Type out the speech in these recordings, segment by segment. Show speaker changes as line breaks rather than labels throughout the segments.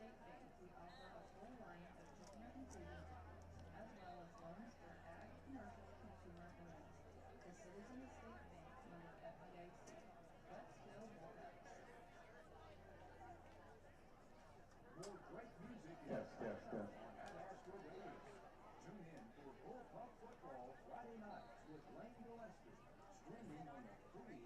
State Bank, we offer a full line of checking and savings accounts, as well as loans for ag, commercial, consumer, and real estate. The Citizen State Bank member FDIC. Let's go Bulldogs.
More great music
Yes.
at Astro Radio. Tune in for Bullpup Football Friday nights with Lane Gillespie. Streaming on the free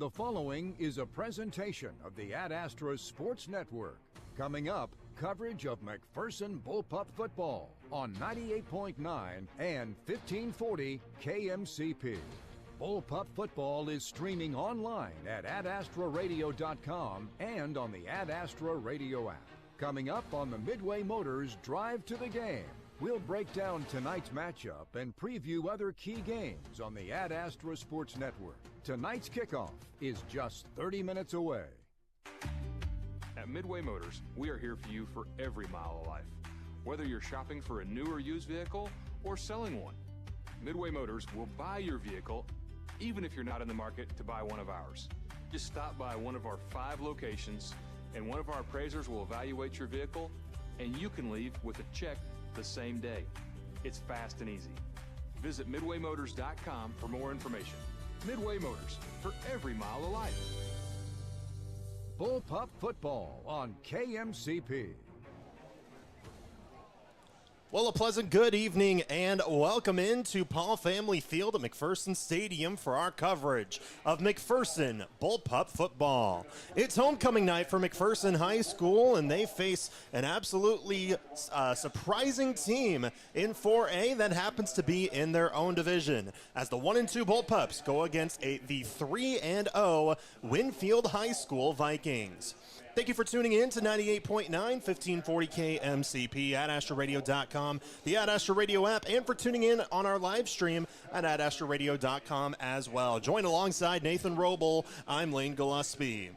The following is a presentation of the Ad Astra Sports Network. Coming up, coverage of McPherson Bullpup football on 98.9 and 1540 KMCP. Bullpup Football is streaming online at adastraradio.com and on the Ad Astra Radio app. Coming up on the Midway Motors Drive to the Game, we'll break down tonight's matchup and preview other key games on the Ad Astra Sports Network. Tonight's kickoff is just 30 minutes away.
At Midway Motors, we are here for you for every mile of life. Whether you're shopping for a new or used vehicle or selling one, Midway Motors will buy your vehicle even if you're not in the market to buy one of ours. Just stop by one of our 5 locations and one of our appraisers will evaluate your vehicle and you can leave with a check the same day. It's fast and easy. Visit MidwayMotors.com for more information. Midway Motors, for every mile of life.
Bullpup Football on KMCP.
Well, a pleasant good evening and welcome into Paul Family Field at McPherson Stadium for our coverage of McPherson Bullpup Football. It's homecoming night for McPherson High School, and they face an absolutely surprising team in 4A that happens to be in their own division, as the 1-2 Bullpups go against the 3-0 Winfield High School Vikings. Thank you for tuning in to 98.9, 1540 KMCP at AstraRadio.com, the Ad Astra Radio app, and for tuning in on our live stream at AdAstraRadio.com as well. Join alongside Nathan Roble, I'm Lane Gillespie.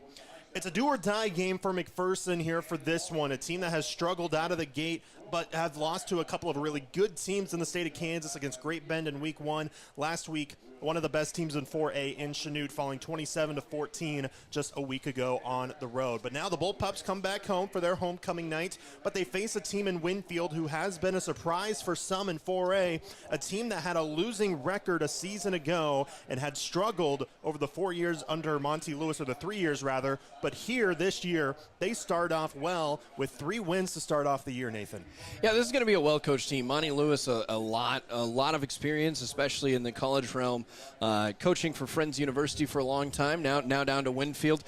It's a do-or-die game for McPherson here for this one, a team that has struggled out of the gate but have lost to a couple of really good teams in the state of Kansas against Great Bend in Week 1. Last week, one of the best teams in 4A in Chanute, falling 27-14 just a week ago on the road. But now the Bullpups come back home for their homecoming night, but they face a team in Winfield who has been a surprise for some in 4A, a team that had a losing record a season ago and had struggled over the 4 years under Monty Lewis, or the 3 years rather. But here this year, they start off well with 3 wins to start off the year, Nathan.
Yeah, this is going to be a well-coached team. Monty Lewis, a lot of experience, especially in the college realm. Coaching for Friends University for a long time, now down to Winfield.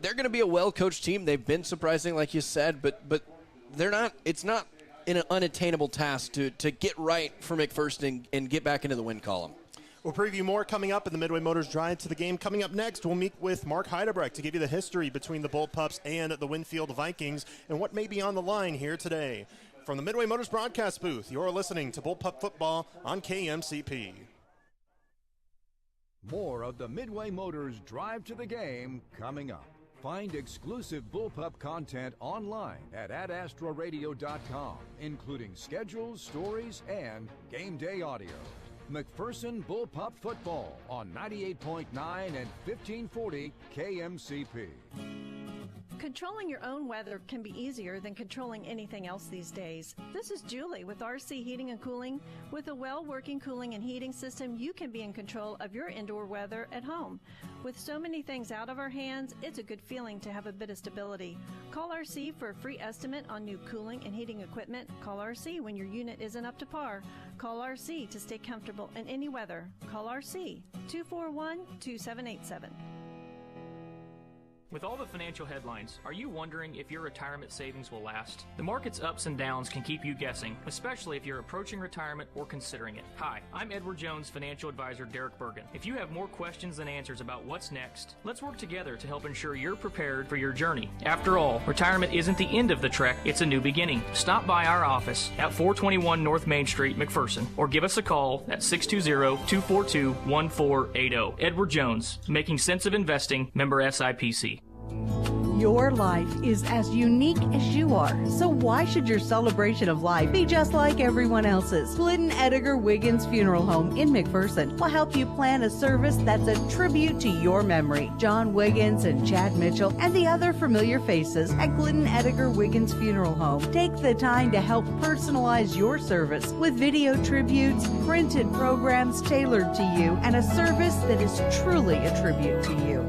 They're going to be a well-coached team. They've been surprising, like you said, but they're not. It's not an unattainable task to get right for McPherson and get back into the win column.
We'll preview more coming up in the Midway Motors Drive to the Game. Coming up next, we'll meet with Mark Heidebrecht to give you the history between the Bullpups and the Winfield Vikings and what may be on the line here today. From the Midway Motors broadcast booth, you're listening to Bullpup Football on KMCP.
More of the Midway Motors Drive to the Game coming up. Find exclusive Bullpup content online at adastraradio.com, including schedules, stories, and game day audio. McPherson Bullpup Football on 98.9 and 1540 KMCP.
Controlling your own weather can be easier than controlling anything else these days. This is Julie with RC Heating and Cooling. With a well-working cooling and heating system, you can be in control of your indoor weather at home. With so many things out of our hands, it's a good feeling to have a bit of stability. Call RC for a free estimate on new cooling and heating equipment. Call RC when your unit isn't up to par. Call RC to stay comfortable in any weather. Call RC 241-2787.
With all the financial headlines, are you wondering if your retirement savings will last? The market's ups and downs can keep you guessing, especially if you're approaching retirement or considering it. Hi, I'm Edward Jones financial advisor Derek Bergen. If you have more questions than answers about what's next, let's work together to help ensure you're prepared for your journey. After all, retirement isn't the end of the trek, it's a new beginning. Stop by our office at 421 North Main Street, McPherson, or give us a call at 620-242-1480. Edward Jones, making sense of investing, member SIPC.
Your life is as unique as you are, so why should your celebration of life be just like everyone else's? Glidden Edgar Wiggins Funeral Home in McPherson will help you plan a service that's a tribute to your memory. John Wiggins and Chad Mitchell and the other familiar faces at Glidden Edgar Wiggins Funeral Home take the time to help personalize your service with video tributes, printed programs tailored to you, and a service that is truly a tribute to you.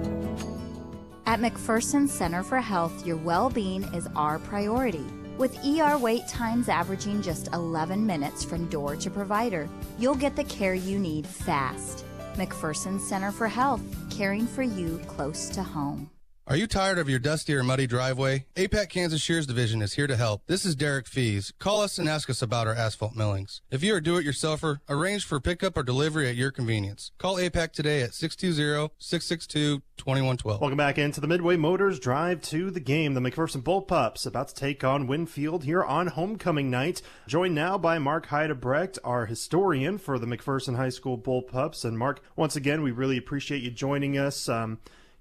At McPherson Center for Health, your well-being is our priority. With ER wait times averaging just 11 minutes from door to provider, you'll get the care you need fast. McPherson Center for Health, caring for you close to home.
Are you tired of your dusty or muddy driveway? APAC Kansas Shears Division is here to help. This is Derek Fees. Call us and ask us about our asphalt millings. If you are a do-it-yourselfer, arrange for pickup or delivery at your convenience. Call APAC today at 620-662-2112.
Welcome back into the Midway Motors Drive to the Game. The McPherson Bullpups about to take on Winfield here on homecoming night. Joined now by Mark Heidebrecht, our historian for the McPherson High School Bullpups. And Mark, once again, we really appreciate you joining us.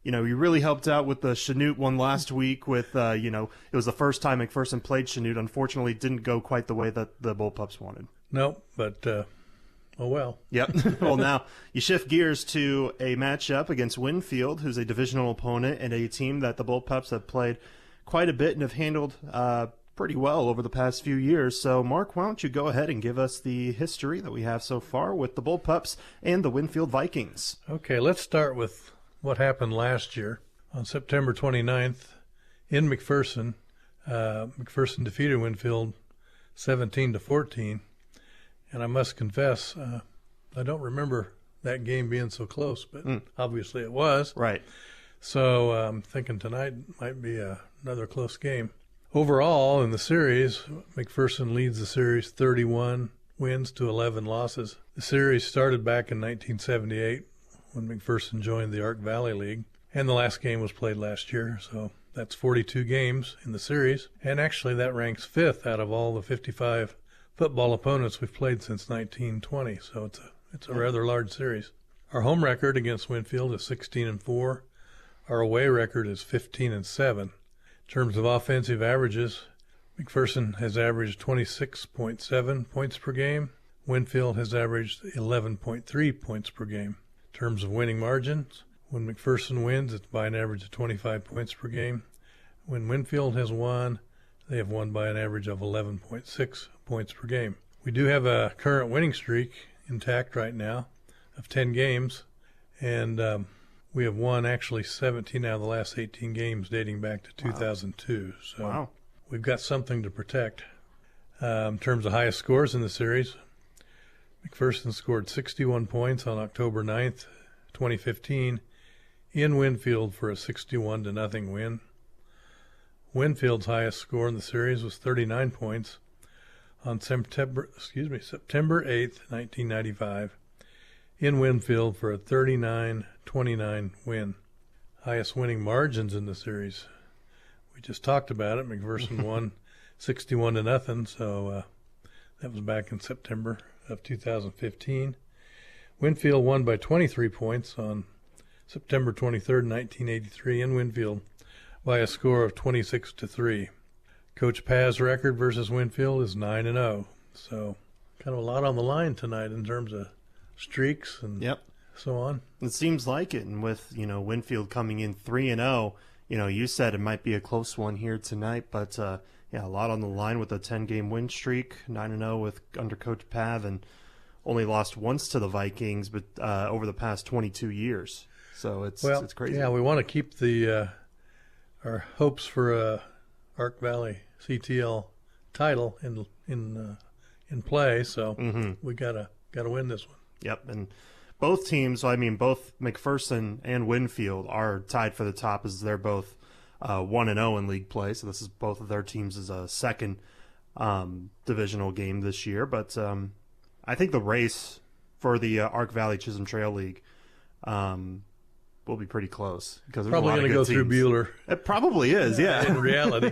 You really helped out with the Chanute one last week with, it was the first time McPherson played Chanute. Unfortunately, it didn't go quite the way that the Bullpups wanted.
No, but, oh well.
Yep. Well, now you shift gears to a matchup against Winfield, who's a divisional opponent and a team that the Bullpups have played quite a bit and have handled pretty well over the past few years. So, Mark, why don't you go ahead and give us the history that we have so far with the Bullpups and the Winfield Vikings?
Okay, let's start with what happened last year. On September 29th in McPherson, McPherson defeated Winfield 17-14, and I must confess, I don't remember that game being so close, but obviously it was.
Right.
So I'm thinking tonight might be another close game. Overall, in the series, McPherson leads the series 31 wins to 11 losses. The series started back in 1978 when McPherson joined the Ark Valley League, and the last game was played last year, so that's 42 games in the series, and actually that ranks 5th out of all the 55 football opponents we've played since 1920, so it's a rather large series. Our home record against Winfield is 16-4. Our away record is 15-7. In terms of offensive averages, McPherson has averaged 26.7 points per game. Winfield has averaged 11.3 points per game. In terms of winning margins, when McPherson wins, it's by an average of 25 points per game. When Winfield has won, they have won by an average of 11.6 points per game. We do have a current winning streak intact right now of 10 games, and we have won actually 17 out of the last 18 games dating back to 2002. So we've got something to protect. In terms of highest scores in the series, McPherson scored 61 points on October 9th, 2015, in Winfield for a 61-0 win. Winfield's highest score in the series was 39 points on September 8th, 1995, in Winfield for a 39-29 win. Highest winning margins in the series. We just talked about it. McPherson won 61-0, so that was back in September of 2015. Winfield won by 23 points on September 23rd, 1983 in Winfield by a score of 26-3. Coach Paz's record versus Winfield is 9-0. So kind of a lot on the line tonight in terms of streaks and so on.
It seems like it. And with, Winfield coming in 3-0, you said it might be a close one here tonight, but a lot on the line with a 10-game win streak, 9-0 under Coach Pav, and only lost once to the Vikings, but over the past 22 years. So it's crazy.
Yeah, we want to keep our hopes for a Ark Valley CTL title in play. So we gotta win this one.
Yep, and both teams. Both McPherson and Winfield are tied for the top, as they're both 1-0 in league play. So this is both of their teams' as a second divisional game this year. But I think the race for the Ark Valley Chisholm Trail League will be pretty close, because
probably going to go through Bueller.
It probably is, yeah.
In reality,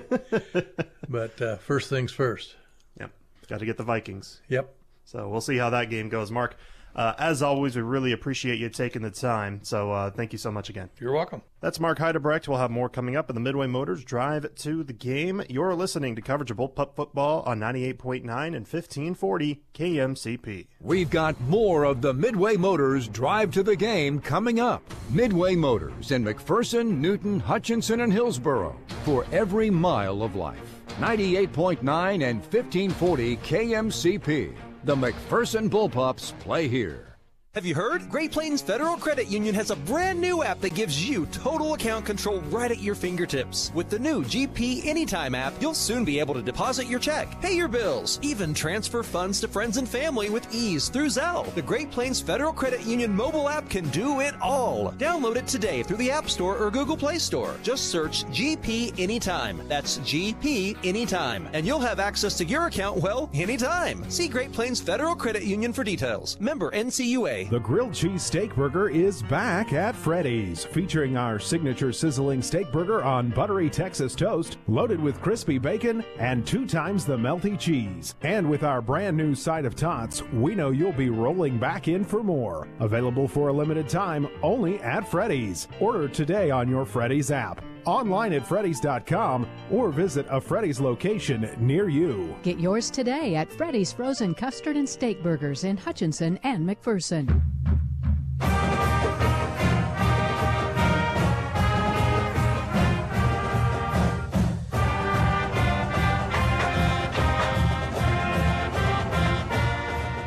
but first things first.
Yep, got to get the Vikings.
Yep.
So we'll see how that game goes, Mark. As always, we really appreciate you taking the time. So thank you so much again.
You're welcome.
That's Mark Heidebrecht. We'll have more coming up in the Midway Motors Drive to the Game. You're listening to coverage of Bullpup football on 98.9 and 1540 KMCP.
We've got more of the Midway Motors Drive to the Game coming up. Midway Motors in McPherson, Newton, Hutchinson, and Hillsboro. For every mile of life. 98.9 and 1540 KMCP. The McPherson Bullpups play here.
Have you heard? Great Plains Federal Credit Union has a brand new app that gives you total account control right at your fingertips. With the new GP Anytime app, you'll soon be able to deposit your check, pay your bills, even transfer funds to friends and family with ease through Zelle. The Great Plains Federal Credit Union mobile app can do it all. Download it today through the App Store or Google Play Store. Just search GP Anytime. That's GP Anytime. And you'll have access to your account, well, anytime. See Great Plains Federal Credit Union for details. Member NCUA.
The grilled cheese steak burger is back at Freddy's, featuring our signature sizzling steak burger on buttery Texas toast, loaded with crispy bacon and 2 times the melty cheese. And with our brand new side of tots, we know you'll be rolling back in for more. Available for a limited time only at Freddy's. Order today on your Freddy's app, online at Freddy's.com, or visit a Freddy's location near you.
Get yours today at Freddy's Frozen Custard and Steak Burgers in Hutchinson and McPherson.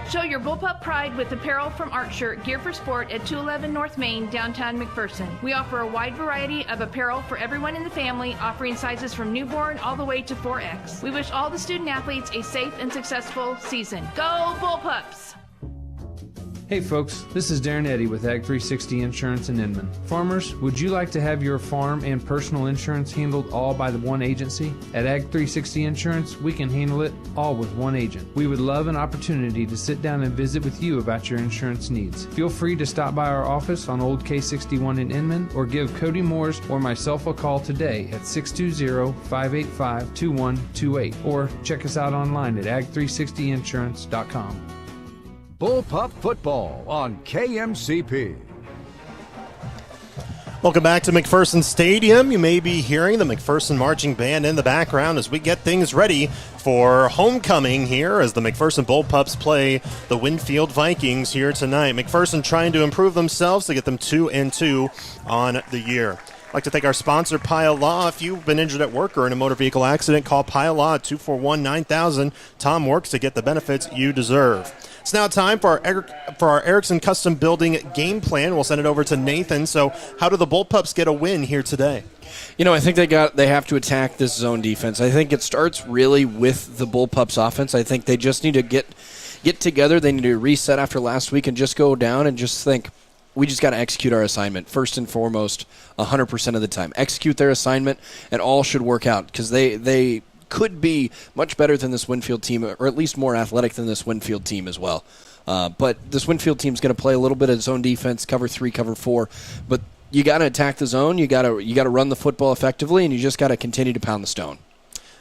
Show your bullpup pride with apparel from Art Shirt, Gear for Sport at 211 North Main, downtown McPherson. We offer a wide variety of apparel for everyone in the family, offering sizes from newborn all the way to 4X. We wish all the student athletes a safe and successful season. Go Bullpups!
Hey folks, this is Darren Eddy with Ag 360 Insurance in Inman. Farmers, would you like to have your farm and personal insurance handled all by the one agency? At Ag 360 Insurance, we can handle it all with one agent. We would love an opportunity to sit down and visit with you about your insurance needs. Feel free to stop by our office on Old K61 in Inman or give Cody Moores or myself a call today at 620-585-2128 or check us out online at ag360insurance.com.
Bullpup Football on KMCP.
Welcome back to McPherson Stadium. You may be hearing the McPherson Marching Band in the background as we get things ready for homecoming here as the McPherson Bullpups play the Winfield Vikings here tonight. McPherson trying to improve themselves to get them 2-2 on the year. I'd like to thank our sponsor, Pile Law. If you've been injured at work or in a motor vehicle accident, call Pile Law at 241-9000. Tom works to get the benefits you deserve. It's now time for our Erickson Custom Building game plan. We'll send it over to Nathan. So how do the Bullpups get a win here today?
You know, I think they have to attack this zone defense. I think it starts really with the Bullpups offense. I think they just need to get together. They need to reset after last week and just go down and just think, we just got to execute our assignment first and foremost 100% of the time. Execute their assignment, and all should work out because they could be much better than this Winfield team, or at least more athletic than this Winfield team as well. But this Winfield team is going to play a little bit of zone defense, cover 3, cover 4. But you got to attack the zone. You got to run the football effectively, and you just got to continue to pound the stone.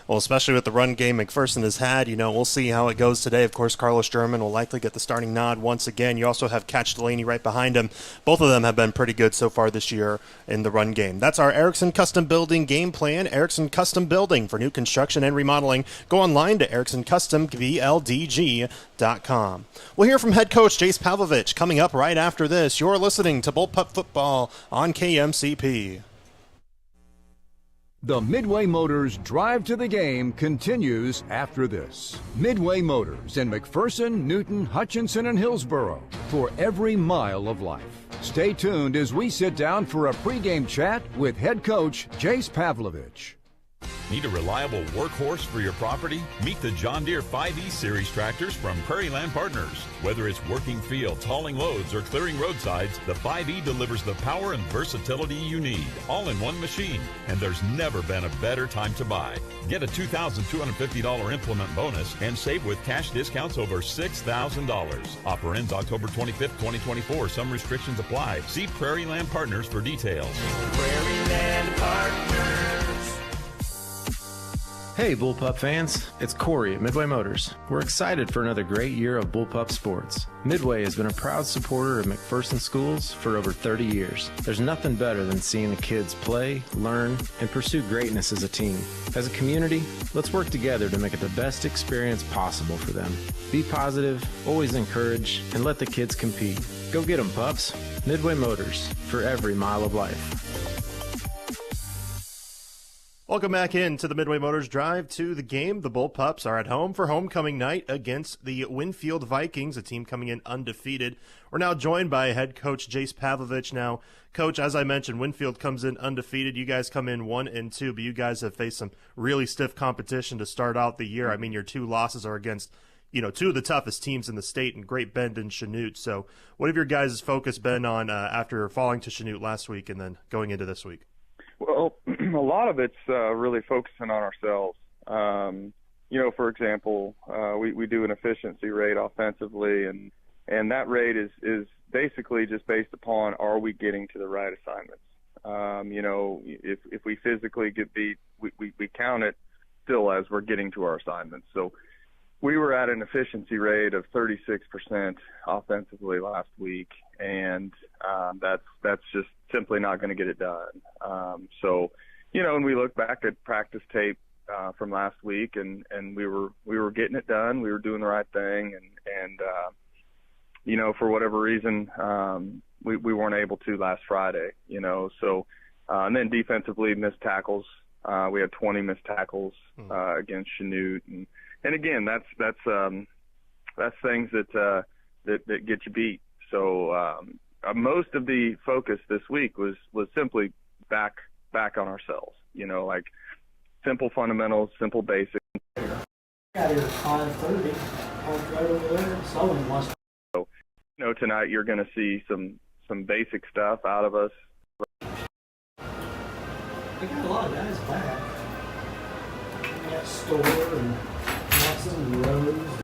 Well, especially with the run game McPherson has had, we'll see how it goes today. Of course, Carlos German will likely get the starting nod once again. You also have Catch Delaney right behind him. Both of them have been pretty good so far this year in the run game. That's our Erickson Custom Building game plan. Erickson Custom Building for new construction and remodeling. Go online to ericksoncustomvldg.com. We'll hear from head coach Jace Pavlovich coming up right after this. You're listening to Bullpup Football on KMCP.
The Midway Motors Drive to the Game continues after this. Midway Motors in McPherson, Newton, Hutchinson, and Hillsboro for every mile of life. Stay tuned as we sit down for a pregame chat with head coach Jace Pavlovich.
Need a reliable workhorse for your property? Meet the John Deere 5E Series tractors from Prairie Land Partners. Whether it's working fields, hauling loads, or clearing roadsides, the 5E delivers the power and versatility you need, all in one machine. And there's never been a better time to buy. Get a $2,250 implement bonus and save with cash discounts over $6,000. Offer ends October 25th, 2024. Some restrictions apply. See Prairie Land Partners for details.
Prairie Land Partners.
Hey Bullpup fans, it's Corey at Midway Motors. We're excited for another great year of Bullpup sports. Midway has been a proud supporter of McPherson schools for over 30 years. There's nothing better than seeing the kids play, learn, and pursue greatness as a team. As a community, let's work together to make it the best experience possible for them. Be positive, always encourage, and let the kids compete. Go get them, pups. Midway Motors, for every mile of life.
Welcome back in to the Midway Motors Drive to the game. The Bullpups are at home for homecoming night against the Winfield Vikings, a team coming in undefeated. We're now joined by head coach Jace Pavlovich. Now, Coach, as I mentioned, Winfield comes in undefeated. You guys come in 1-2, but you guys have faced some really stiff competition to start out the year. I mean, your 2 losses are against, two of the toughest teams in the state, in Great Bend and Chanute. So what have your guys' focus been on after falling to Chanute last week and then going into this week?
Well, a lot of it's really focusing on ourselves. For example, we do an efficiency rate offensively, and that rate is basically just based upon, are we getting to the right assignments? If we physically get beat, we count it still as we're getting to our assignments. So we were at an efficiency rate of 36% offensively last week, and that's just simply not going to get it done. And we look back at practice tape from last week, and we were getting it done. We were doing the right thing, and for whatever reason, we weren't able to last Friday. And then defensively, missed tackles. We had 20 missed tackles against Chanute, and again, that's things that get you beat. So most of the focus this week was simply back on ourselves. Like simple fundamentals, simple basics.
Got here at 5:30. Right over there. Someone wants.
So, tonight you're going to see some basic stuff out of us.
We got a lot of guys back. We got Store and Watson and Rose.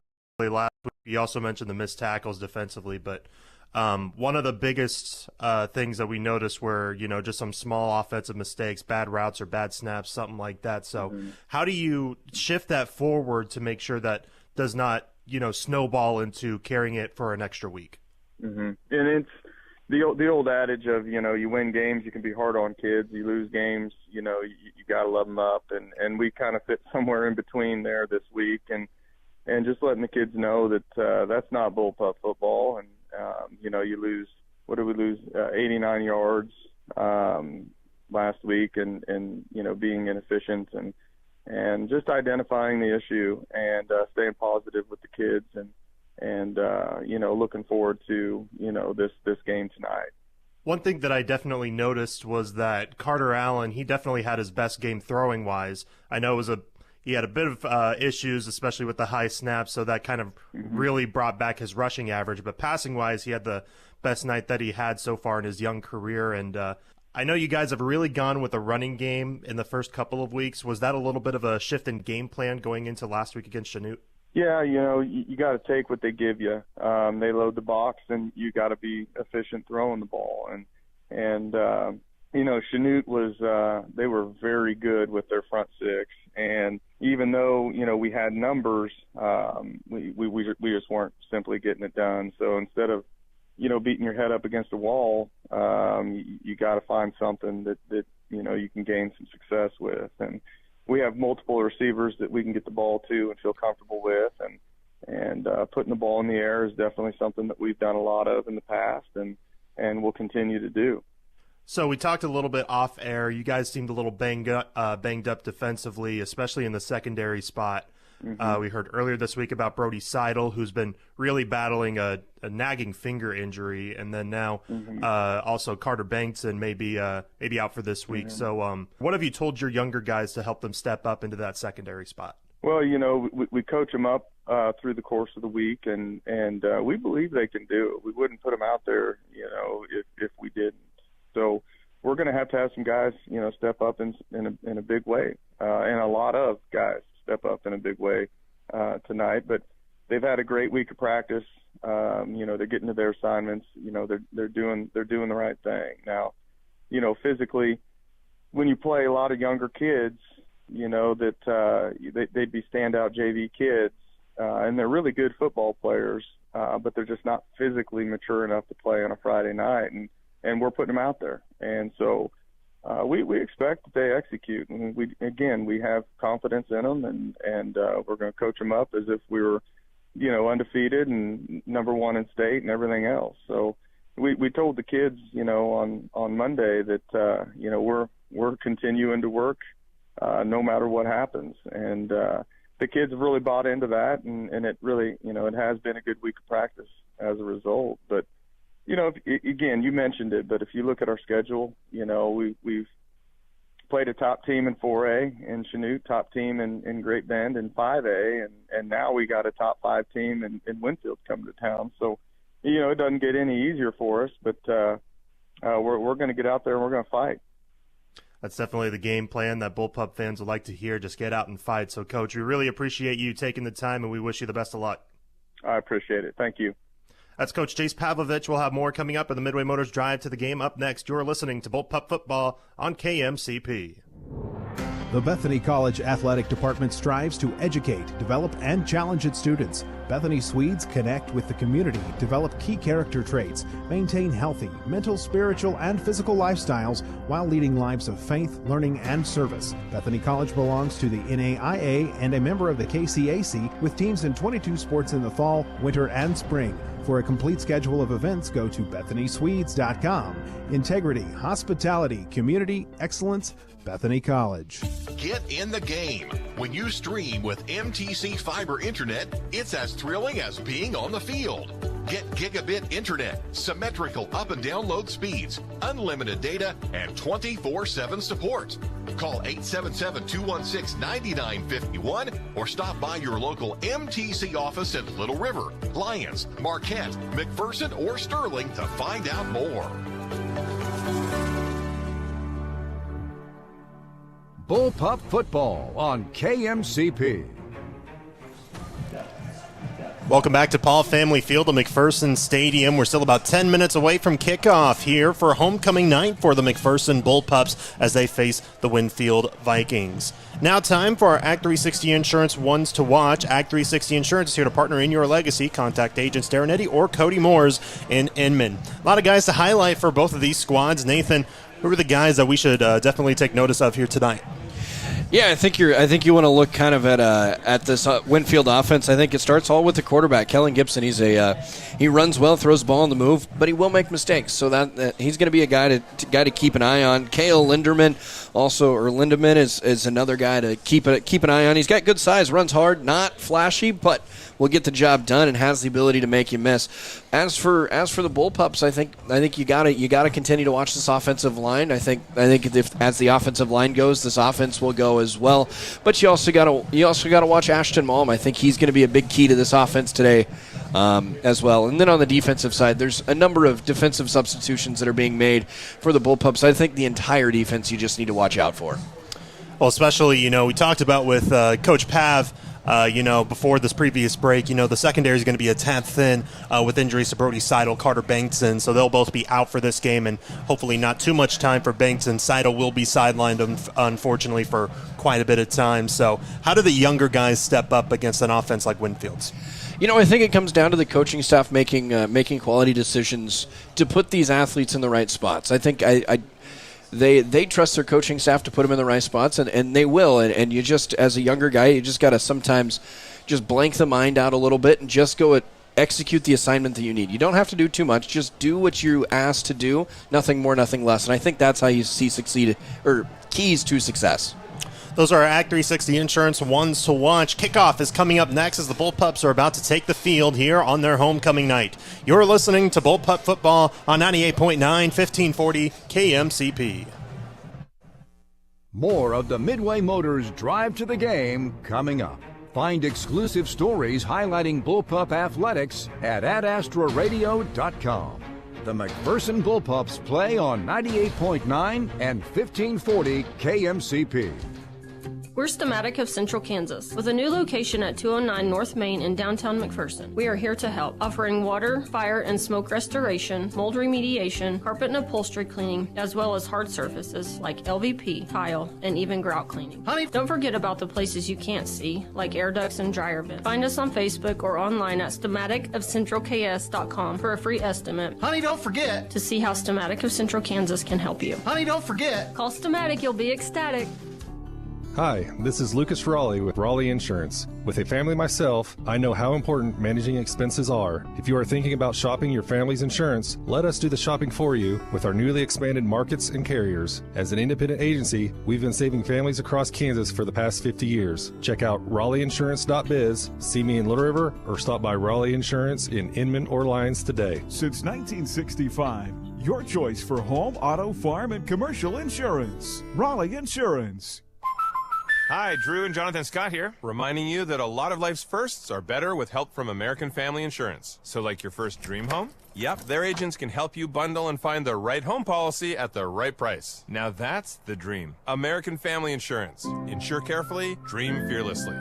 Last week, you also mentioned the missed tackles defensively, but one of the biggest things that we noticed were, just some small offensive mistakes, bad routes or bad snaps, something like that. So how do you shift that forward to make sure that does not, snowball into carrying it for an extra week?
And it's the old adage of, you win games, you can be hard on kids. You lose games, you got to love them up. And we kind of fit somewhere in between there this week. And just letting the kids know that that's not bullpup football. And, you lose, what did we lose? 89 yards last week and being inefficient and just identifying the issue and staying positive with the kids and looking forward to, this game tonight.
One thing that I definitely noticed was that Carter Allen, he definitely had his best game throwing wise. I know he had a bit of issues, especially with the high snaps, so that kind of really brought back his rushing average. But passing-wise, he had the best night that he had so far in his young career. And I know you guys have really gone with a running game in the first couple of weeks. Was that a little bit of a shift in game plan going into last week against Chanute?
Yeah, you got to take what they give you. They load the box, and you got to be efficient throwing the ball. And Chanute was they were very good with their front six. And even though, we had numbers, we just weren't simply getting it done. So instead of, beating your head up against a wall, you got to find something that you can gain some success with. And we have multiple receivers that we can get the ball to and feel comfortable with. And putting the ball in the air is definitely something that we've done a lot of in the past and will continue to do.
So we talked a little bit off air. You guys seemed a little banged up defensively, especially in the secondary spot. We heard earlier this week about Brody Seidel, who's been really battling a nagging finger injury, and then now also Carter Bankson may be out for this week. So what have you told your younger guys to help them step up into that secondary spot?
Well, we coach them up through the course of the week, and we believe they can do it. We wouldn't put them out there, if we didn't. So we're going to have some guys, step up in a big way, and a lot of guys step up in a big way tonight. But they've had a great week of practice. They're getting to their assignments. They're doing the right thing. Now, physically, when you play a lot of younger kids, that they'd be standout JV kids, and they're really good football players, but they're just not physically mature enough to play on a Friday night. And we're putting them out there. And so we expect that they execute. And we have confidence in them, and we're going to coach them up as if we were, undefeated and number one in state and everything else. So we told the kids, on Monday that, we're continuing to work no matter what happens. And the kids have really bought into that, and it really, it has been a good week of practice as a result. But, again, you mentioned it, but if you look at our schedule, we've played a top team in 4A in Chanute, top team in Great Bend in 5A, and now we got a top 5 team in Winfield coming to town. So, it doesn't get any easier for us, but we're going to get out there and we're going to fight.
That's definitely the game plan that Bullpup fans would like to hear. Just get out and fight. So, Coach, we really appreciate you taking the time, and we wish you the best of luck.
I appreciate it. Thank you.
That's Coach Jace Pavlovich. We'll have more coming up in the Midway Motors Drive to the Game. Up next, you're listening to Bullpup Football on KMCP.
The Bethany College Athletic Department strives to educate, develop, and challenge its students. Bethany Swedes connect with the community, develop key character traits, maintain healthy, mental, spiritual, and physical lifestyles while leading lives of faith, learning, and service. Bethany College belongs to the NAIA and a member of the KCAC with teams in 22 sports in the fall, winter, and spring. For a complete schedule of events, go to BethanySwedes.com. Integrity, hospitality, community, excellence, Bethany College.
Get in the game. When you stream with MTC Fiber Internet, it's as thrilling as being on the field. Get gigabit internet, symmetrical up and download speeds, unlimited data, and 24/7 support. Call 877-216-9951 or stop by your local MTC office in Little River, Lyons, Marquette, McPherson, or Sterling to find out more.
Bullpup Football on KMCP.
Welcome back to Paul Family Field at McPherson Stadium. We're still about 10 minutes away from kickoff here for homecoming night for the McPherson Bullpups as they face the Winfield Vikings. Now time for our Act 360 Insurance Ones to Watch. Act 360 Insurance is here to partner in your legacy. Contact agents Darren Eddy or Cody Moores in Inman. A lot of guys to highlight for both of these squads. Nathan, who are the guys that we should definitely take notice of here tonight?
Yeah, I think you want to look kind of at this Winfield offense. I think it starts all with the quarterback, Kellen Gibson. He runs well, throws the ball on the move, but he will make mistakes. So that he's going to be a guy to keep an eye on. Cale Lindeman is another guy to keep an eye on. He's got good size, runs hard, not flashy, but will get the job done and has the ability to make you miss. As for the Bullpups, I think you gotta continue to watch this offensive line. I think if as the offensive line goes, this offense will go as well. But you also gotta watch Ashton Malm. I think he's going to be a big key to this offense today as well. And then on the defensive side, there's a number of defensive substitutions that are being made for the Bullpups. I think the entire defense you just need to watch out for.
Well, especially we talked about with Coach Pav. Before this previous break, the secondary is going to be a 10th thin with injuries to Brody Seidel, Carter Bankson, so they'll both be out for this game, and hopefully not too much time for Bankson. Seidel will be sidelined, unfortunately, for quite a bit of time. So how do the younger guys step up against an offense like Winfield's?
I think it comes down to the coaching staff making quality decisions to put these athletes in the right spots. I think They trust their coaching staff to put them in the right spots, and they will. And you just, as a younger guy, you just got to sometimes just blank the mind out a little bit and just go execute the assignment that you need. You don't have to do too much. Just do what you're asked to do. Nothing more, nothing less. And I think that's how you see keys to success.
Those are our Act 360 Insurance Ones to Watch. Kickoff is coming up next as the Bullpups are about to take the field here on their homecoming night. You're listening to Bullpup Football on 98.9, 1540 KMCP.
More of the Midway Motors Drive to the Game coming up. Find exclusive stories highlighting Bullpup athletics at adastraradio.com. The McPherson Bullpups play on 98.9 and 1540 KMCP.
We're Stamatic of Central Kansas, with a new location at 209 North Main in downtown McPherson. We are here to help, offering water, fire, and smoke restoration, mold remediation, carpet and upholstery cleaning, as well as hard surfaces like LVP, tile, and even grout cleaning. Honey, don't forget about the places you can't see, like air ducts and dryer vents. Find us on Facebook or online at stamaticofcentralks.com for a free estimate.
Honey, don't forget
to see how Stamatic of Central Kansas can help you.
Honey, don't forget.
Call Stamatic, you'll be ecstatic.
Hi, this is Lucas Raleigh with Raleigh Insurance. With a family myself, I know how important managing expenses are. If you are thinking about shopping your family's insurance, let us do the shopping for you with our newly expanded markets and carriers. As an independent agency, we've been saving families across Kansas for the past 50 years. Check out RaleighInsurance.biz, see me in Little River, or stop by Raleigh Insurance in Inman or Lyons today.
Since 1965, your choice for home, auto, farm, and commercial insurance. Raleigh Insurance.
Hi, Drew and Jonathan Scott here, reminding you that a lot of life's firsts are better with help from American Family Insurance. So like your first dream home? Yep, their agents can help you bundle and find the right home policy at the right price. Now that's the dream. American Family Insurance. Insure carefully, dream fearlessly.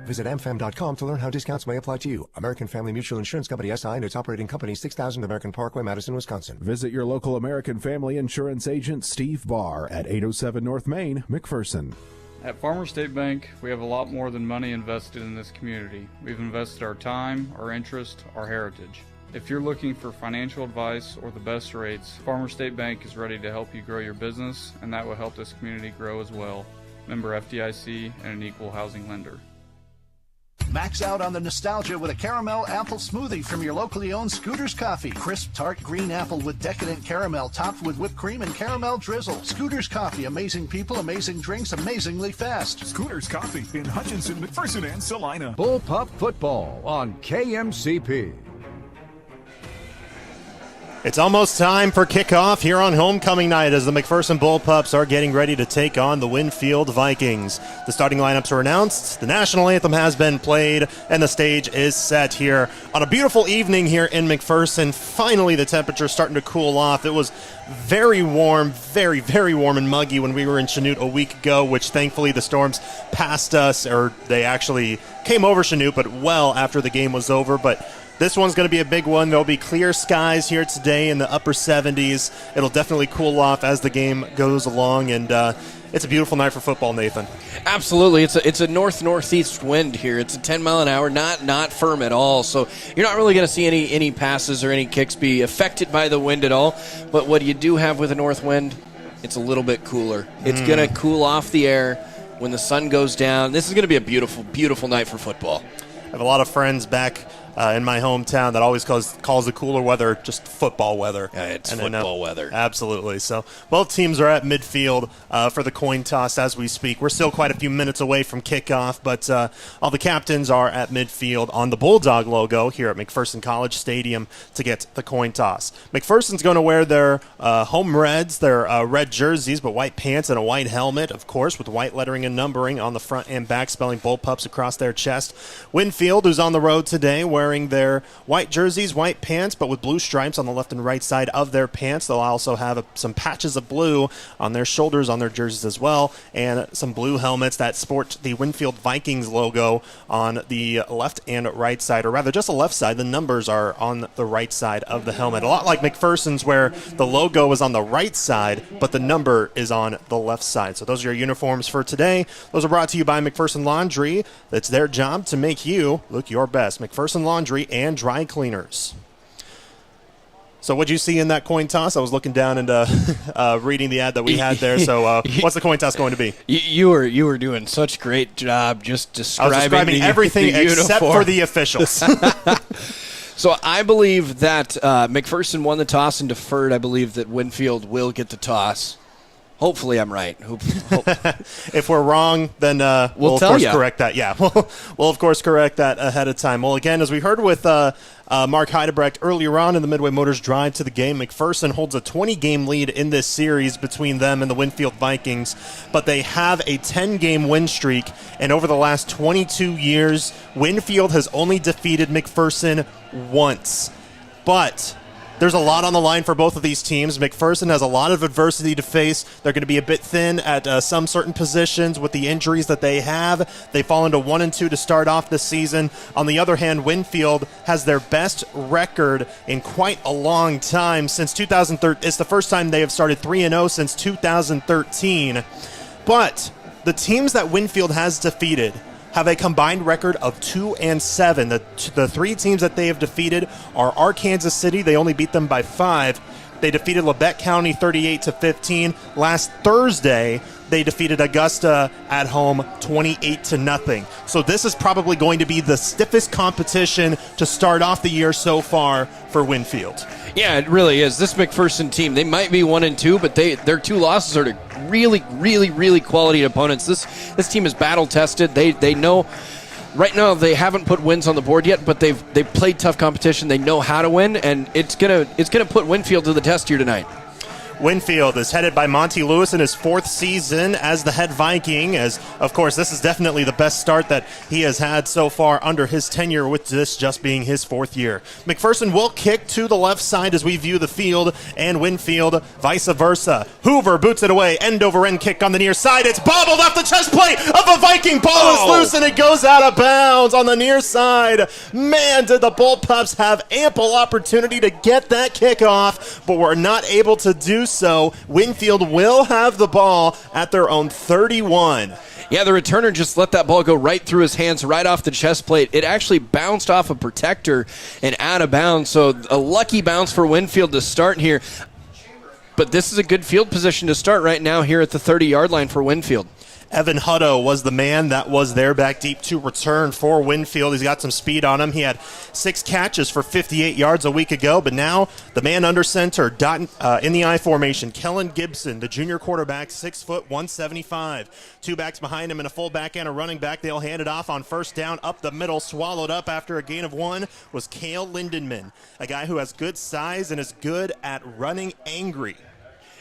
Visit amfam.com to learn how discounts may apply to you. American Family Mutual Insurance Company, SI, and its operating company, 6000 American Parkway, Madison, Wisconsin.
Visit your local American Family Insurance agent, Steve Barr, at 807 North Main, McPherson.
At Farmer State Bank, we have a lot more than money invested in this community. We've invested our time, our interest, our heritage. If you're looking for financial advice or the best rates, Farmer State Bank is ready to help you grow your business, and that will help this community grow as well. Member FDIC and an equal housing lender.
Max out on the nostalgia with a caramel apple smoothie from your locally owned Scooter's Coffee. Crisp, tart green apple with decadent caramel topped with whipped cream and caramel drizzle. Scooter's Coffee, amazing people, amazing drinks, amazingly fast.
Scooter's Coffee in Hutchinson, McPherson, and Salina.
Bullpup football on KMCP.
It's almost time for kickoff here on homecoming night as the McPherson Bullpups are getting ready to take on the Winfield Vikings. The starting lineups are announced, the national anthem has been played, and the stage is set here on a beautiful evening here in McPherson. Finally, the temperature's starting to cool off. It was very warm, very, very warm and muggy when we were in Chanute a week ago, which thankfully the storms passed us, or they actually came over Chanute, but well after the game was over. But this one's going to be a big one. There'll be clear skies here today in the upper 70s. It'll definitely cool off as the game goes along, and it's a beautiful night for football, Nathan.
Absolutely. It's a north-northeast wind here. It's a 10 mile an hour, not firm at all. So you're not really going to see any passes or any kicks be affected by the wind at all. But what you do have with a north wind, it's a little bit cooler. It's going to cool off the air when the sun goes down. This is going to be a beautiful, beautiful night for football.
I have a lot of friends back in my hometown that always calls the cooler weather just football weather.
Yeah, it's football weather.
Absolutely. So both teams are at midfield for the coin toss as we speak. We're still quite a few minutes away from kickoff, but all the captains are at midfield on the Bulldog logo here at McPherson College Stadium to get the coin toss. McPherson's going to wear their home reds, their red jerseys, but white pants and a white helmet, of course, with white lettering and numbering on the front and back, spelling Bullpups across their chest. Winfield, who's on the road today, wearing their white jerseys, white pants, but with blue stripes on the left and right side of their pants. They'll also have some patches of blue on their shoulders on their jerseys as well, and some blue helmets that sport the Winfield Vikings logo on the left and right side, or rather just the left side. The numbers are on the right side of the helmet. A lot like McPherson's, where the logo is on the right side, but the number is on the left side. So those are your uniforms for today. Those are brought to you by McPherson Laundry. It's their job to make you look your best. McPherson Laundry and Dry Cleaners. So what'd you see in that coin toss? I was looking down and reading the ad that we had there. So what's the coin toss going to be?
You were doing such a great job just describing,
I was describing everything except for the officials.
So I believe that McPherson won the toss and deferred. I believe that Winfield will get the toss. Hopefully I'm right.
If we're wrong, then we'll of course correct that. Yeah, we'll of course correct that ahead of time. Well, again, as we heard with Mark Heidebrecht earlier on in the Midway Motors drive to the game, McPherson holds a 20-game lead in this series between them and the Winfield Vikings, but they have a 10-game win streak, and over the last 22 years, Winfield has only defeated McPherson once. But there's a lot on the line for both of these teams. McPherson has a lot of adversity to face. They're going to be a bit thin at some certain positions with the injuries that they have. They fall into 1-2 to start off this season. On the other hand, Winfield has their best record in quite a long time. Since 2013, it's the first time they have started 3-0 since 2013. But the teams that Winfield has defeated have a combined record of 2-7. The three teams that they have defeated are Arkansas City. They only beat them by 5. They defeated Labette County 38-15. Last Thursday, they defeated Augusta at home 28-0. So this is probably going to be the stiffest competition to start off the year so far for Winfield.
Yeah, it really is. This McPherson team, they might be 1-2, but their 2 losses are to really, really, really quality opponents. This team is battle tested. They know. Right now, they haven't put wins on the board yet, but they've played tough competition. They know how to win, and it's gonna put Winfield to the test here tonight.
Winfield is headed by Monty Lewis in his 4th season as the head Viking, as, of course, this is definitely the best start that he has had so far under his tenure, with this just being his 4th year. McPherson will kick to the left side as we view the field, and Winfield vice versa. Hoover boots it away, end-over-end kick on the near side. It's bobbled off the chest plate of a Viking. Ball is loose, and it goes out of bounds on the near side. Man, did the Bullpups have ample opportunity to get that kick off, but were not able to do so. Winfield will have the ball at their own 31.
Yeah, the returner just let that ball go right through his hands, right off the chest plate. It actually bounced off a protector and out of bounds, so a lucky bounce for Winfield to start here. But this is a good field position to start right now here at the 30-yard line for Winfield.
Evan Hutto was the man that was there back deep to return for Winfield. He's got some speed on him. He had 6 catches for 58 yards a week ago, but now the man under center, in the I formation, Kellen Gibson, the junior quarterback, 6 foot, 175. 2 backs behind him and a fullback and a running back. They'll hand it off on first down up the middle. Swallowed up after a gain of 1 was Cale Lindenman, a guy who has good size and is good at running angry.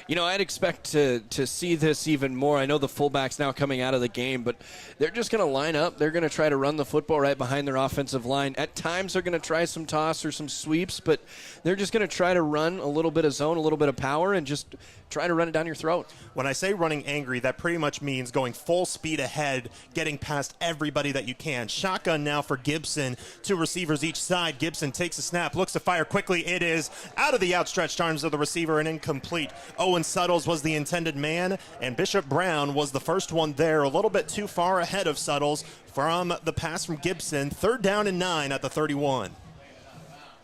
You know, I'd expect to see this even more. I know the fullback's now coming out of the game, but they're just going to line up. They're going to try to run the football right behind their offensive line. At times, they're going to try some toss or some sweeps, but they're just going to try to run a little bit of zone, a little bit of power, and just try to run it down your throat.
When I say running angry, that pretty much means going full speed ahead, getting past everybody that you can. Shotgun now for Gibson. 2 receivers each side. Gibson takes a snap, looks to fire quickly. It is out of the outstretched arms of the receiver and incomplete. Owen Suttles was the intended man, and Bishop Brown was the first one there, a little bit too far ahead of Suttles from the pass from Gibson. 3rd down and 9 at the 31.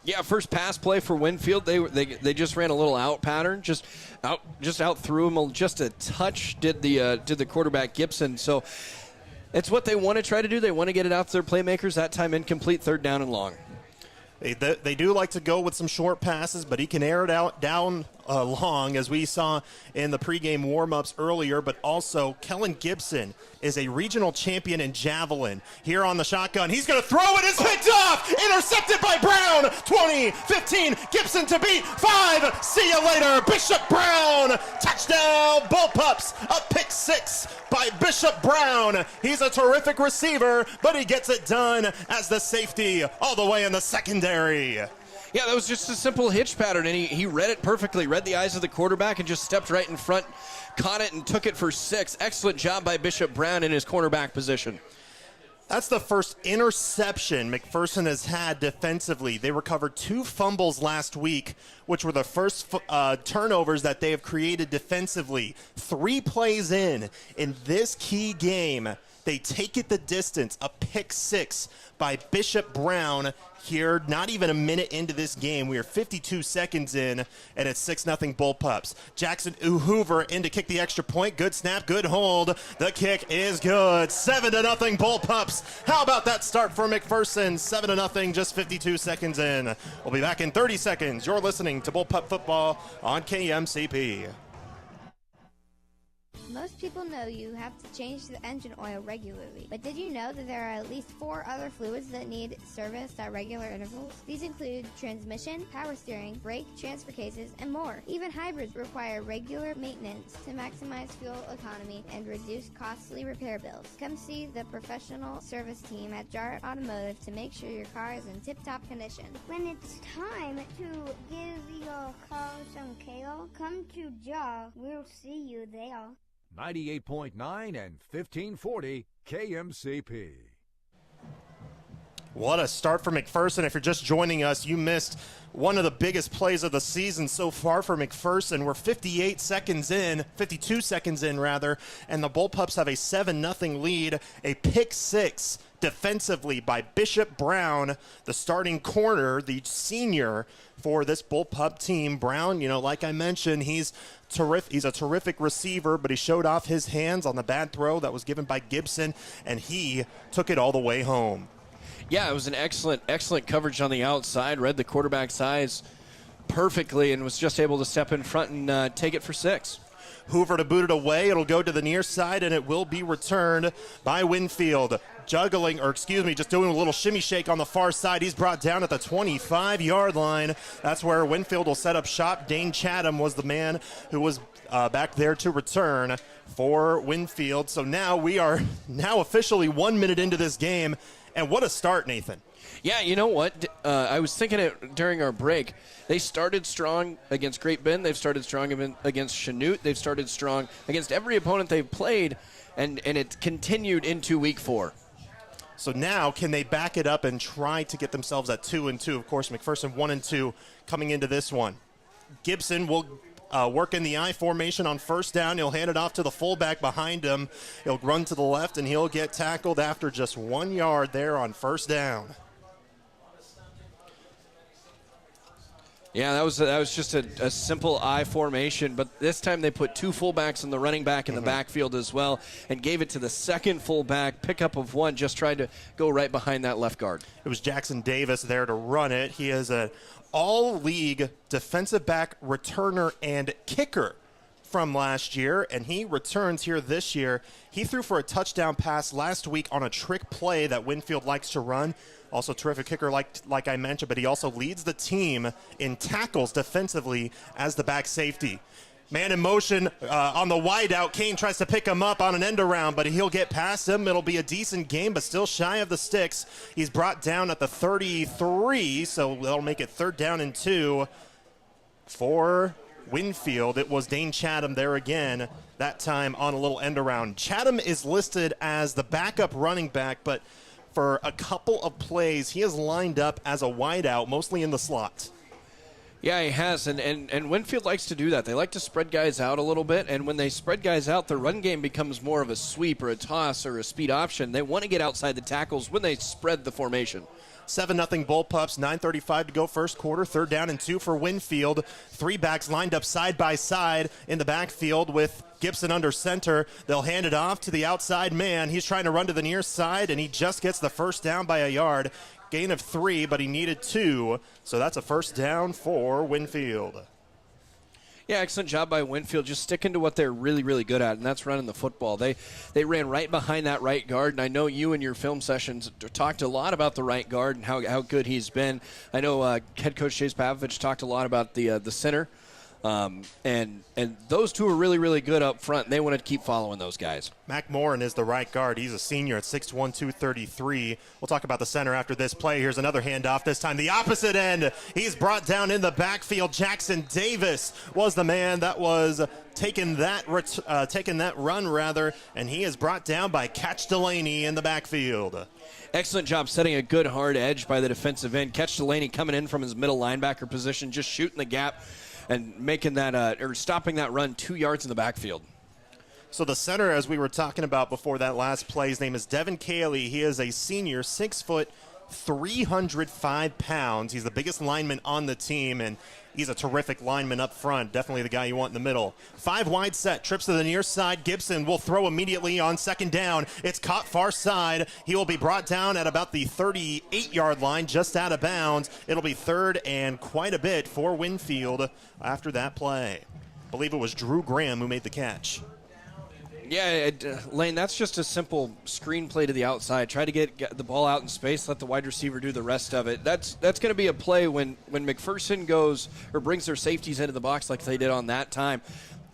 Yeah, first pass play for Winfield. They just ran a little out pattern, just out through him just a touch. Did the quarterback Gibson? So it's what they want to try to do. They want to get it out to their playmakers. That time incomplete, 3rd down and long.
They do like to go with some short passes, but he can air it out down long, as we saw in the pregame warm-ups earlier. But also, Kellen Gibson is a regional champion in javelin. Here on the shotgun, he's going to throw it. It's picked off, intercepted by Brown. 20, 15, Gibson to beat. 5, see you later. Bishop Brown, touchdown, Bullpups. A pick 6 by Bishop Brown. He's a terrific receiver, but he gets it done as the safety all the way in the secondary.
Yeah, that was just a simple hitch pattern, and he read it perfectly, read the eyes of the quarterback, and just stepped right in front, caught it, and took it for 6. Excellent job by Bishop Brown in his cornerback position.
That's the first interception McPherson has had defensively. They recovered 2 fumbles last week, which were the first turnovers that they have created defensively. 3 plays in this key game, they take it the distance. A pick 6 by Bishop Brown here, not even a minute into this game. We are 52 seconds in, and it's 6-0 Bullpups. Jackson Hoover in to kick the extra point. Good snap, good hold. The kick is good. 7-0 Bullpups. How about that start for McPherson? 7-0, just 52 seconds in. We'll be back in 30 seconds. You're listening to Bullpup Football on KMCP.
Most people know you have to change the engine oil regularly, but did you know that there are at least 4 other fluids that need serviced at regular intervals? These include transmission, power steering, brake, transfer cases, and more. Even hybrids require regular maintenance to maximize fuel economy and reduce costly repair bills. Come see the professional service team at Jarrett Automotive to make sure your car is in tip-top condition.
When it's time to give your car some kale, come to Jar. We'll see you there.
98.9 and 1540 KMCP.
What a start for McPherson. If you're just joining us, you missed one of the biggest plays of the season so far for McPherson. We're 52 seconds in, and the Bullpups have a 7-0 lead. A pick six defensively by Bishop Brown, the starting corner, the senior for this Bullpup team. Brown, like I mentioned, he's terrific. He's a terrific receiver, but he showed off his hands on the bad throw that was given by Gibson, and he took it all the way home.
Yeah, it was an excellent coverage on the outside, read the quarterback's eyes perfectly, and was just able to step in front and take it for 6.
Hoover to boot it away. It'll go to the near side, and it will be returned by Winfield. Just doing a little shimmy shake on the far side. He's brought down at the 25-yard line. That's where Winfield will set up shop. Dane Chatham was the man who was back there to return for Winfield. So now we are officially 1 minute into this game. And what a start, Nathan.
Yeah, you know what? I was thinking it during our break. They started strong against Great Bend. They've started strong against Chanute. They've started strong against every opponent they've played, and it continued into week 4.
So now can they back it up and try to get themselves at 2-2? Of course, McPherson 1-2 coming into this one. Gibson will work in the I formation on first down. He'll hand it off to the fullback behind him. He'll run to the left, and he'll get tackled after just 1 yard there on first down.
Yeah, that was just a simple I formation, but this time they put 2 fullbacks and the running back in the backfield as well, and gave it to the second fullback. Pickup of 1, just tried to go right behind that left guard.
It was Jackson Davis there to run it. He is an all-league defensive back, returner, and kicker from last year, and he returns here this year. He threw for a touchdown pass last week on a trick play that Winfield likes to run. Also terrific kicker like I mentioned, but he also leads the team in tackles defensively as the back safety. Man in motion on the wideout. Kane tries to pick him up on an end around, but he'll get past him. It'll be a decent game, but still shy of the sticks. He's brought down at the 33, so they'll make it 3rd down and 2 for Winfield. It was Dane Chatham there again, that time on a little end around. Chatham is listed as the backup running back, but for a couple of plays, he has lined up as a wideout, mostly in the slot.
Yeah, he has, and Winfield likes to do that. They like to spread guys out a little bit, and when they spread guys out, the run game becomes more of a sweep or a toss or a speed option. They want to get outside the tackles when they spread the formation.
7-0 Bullpups, 9:35 to go first quarter, 3rd down and 2 for Winfield. 3 backs lined up side by side in the backfield with Gibson under center. They'll hand it off to the outside man. He's trying to run to the near side, and he just gets the first down by a yard. Gain of 3, but he needed 2, so that's a first down for Winfield.
Yeah, excellent job by Winfield, just sticking to what they're really, really good at, and that's running the football. They ran right behind that right guard, and I know you in your film sessions talked a lot about the right guard and how good he's been. I know head coach Chase Pavlovich talked a lot about the center, and those two are really, really good up front, and they want to keep following those guys.
Mac Morin is the right guard. He's a senior at 6'1", 233. We'll talk about the center after this play. Here's another handoff, this time the opposite end. He's brought down in the backfield. Jackson Davis was the man that was taking that run, and he is brought down by Catch Delaney in the backfield.
Excellent job setting a good hard edge by the defensive end. Catch Delaney coming in from his middle linebacker position, just shooting the gap and making that or stopping that run 2 yards in the backfield.
So the center, as we were talking about before that last play, his name is Devin Cayley. He is a senior, 6 foot, 305 pounds. He's the biggest lineman on the team, and he's a terrific lineman up front. Definitely the guy you want in the middle. 5 wide set, trips to the near side. Gibson will throw immediately on 2nd down. It's caught far side. He will be brought down at about the 38-yard line, just out of bounds. It'll be 3rd and quite a bit for Winfield after that play. I believe it was Drew Graham who made the catch.
Yeah, Lane, that's just a simple screen play to the outside. Try to get the ball out in space, let the wide receiver do the rest of it. That's going to be a play when McPherson goes or brings their safeties into the box like they did on that time.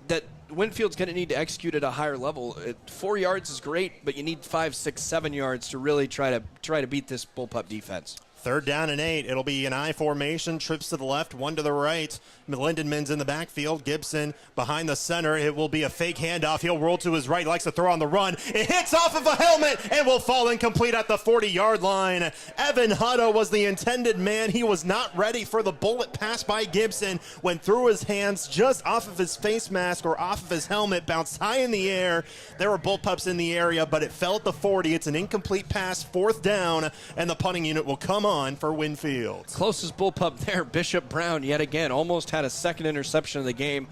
That Winfield's going to need to execute at a higher level. 4 yards is great, but you need 5, 6, 7 yards to really try to beat this Bullpup defense.
Third down and 8. It'll be an I formation. Trips to the left, one to the right. Lindenman's in the backfield. Gibson behind the center. It will be a fake handoff. He'll roll to his right. Likes to throw on the run. It hits off of a helmet and will fall incomplete at the 40-yard line. Evan Hutto was the intended man. He was not ready for the bullet pass by Gibson. Went through his hands just off of his face mask or off of his helmet. Bounced high in the air. There were bullpups in the area, but it fell at the 40. It's an incomplete pass, fourth down, and the punting unit will come on for Winfield.
Closest bullpup there, Bishop Brown, yet again, almost had a second interception of the game.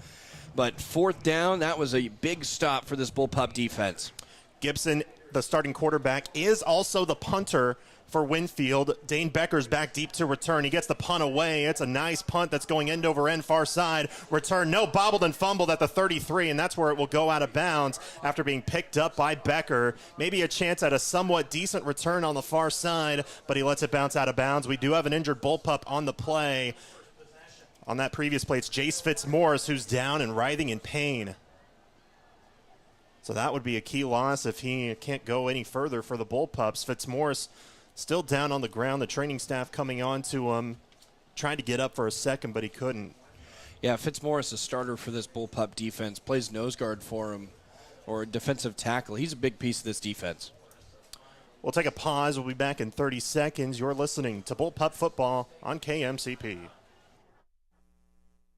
But fourth down, that was a big stop for this bullpup defense.
Gibson, the starting quarterback, is also the punter for Winfield. Dane Becker's back deep to return. He gets the punt away. It's a nice punt that's going end over end, far side. Return, no, bobbled and fumbled at the 33, and that's where it will go out of bounds after being picked up by Becker. Maybe a chance at a somewhat decent return on the far side, but he lets it bounce out of bounds. We do have an injured bullpup on the play. On that previous play, it's Jace Fitzmaurice who's down and writhing in pain. So that would be a key loss if he can't go any further for the Bullpups. Fitzmaurice still down on the ground. The training staff coming on to him, trying to get up for a second, but he couldn't.
Yeah, Fitzmaurice, a starter for this Bullpup defense, plays nose guard for him, or defensive tackle. He's a big piece of this defense.
We'll take a pause. We'll be back in 30 seconds. You're listening to Bullpup Football on KMCP.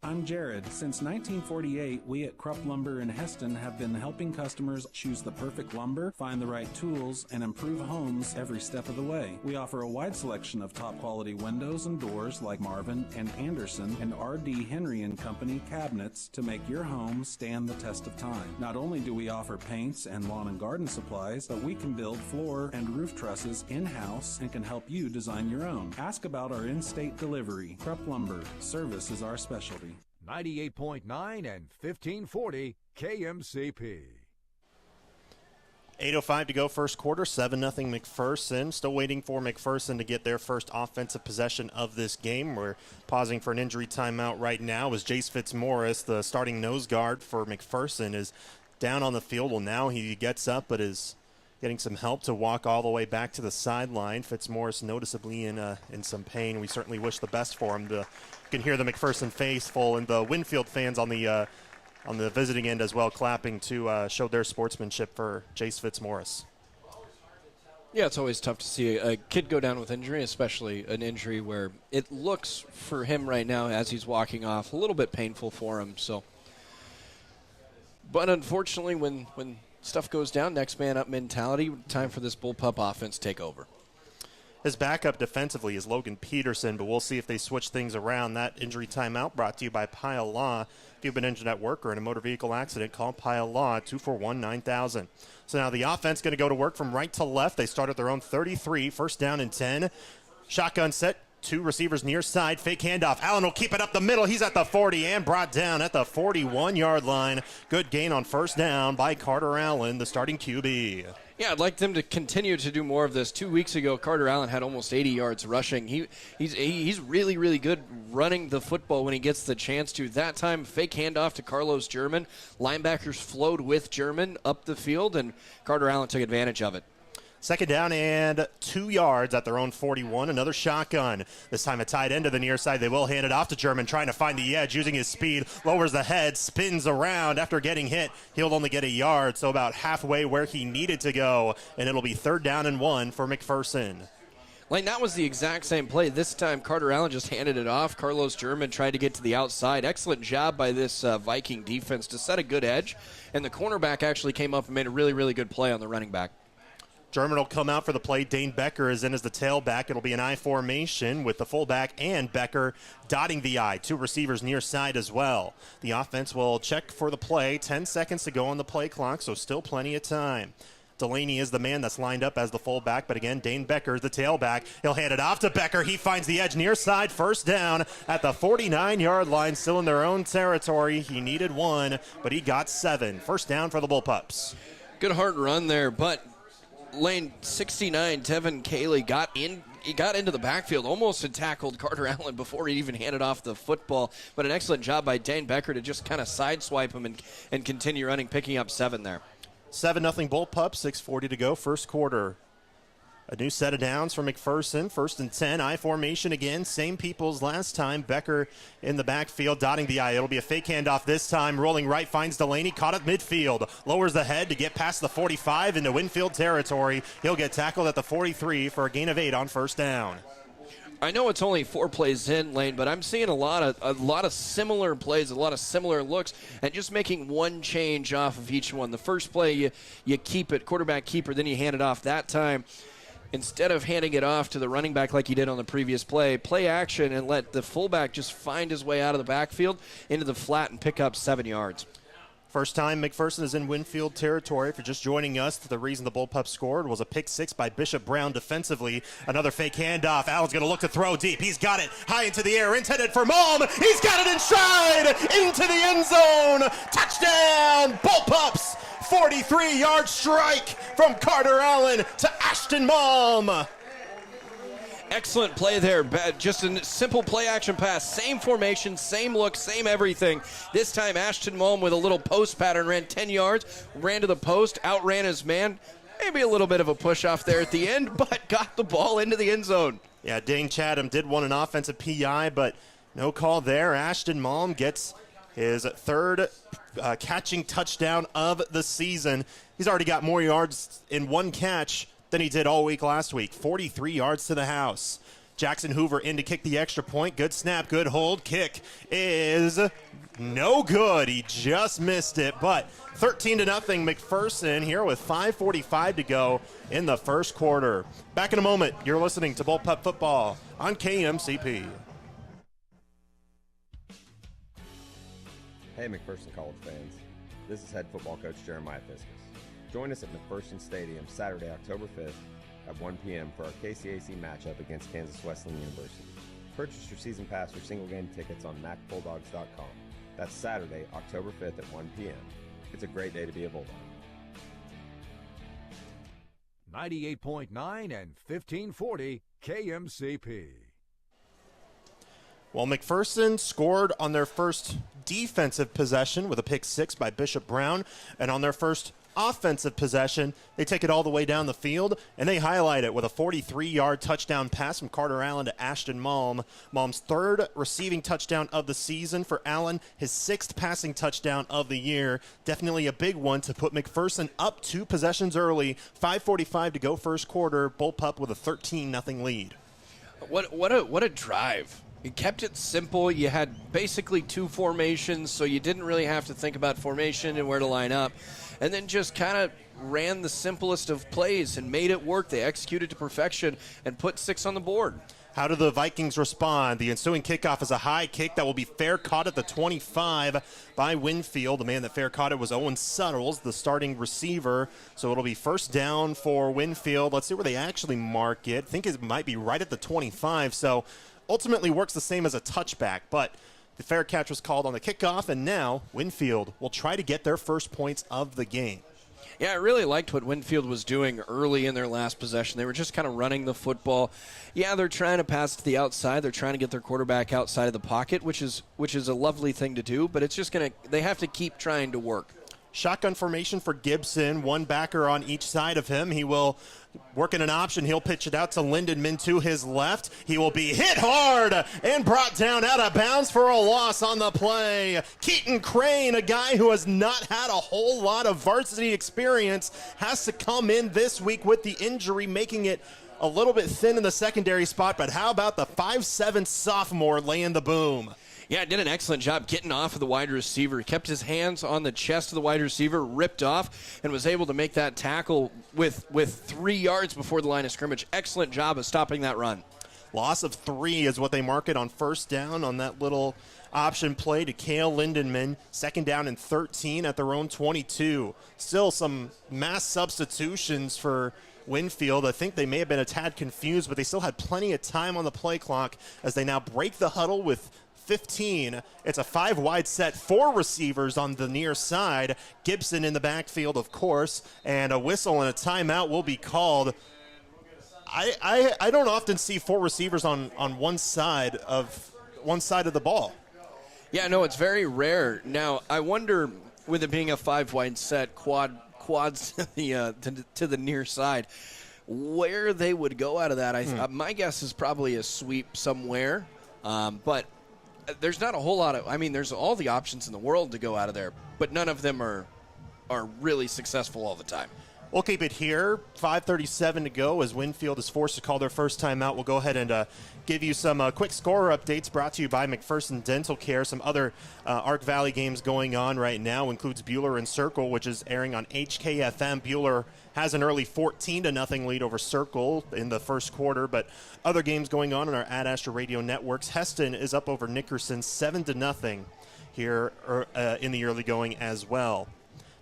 I'm Jared. Since 1948, we at Krupp Lumber in Heston have been helping customers choose the perfect lumber, find the right tools, and improve homes every step of the way. We offer a wide selection of top-quality windows and doors like Marvin and Anderson and R.D. Henry & Company cabinets to make your home stand the test of time. Not only do we offer paints and lawn and garden supplies, but we can build floor and roof trusses in-house and can help you design your own. Ask about our in-state delivery. Krupp Lumber. Service is our specialty.
98.9 and 1540 KMCP.
8:05 to go first quarter, 7-0 McPherson. Still waiting for McPherson to get their first offensive possession of this game. We're pausing for an injury timeout right now as Jace Fitzmaurice, the starting nose guard for McPherson, is down on the field. Well, now he gets up but is getting some help to walk all the way back to the sideline. Fitzmaurice noticeably in some pain. We certainly wish the best for him. You can hear the McPherson faithful and the Winfield fans on the visiting end as well clapping to show their sportsmanship for Jace Fitzmaurice.
Yeah, it's always tough to see a kid go down with injury, especially an injury where it looks for him right now as he's walking off a little bit painful for him. So, but unfortunately, when stuff goes down, next man up mentality, time for this Bullpup offense to take over.
His backup defensively is Logan Peterson, but we'll see if they switch things around. That injury timeout brought to you by Pile Law. If you've been injured at work or in a motor vehicle accident, call Pile Law, 241-9000. So now the offense going to go to work from right to left. They start at their own 33, first down and 10. Shotgun set, two receivers near side, fake handoff. Allen will keep it up the middle. He's at the 40 and brought down at the 41-yard line. Good gain on first down by Carter Allen, the starting QB.
Yeah, I'd like them to continue to do more of this. 2 weeks ago, Carter Allen had almost 80 yards rushing. He's really, really good running the football when he gets the chance to. That time, fake handoff to Carlos German. Linebackers flowed with German up the field, and Carter Allen took advantage of it.
Second down and 2 yards at their own 41. Another shotgun. This time a tight end to the near side. They will hand it off to German, trying to find the edge, using his speed. Lowers the head, spins around. After getting hit, he'll only get a yard, so about halfway where he needed to go. And it'll be third down and 1 for McPherson.
Lane, that was the exact same play. This time, Carter Allen just handed it off. Carlos German tried to get to the outside. Excellent job by this Viking defense to set a good edge. And the cornerback actually came up and made a really, really good play on the running back.
German will come out for the play. Dane Becker is in as the tailback. It'll be an I formation with the fullback and Becker dotting the I. Two receivers near side as well. The offense will check for the play. 10 seconds to go on the play clock, so still plenty of time. Delaney is the man that's lined up as the fullback, but again, Dane Becker is the tailback. He'll hand it off to Becker. He finds the edge near side, first down at the 49-yard line, still in their own territory. He needed 1, but he got 7. First down for the Bullpups.
Good hard run there, but Lane 69, Tevin Cayley got into the backfield, almost had tackled Carter Allen before he even handed off the football. But an excellent job by Dane Becker to just kind of sideswipe him and continue running, picking up 7 there.
7-0 Bullpups, 6:40 to go, first quarter. A new set of downs for McPherson. 1st and 10. I formation again. Same people as last time. Becker in the backfield, dotting the I. It'll be a fake handoff this time. Rolling right, finds Delaney. Caught at midfield. Lowers the head to get past the 45 into Winfield territory. He'll get tackled at the 43 for a gain of 8 on 1st down.
I know it's only 4 plays in, Lane, but I'm seeing a lot of similar plays, a lot of similar looks, and just making one change off of each one. The first play, you keep it, quarterback keeper, then you hand it off. That time, instead of handing it off to the running back like you did on the previous play action and let the fullback just find his way out of the backfield into the flat and pick up 7 yards.
First time McPherson is in Winfield territory. If you're just joining us, the reason the Bullpups scored was a pick 6 by Bishop Brown defensively. Another fake handoff. Allen's going to look to throw deep. He's got it high into the air, intended for Malm. He's got it in stride into the end zone. Touchdown, Bullpups. 43-yard strike from Carter Allen to Ashton Malm.
Excellent play there. Just a simple play-action pass. Same formation, same look, same everything. This time, Ashton Malm with a little post pattern, ran 10 yards, ran to the post, outran his man. Maybe a little bit of a push-off there at the end, but got the ball into the end zone.
Yeah, Dane Chatham did want an offensive PI, but no call there. Ashton Malm gets his 3rd catching touchdown of the season. He's already got more yards in one catch than he did all week last week. 43 yards to the house. Jackson Hoover in to kick the extra point. Good snap, good hold. Kick is no good. He just missed it, but 13-0 McPherson here with 5:45 to go in the first quarter. Back in a moment. You're listening to Bullpup Football on KMCP.
Hey, McPherson College fans. This is head football coach Jeremiah Fiskus. Join us at McPherson Stadium Saturday, October 5th at 1 p.m. for our KCAC matchup against Kansas Wesleyan University. Purchase your season pass or single game tickets on MacBulldogs.com. That's Saturday, October 5th at 1 p.m. It's a great day to be a Bulldog.
98.9 and 1540 KMCP.
Well, McPherson scored on their first defensive possession with a pick 6 by Bishop Brown, and on their first offensive possession, they take it all the way down the field, and they highlight it with a 43-yard touchdown pass from Carter Allen to Ashton Malm. Malm's 3rd receiving touchdown of the season for Allen, his 6th passing touchdown of the year. Definitely a big one to put McPherson up 2 possessions early. 5:45 to go first quarter. Bullpup with a 13-0 lead.
What a drive. You kept it simple. You had basically 2 formations, so you didn't really have to think about formation and where to line up. And then just kind of ran the simplest of plays and made it work. They executed to perfection and put 6 on the board.
How do the Vikings respond? The ensuing kickoff is a high kick that will be fair caught at the 25 by Winfield. The man that fair caught it was Owen Suttles, the starting receiver. So it'll be 1st down for Winfield. Let's see where they actually mark it. I think it might be right at the 25. So ultimately works the same as a touchback, but the fair catch was called on the kickoff, and now Winfield will try to get their first points of the game.
Yeah, I really liked what Winfield was doing early in their last possession. They were just kind of running the football. Yeah, they're trying to pass to the outside. They're trying to get their quarterback outside of the pocket, which is a lovely thing to do, but it's just they have to keep trying to work.
Shotgun formation for Gibson, 1 backer on each side of him. He will work in an option. He'll pitch it out to Lindenman to his left. He will be hit hard and brought down out of bounds for a loss on the play. Keaton Crane, a guy who has not had a whole lot of varsity experience, has to come in this week with the injury, making it a little bit thin in the secondary spot. But how about the 5'7" sophomore laying the boom?
Yeah, did an excellent job getting off of the wide receiver. He kept his hands on the chest of the wide receiver, ripped off, and was able to make that tackle with 3 yards before the line of scrimmage. Excellent job of stopping that run.
Loss of 3 is what they mark it on 1st down on that little option play to Cale Lindenman. 2nd down and 13 at their own 22. Still some mass substitutions for Winfield. I think they may have been a tad confused, but they still had plenty of time on the play clock as they now break the huddle with 15. It's a 5 wide set, 4 receivers on the near side. Gibson in the backfield, of course, and a whistle and a timeout will be called. I don't often see 4 receivers on one side of the ball.
Yeah, no, it's very rare. Now, I wonder, with it being a 5 wide set, quads to the near side, Where they would go out of that, my guess is probably a sweep somewhere. But there's not a whole lot of – I mean, there's all the options in the world to go out of there, but none of them are really successful all the time.
We'll keep it here. 5:37 to go as Winfield is forced to call their first timeout. We'll go ahead and give you some quick score updates brought to you by McPherson Dental Care. Some other Ark Valley games going on right now includes Buhler and Circle, which is airing on HKFM. Buhler has an early 14-0 lead over Circle in the first quarter, but other games going on our Ad Astra Radio networks. Heston is up over Nickerson 7-0 here in the early going as well.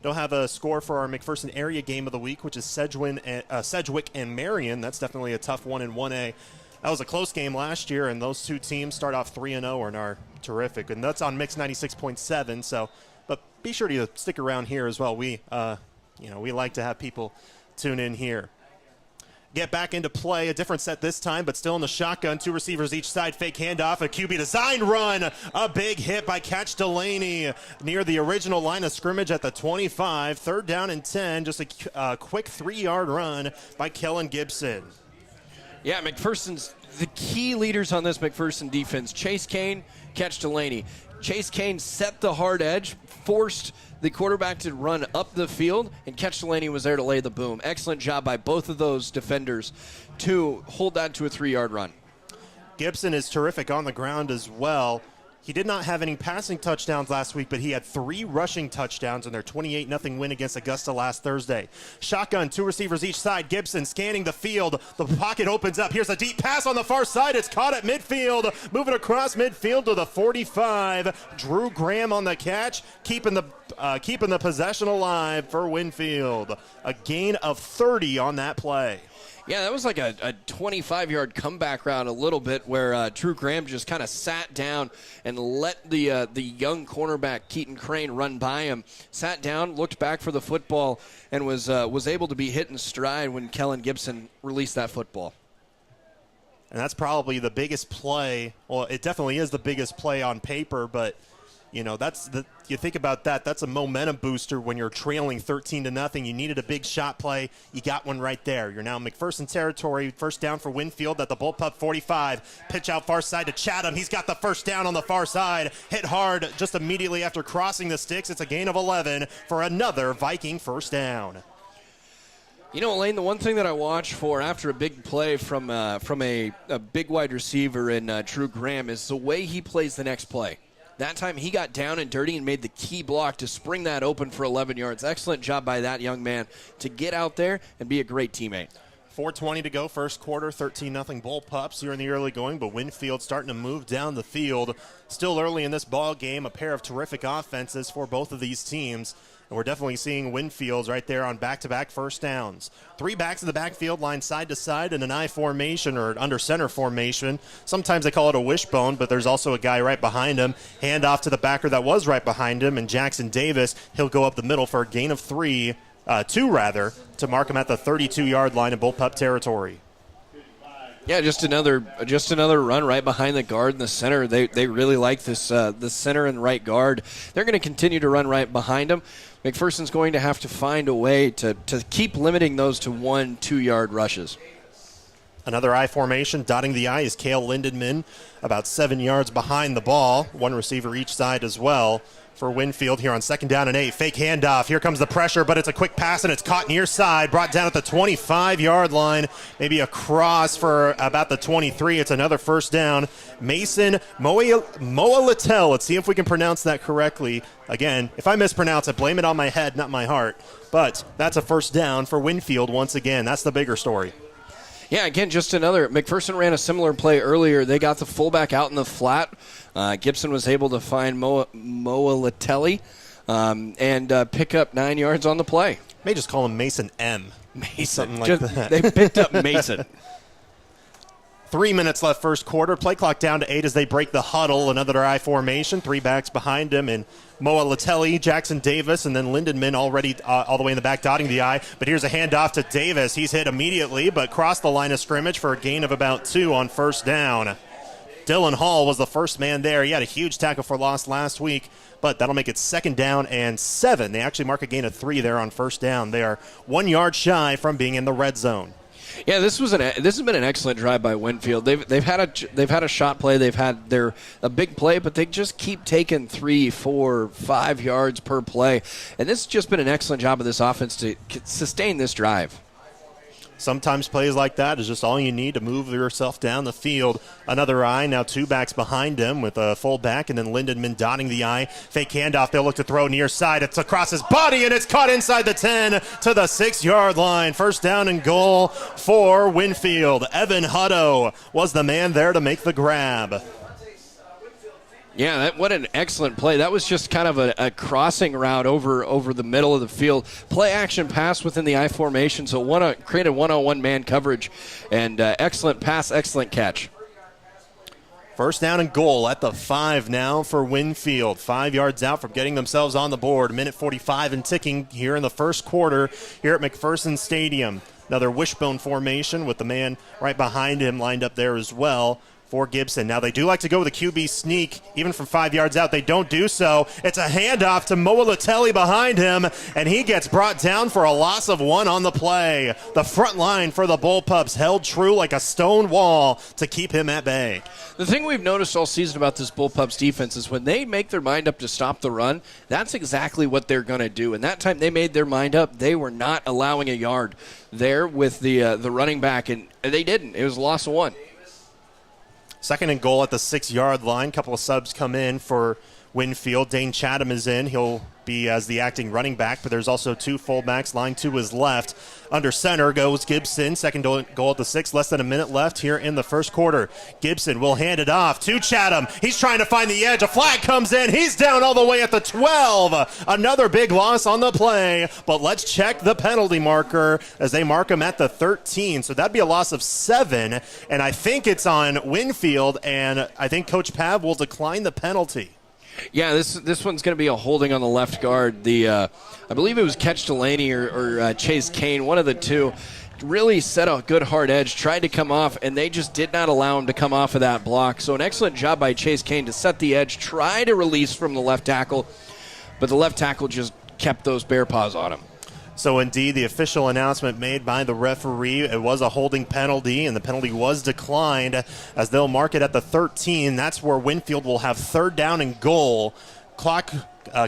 Don't have a score for our McPherson area game of the week, which is Sedgwick and Marion. That's definitely a tough one in 1A. That was a close game last year, and those two teams start off 3-0 and are terrific. And that's on Mix 96.7. So, but be sure to stick around here as well. We like to have people tune in here. Get back into play, a different set this time, but still in the shotgun. Two receivers each side, fake handoff, a QB design run. A big hit by Catch Delaney near the original line of scrimmage at the 25. 3rd down and 10, just a quick 3-yard run by Kellen Gibson.
Yeah, McPherson's the key leaders on this McPherson defense. Chase Kane, Catch Delaney. Chase Kane set the hard edge, forced the quarterback to run up the field, and Catch Delaney was there to lay the boom. Excellent job by both of those defenders to hold that to a 3-yard run.
Gibson is terrific on the ground as well. He did not have any passing touchdowns last week, but he had 3 rushing touchdowns in their 28-0 win against Augusta last Thursday. Shotgun, 2 receivers each side. Gibson scanning the field. The pocket opens up. Here's a deep pass on the far side. It's caught at midfield. Moving across midfield to the 45. Drew Graham on the catch, keeping the possession alive for Winfield. A gain of 30 on that play.
Yeah, that was like a 25-yard comeback route a little bit where Drew Graham just kind of sat down and let the young cornerback Keaton Crane run by him. Sat down, looked back for the football, and was able to be hit in stride when Kellen Gibson released that football.
And that's probably the biggest play. Well, it definitely is the biggest play on paper, but you think about that. That's a momentum booster when you're trailing 13-0. You needed a big shot play. You got one right there. You're now in McPherson territory. First down for Winfield at the Bullpup 45. Pitch out far side to Chatham. He's got the first down on the far side. Hit hard just immediately after crossing the sticks. It's a gain of 11 for another Viking first down.
You know, Elaine, the one thing that I watch for after a big play from a big wide receiver in Drew Graham is the way he plays the next play. That time he got down and dirty and made the key block to spring that open for 11 yards. Excellent job by that young man to get out there and be a great teammate.
4:20 to go, first quarter, 13-0 Bullpups here in the early going, but Winfield starting to move down the field. Still early in this ball game, a pair of terrific offenses for both of these teams. And we're definitely seeing Winfield right there on back-to-back first downs. 3 backs in the backfield, line side to side in an I formation or under center formation. Sometimes they call it a wishbone, but there's also a guy right behind him. Hand off to the backer that was right behind him, and Jackson Davis, he'll go up the middle for a gain of 2 to mark him at the 32-yard line in Bullpup territory.
Yeah, just another run right behind the guard in the center. They really like this the center and right guard. They're going to continue to run right behind him. McPherson's going to have to find a way to keep limiting those to 1-2 yard rushes.
Another I formation, dotting the I is Cale Lindenman, about 7 yards behind the ball. 1 receiver each side as well for Winfield here on 2nd down and 8. Fake handoff. Here comes the pressure, but it's a quick pass, and it's caught near side, brought down at the 25-yard line. Maybe a cross for about the 23. It's another first down. Mason Moa-Littell. Let's see if we can pronounce that correctly. Again, if I mispronounce it, blame it on my head, not my heart. But that's a first down for Winfield once again. That's the bigger story.
Yeah, again, just another. McPherson ran a similar play earlier. They got the fullback out in the flat. Gibson was able to find Moa-Littell and pick up 9 yards on the play.
May just call him Mason M.
Mason.
Something like that.
They picked up Mason.
3 minutes left first quarter. Play clock down to 8 as they break the huddle. Another I formation. 3 backs behind him. And Moa-Littell, Jackson Davis, and then Lindenman already all the way in the back dotting the I. But here's a handoff to Davis. He's hit immediately, but crossed the line of scrimmage for a gain of about 2 on first down. Dylan Hall was the first man there. He had a huge tackle for loss last week, but that'll make it 2nd down and 7. They actually mark a gain of 3 there on first down. They are 1 yard shy from being in the red zone.
Yeah, this has been an excellent drive by Winfield. They've had a shot play, they've had a big play, but they just keep taking 3, 4, 5 yards per play, and this has just been an excellent job of this offense to sustain this drive.
Sometimes plays like that is just all you need to move yourself down the field. Another eye, now 2 backs behind him with a full back, and then Lindenman dotting the eye. Fake handoff, they'll look to throw near side. It's across his body, and it's caught inside the 10 to the 6-yard line. First down and goal for Winfield. Evan Hutto was the man there to make the grab.
Yeah, what an excellent play. That was just kind of a crossing route over the middle of the field. Play action pass within the I formation, so created one-on-one man coverage. And excellent pass, excellent catch.
First down and goal at the 5 now for Winfield. 5 yards out from getting themselves on the board. Minute 45 and ticking here in the first quarter here at McPherson Stadium. Another wishbone formation with the man right behind him lined up there as well for Gibson. Now they do like to go with a QB sneak, even from 5 yards out. They don't do so. It's a handoff to Moa Latelli behind him, and he gets brought down for a loss of 1 on the play. The front line for the Bullpups held true like a stone wall to keep him at bay.
The thing we've noticed all season about this Bullpups defense is when they make their mind up to stop the run, that's exactly what they're going to do. And that time they made their mind up. They were not allowing a yard there with the running back, and they didn't. It was a loss of 1.
Second and goal at the 6-yard line. Couple of subs come in for Winfield. Dane Chatham is in. He'll be as the acting running back, but there's also 2 fullbacks. Line 2 is left. Under center goes Gibson. Second goal at the 6. Less than a minute left here in the first quarter. Gibson will hand it off to Chatham. He's trying to find the edge. A flag comes in. He's down all the way at the 12. Another big loss on the play, but let's check the penalty marker as they mark him at the 13. So that'd be a loss of 7, and I think it's on Winfield, and I think Coach Pav will decline the penalty.
Yeah, this one's going to be a holding on the left guard. I believe it was Ketch Delaney or Chase Kane, one of the two, really set a good hard edge, tried to come off, and they just did not allow him to come off of that block. So an excellent job by Chase Kane to set the edge, try to release from the left tackle, but the left tackle just kept those bear paws on him.
So indeed, the official announcement made by the referee, it was a holding penalty, and the penalty was declined as they'll mark it at the 13. That's where Winfield will have third down and goal. Clock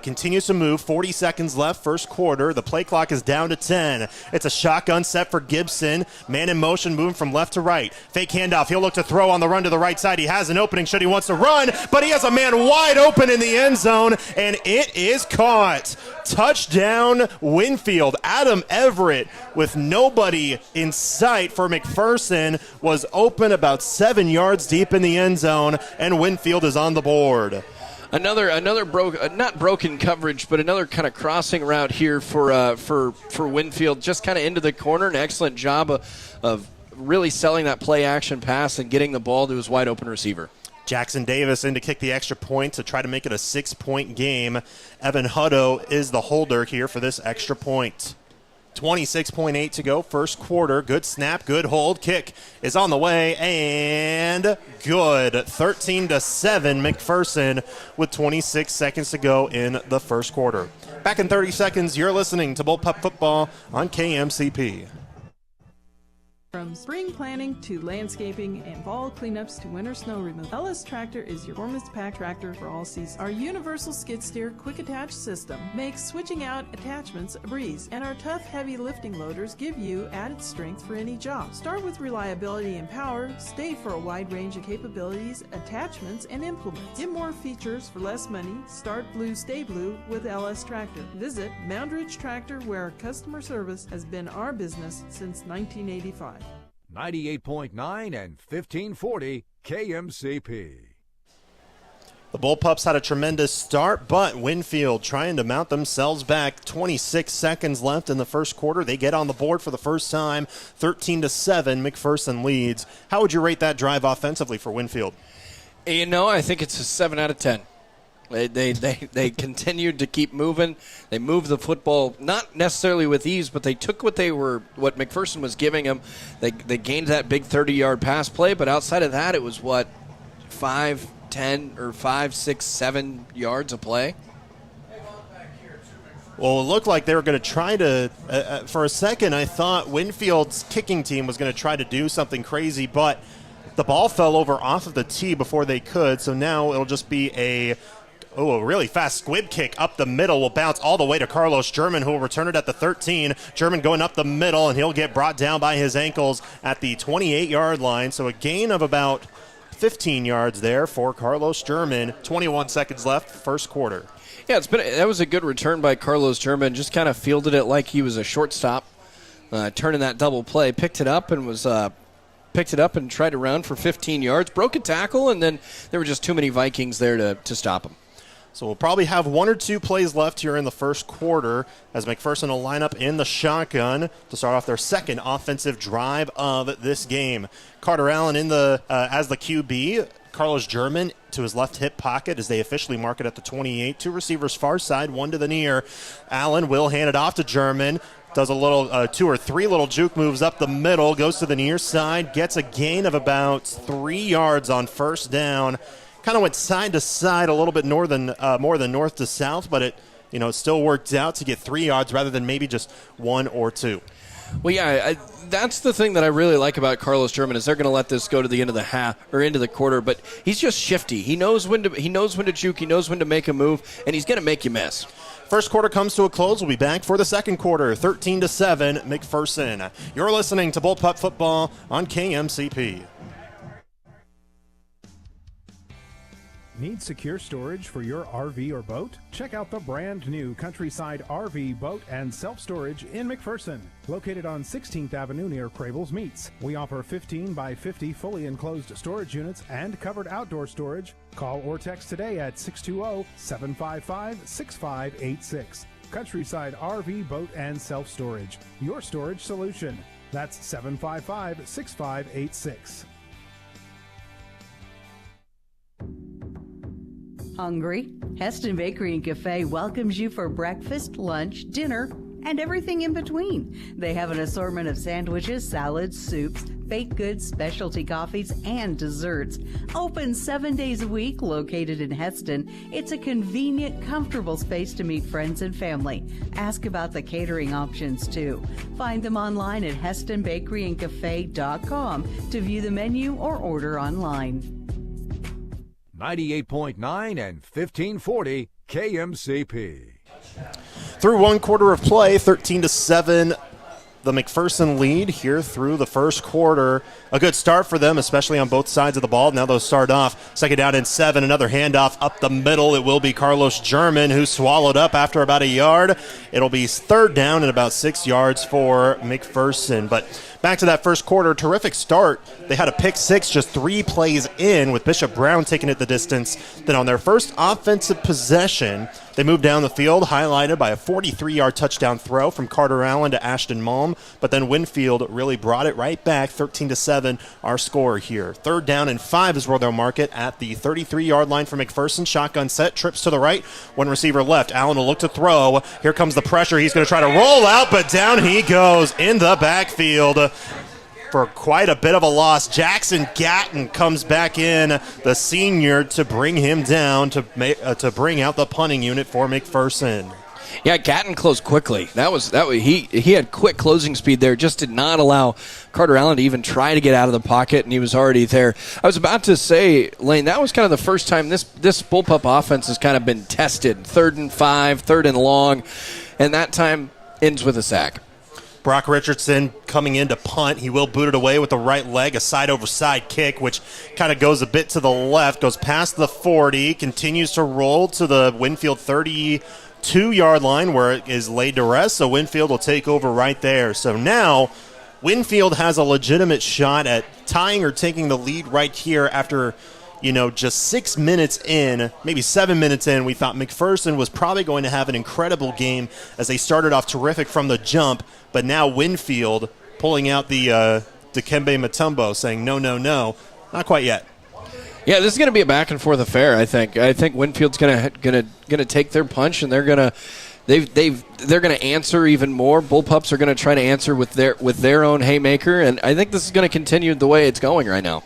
continues to move. 40 seconds left, first quarter. The play clock is down to 10. It's a shotgun set for Gibson. Man in motion, moving from left to right. Fake handoff. He'll look to throw on the run to the right side. He has an opening should he wants to run, but he has a man wide open in the end zone, and it is caught. Touchdown, Winfield. Adam Everett, with nobody in sight for McPherson, was open about 7 yards deep in the end zone, and Winfield is on the board.
Another not broken coverage, but another kind of crossing route here for Winfield, just kind of into the corner. An excellent job of really selling that play action pass and getting the ball to his wide open receiver.
Jackson Davis in to kick the extra point to try to make it a 6-point game. Evan Hutto is the holder here for this extra point. 26.8 to go, first quarter. Good snap, good hold. Kick is on the way, and good. 13-7, McPherson with 26 seconds to go in the first quarter. Back in 30 seconds, you're listening to Bullpup Football on KMCP.
From spring planting to landscaping and fall cleanups to winter snow removal, LS Tractor is your warmest pack tractor for all seasons. Our universal skid steer quick attach system makes switching out attachments a breeze, and our tough heavy lifting loaders give you added strength for any job. Start with reliability and power, stay for a wide range of capabilities, attachments, and implements. Get more features for less money. Start blue, stay blue with LS Tractor. Visit Moundridge Tractor, where customer service has been our business since 1985.
98.9 and 1540 KMCP.
The Bullpups had a tremendous start, but Winfield trying to mount themselves back. 26 seconds left in the first quarter. They get on the board for the first time. 13-7, McPherson leads. How would you rate that drive offensively for Winfield?
You know, I think it's a 7 out of 10. They continued to keep moving. They moved the football, not necessarily with ease, but they took what McPherson was giving them. They gained that big 30-yard pass play, but outside of that, it was 5, 10, or 5, 6, 7 yards a play.
Well, it looked like they were going to try to, for a second, I thought Winfield's kicking team was going to try to do something crazy, but the ball fell over off of the tee before they could, so now it'll just be a really fast squib kick up the middle. Will bounce all the way to Carlos German, who will return it at the 13. German going up the middle, and he'll get brought down by his ankles at the 28-yard line, so a gain of about 15 yards there for Carlos German. 21 seconds left, first quarter.
Yeah, that was a good return by Carlos German. Just kind of fielded it like he was a shortstop, turning that double play. Picked it up and tried to run for 15 yards. Broke a tackle, and then there were just too many Vikings there to stop him.
So we'll probably have one or two plays left here in the first quarter as McPherson will line up in the shotgun to start off their second offensive drive of this game. Carter Allen in as the QB. Carlos German to his left hip pocket as they officially mark it at the 28. Two receivers far side, one to the near. Allen will hand it off to German. Does a little 2 or 3 little juke moves up the middle, goes to the near side, gets a gain of about 3 yards on first down. Kind of went side to side a little bit more than north to south, but it still worked out to get 3 yards rather than maybe just 1 or 2.
Well, yeah, that's the thing that I really like about Carlos German is they're going to let this go to the end of the half or into the quarter, but he's just shifty. He knows when to juke, he knows when to make a move, and he's going to make you miss.
First quarter comes to a close. We'll be back for the second quarter, 13-7, McPherson. You're listening to Bullpup Football on KMCP.
Need secure storage for your RV or boat? Check out the brand new Countryside RV, Boat, and Self-Storage in McPherson. Located on 16th Avenue near Crable's Meats. We offer 15 by 50 fully enclosed storage units and covered outdoor storage. Call or text today at 620-755-6586. Countryside RV, Boat, and Self-Storage. Your storage solution. That's 755-6586.
Hungry? Heston Bakery and Cafe welcomes you for breakfast, lunch, dinner, and everything in between. They have an assortment of sandwiches, salads, soups, baked goods, specialty coffees, and desserts. Open 7 days a week, located in Heston. It's a convenient, comfortable space to meet friends and family. Ask about the catering options, too. Find them online at HestonBakeryandCafe.com to view the menu or order online.
98.9 and 1540 KMCP.
Through one quarter of play, 13-7, the McPherson lead here through the first quarter. A good start for them, especially on both sides of the ball. Now they'll start off second down and 7. Another handoff up the middle. It will be Carlos German who swallowed up after about a yard. It'll be third down and about 6 yards for McPherson. But back to that first quarter, terrific start. They had a pick six just 3 plays in with Bishop Brown taking it the distance. Then on their first offensive possession, they moved down the field, highlighted by a 43-yard touchdown throw from Carter Allen to Ashton Malm. But then Winfield really brought it right back, 13-7, our score here. Third down and 5 is where they'll mark it at the 33-yard line for McPherson. Shotgun set, trips to the right, one receiver left. Allen will look to throw. Here comes the pressure. He's going to try to roll out, but down he goes in the backfield for quite a bit of a loss. Jackson Gatton comes back in, the senior, to bring him down to bring out the punting unit for McPherson.
Yeah, Gatton closed quickly. He had quick closing speed there. Just did not allow Carter Allen to even try to get out of the pocket, and he was already there. I was about to say, Lane, that was kind of the first time this Bullpup offense has kind of been tested. 3rd and 5, 3rd and long, and that time ends with a sack.
Brock Richardson coming in to punt. He will boot it away with the right leg, a side-over-side kick, which kind of goes a bit to the left, goes past the 40, continues to roll to the Winfield 32-yard line where it is laid to rest, so Winfield will take over right there. So now Winfield has a legitimate shot at tying or taking the lead right here after just 6 minutes in, maybe 7 minutes in. We thought McPherson was probably going to have an incredible game as they started off terrific from the jump, but now Winfield pulling out the Dikembe Mutombo saying, no, not quite yet.
Yeah, this is going to be a back and forth affair, I think. I think Winfield's going to take their punch, and they're going to answer even more. Bullpups are going to try to answer with their own haymaker, and I think this is going to continue the way it's going right now.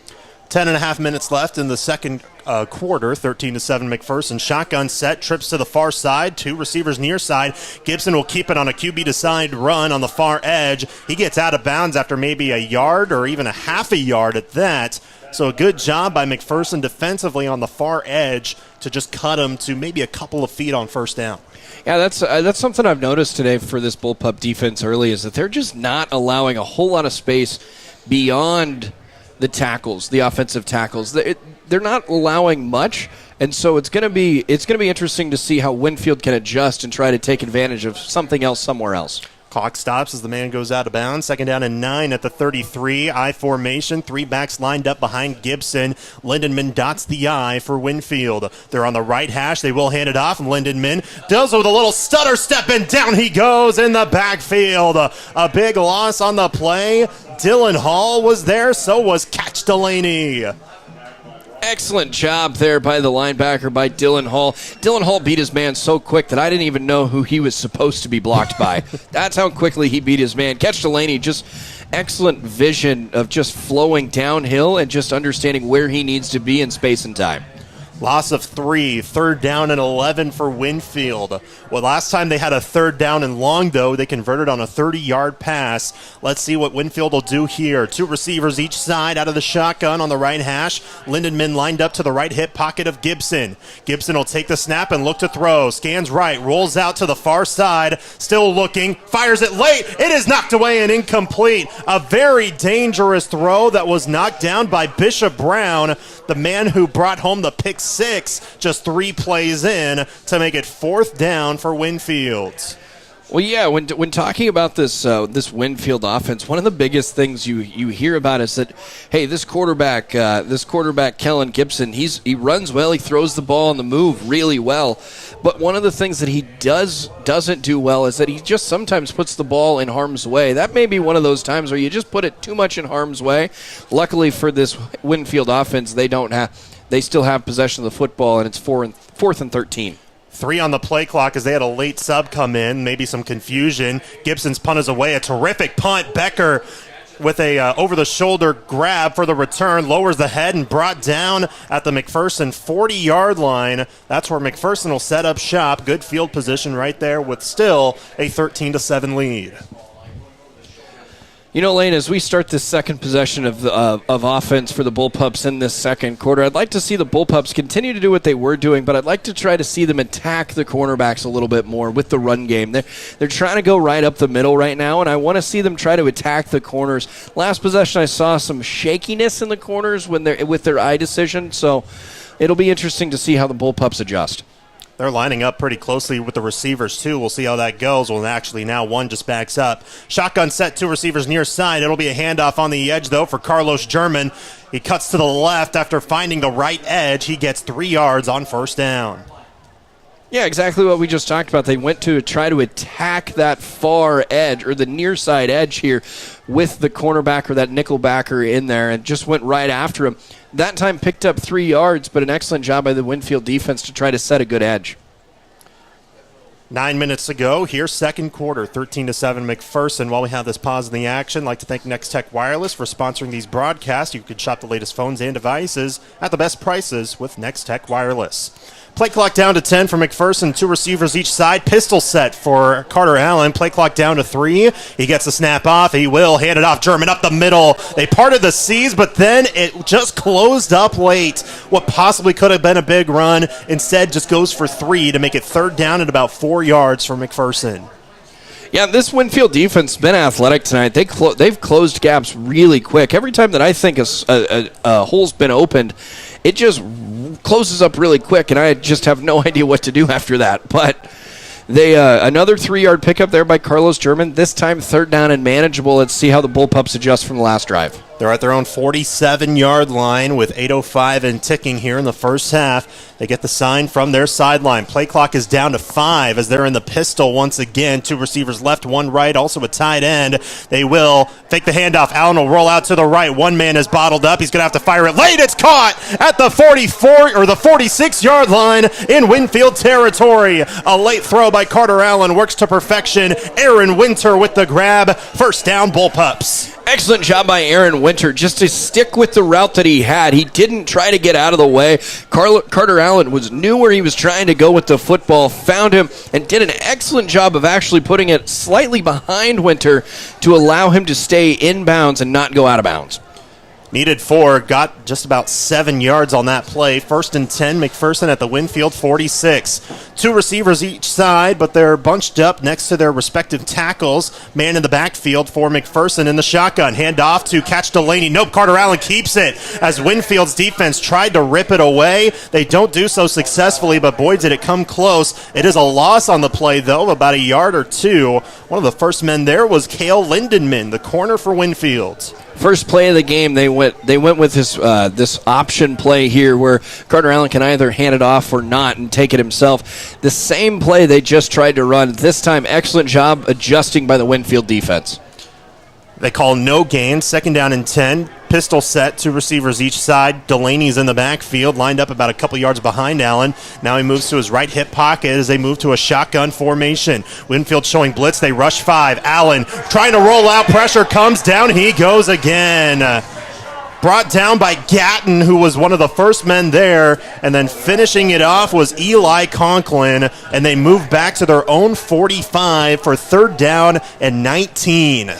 10.5 minutes left in the second quarter, 13-7 McPherson. Shotgun set, trips to the far side, 2 receivers near side. Gibson will keep it on a QB-to-side run on the far edge. He gets out of bounds after maybe a yard or even a half a yard at that. So a good job by McPherson defensively on the far edge to just cut him to maybe a couple of feet on first down.
Yeah, that's something I've noticed today for this Bullpup defense early is that they're just not allowing a whole lot of space beyond the tackles, the offensive tackles. They're not allowing much, and so it's going to be interesting to see how Winfield can adjust and try to take advantage of something else somewhere else.
Clock stops as the man goes out of bounds. 2nd down and 9 at the 33. I formation. 3 backs lined up behind Gibson. Lindenman dots the I for Winfield. They're on the right hash. They will hand it off. Lindenman does it with a little stutter step, and down he goes in the backfield. A big loss on the play. Dylan Hall was there. So was Catch Delaney.
Excellent job there by the linebacker, by Dylan Hall. Dylan Hall beat his man so quick that I didn't even know who he was supposed to be blocked by. That's how quickly he beat his man. Catch Delaney, just excellent vision of just flowing downhill and just understanding where he needs to be in space and time.
Loss of 3, 3rd down and 11 for Winfield. Well, last time they had a 3rd down and long, though. They converted on a 30-yard pass. Let's see what Winfield will do here. 2 receivers each side out of the shotgun on the right hash. Lindenman lined up to the right hip pocket of Gibson. Gibson will take the snap and look to throw. Scans right, rolls out to the far side. Still looking, fires it late. It is knocked away and incomplete. A very dangerous throw that was knocked down by Bishop Brown, the man who brought home the pick 6 just 3 plays in to make it 4th down for Winfield.
Well, yeah, when talking about this Winfield offense, one of the biggest things you hear about is that, hey, this quarterback Kellen Gibson, he runs well, he throws the ball on the move really well, but one of the things that he doesn't do well is that he just sometimes puts the ball in harm's way. That may be one of those times where you just put it too much in harm's way. Luckily for this Winfield offense, they still have possession of the football, and it's 4th and 13.
3 on the play clock as they had a late sub come in, maybe some confusion. Gibson's punt is away, a terrific punt. Becker with a over-the-shoulder grab for the return, lowers the head and brought down at the McPherson 40-yard line. That's where McPherson will set up shop. Good field position right there with still a 13-7 lead.
You know, Lane, as we start this second possession of offense for the Bullpups in this second quarter, I'd like to see the Bullpups continue to do what they were doing, but I'd like to try to see them attack the cornerbacks a little bit more with the run game. They're trying to go right up the middle right now, and I want to see them try to attack the corners. Last possession, I saw some shakiness in the corners with their eye decision, so it'll be interesting to see how the Bullpups adjust.
They're lining up pretty closely with the receivers, too. We'll see how that goes. Well, actually, now one just backs up. Shotgun set, 2 receivers near side. It'll be a handoff on the edge, though, for Carlos German. He cuts to the left after finding the right edge. He gets 3 yards on first down.
Yeah, exactly what we just talked about. They went to try to attack that far edge, or the near side edge here, with the cornerback or that nickel backer in there, and just went right after him. That time picked up 3 yards, but an excellent job by the Winfield defense to try to set a good edge.
9 minutes to go. Here's second quarter, 13-7 McPherson. While we have this pause in the action, I'd like to thank Next Tech Wireless for sponsoring these broadcasts. You can shop the latest phones and devices at the best prices with Next Tech Wireless. Play clock down to 10 for McPherson. 2 receivers each side. Pistol set for Carter Allen. Play clock down to 3. He gets the snap off. He will hand it off. German up the middle. They parted the C's, but then it just closed up late. What possibly could have been a big run instead just goes for 3 to make it 3rd down at about 4 yards for McPherson.
Yeah, this Winfield defense has been athletic tonight. They've closed gaps really quick. Every time that I think a hole's been opened, it just closes up really quick, and I just have no idea what to do after that. But they another 3-yard pickup there by Carlos German. This time 3rd down and manageable. Let's see how the Bullpups adjust from the last drive.
They're at their own 47-yard line with 8:05 and ticking here in the first half. They get the sign from their sideline. Play clock is down to 5 as they're in the pistol once again. 2 receivers left, 1 right, also a tight end. They will fake the handoff. Allen will roll out to the right. 1 man is bottled up. He's going to have to fire it late. It's caught at the 44 or the 46-yard line in Winfield territory. A late throw by Carter Allen works to perfection. Aaron Winter with the grab. First down, Bullpups.
Excellent job by Aaron Winter just to stick with the route that he had. He didn't try to get out of the way. Carter Allen knew where he was trying to go with the football, found him, and did an excellent job of actually putting it slightly behind Winter to allow him to stay inbounds and not go out of bounds.
Needed 4, got just about 7 yards on that play. 1st and 10, McPherson at the Winfield 46. 2 receivers each side, but they're bunched up next to their respective tackles. Man in the backfield for McPherson in the shotgun. Hand off to catch Delaney. Nope, Carter Allen keeps it as Winfield's defense tried to rip it away. They don't do so successfully, but boy, did it come close. It is a loss on the play, though, about a yard or 2. One of the first men there was Cale Lindenman, the corner for Winfield.
First play of the game, they went with this option play here where Carter Allen can either hand it off or not and take it himself. The same play they just tried to run. This time, excellent job adjusting by the Winfield defense.
They call no gain, 2nd down and 10. Pistol set, 2 receivers each side. Delaney's in the backfield, lined up about a couple yards behind Allen. Now he moves to his right hip pocket as they move to a shotgun formation. Winfield showing blitz. They rush 5. Allen trying to roll out. Pressure comes down. He goes again. Brought down by Gatton, who was one of the first men there. And then finishing it off was Eli Conklin. And they move back to their own 45 for 3rd down and 19.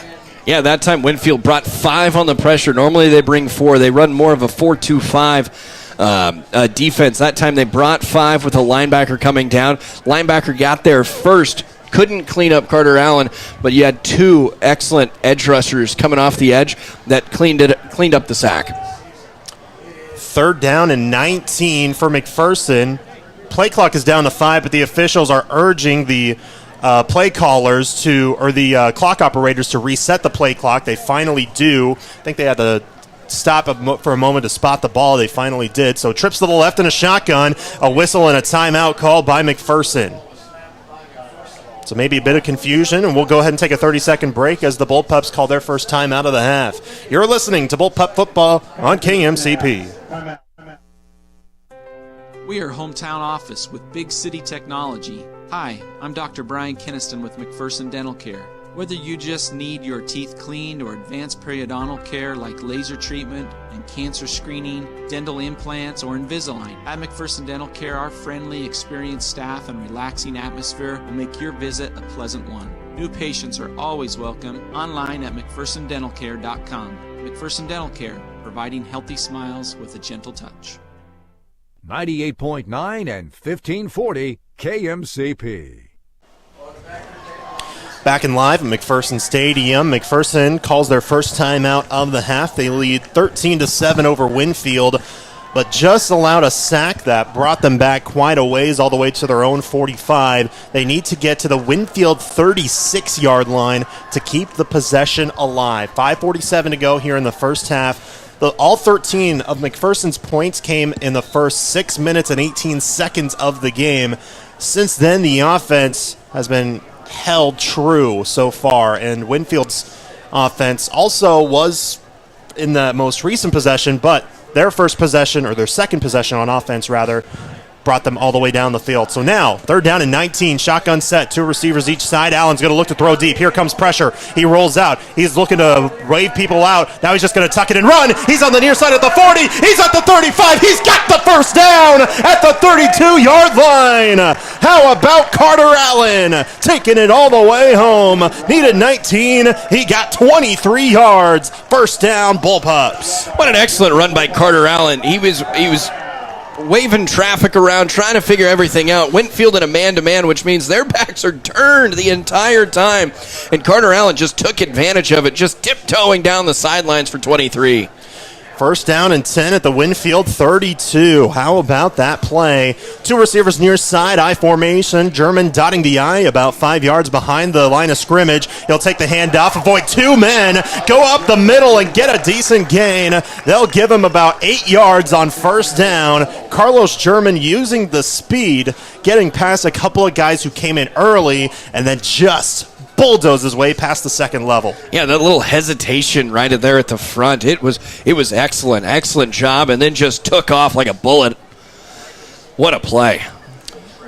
Yeah, that time Winfield brought 5 on the pressure. Normally they bring 4. They run more of a 4-2-5 defense. That time they brought 5 with a linebacker coming down. Linebacker got there first. Couldn't clean up Carter Allen, but you had 2 excellent edge rushers coming off the edge that cleaned up the sack.
3rd down and 19 for McPherson. Play clock is down to 5, but the officials are urging the play callers or the clock operators to reset the play clock. They finally do. I think they had to stop for a moment to spot the ball. They finally did. So trips to the left in a shotgun, a whistle and a timeout called by McPherson. So maybe a bit of confusion, and we'll go ahead and take a 30-second break as the Bullpups call their first time out of the half. You're listening to Bullpup Football on KMCP.
We are Hometown Office with Big City Technology. Hi, I'm Dr. Brian Kinniston with McPherson Dental Care. Whether you just need your teeth cleaned or advanced periodontal care like laser treatment and cancer screening, dental implants, or Invisalign, at McPherson Dental Care, our friendly, experienced staff and relaxing atmosphere will make your visit a pleasant one. New patients are always welcome online at McPhersonDentalCare.com. McPherson Dental Care, providing healthy smiles with a gentle touch.
98.9 and 1540 KMCP.
Back in live at McPherson Stadium. McPherson calls their first time out of the half. They lead 13-7 over Winfield, but just allowed a sack that brought them back quite a ways, all the way to their own 45. They need to get to the Winfield 36-yard line to keep the possession alive. 5:47 to go here in the first half. All 13 of McPherson's points came in the first 6 minutes and 18 seconds of the game. Since then, the offense has been held true so far, and Winfield's offense also was in the most recent possession, but their first possession, or their second possession on offense, rather, brought them all the way down the field. So now, 3rd down and 19, shotgun set, 2 receivers each side. Allen's going to look to throw deep. Here comes pressure. He rolls out. He's looking to wave people out. Now he's just going to tuck it and run. He's on the near side at the 40. He's at the 35. He's got the first down at the 32-yard line. How about Carter Allen taking it all the way home? Needed 19. He got 23 yards. First down, Bullpups.
What an excellent run by Carter Allen. He was waving traffic around, trying to figure everything out. Winfield in a man-to-man, which means their backs are turned the entire time. And Carter Allen just took advantage of it, just tiptoeing down the sidelines for 23.
First down and 10 at the Winfield 32. How about that play? 2 receivers near side, I formation. German dotting the I about 5 yards behind the line of scrimmage. He'll take the handoff, avoid 2 men, go up the middle and get a decent gain. They'll give him about 8 yards on first down. Carlos German using the speed, getting past a couple of guys who came in early, and then just bulldoze his way past the second level.
Yeah, that little hesitation right there at the front. It was excellent job, and then just took off like a bullet. What a play.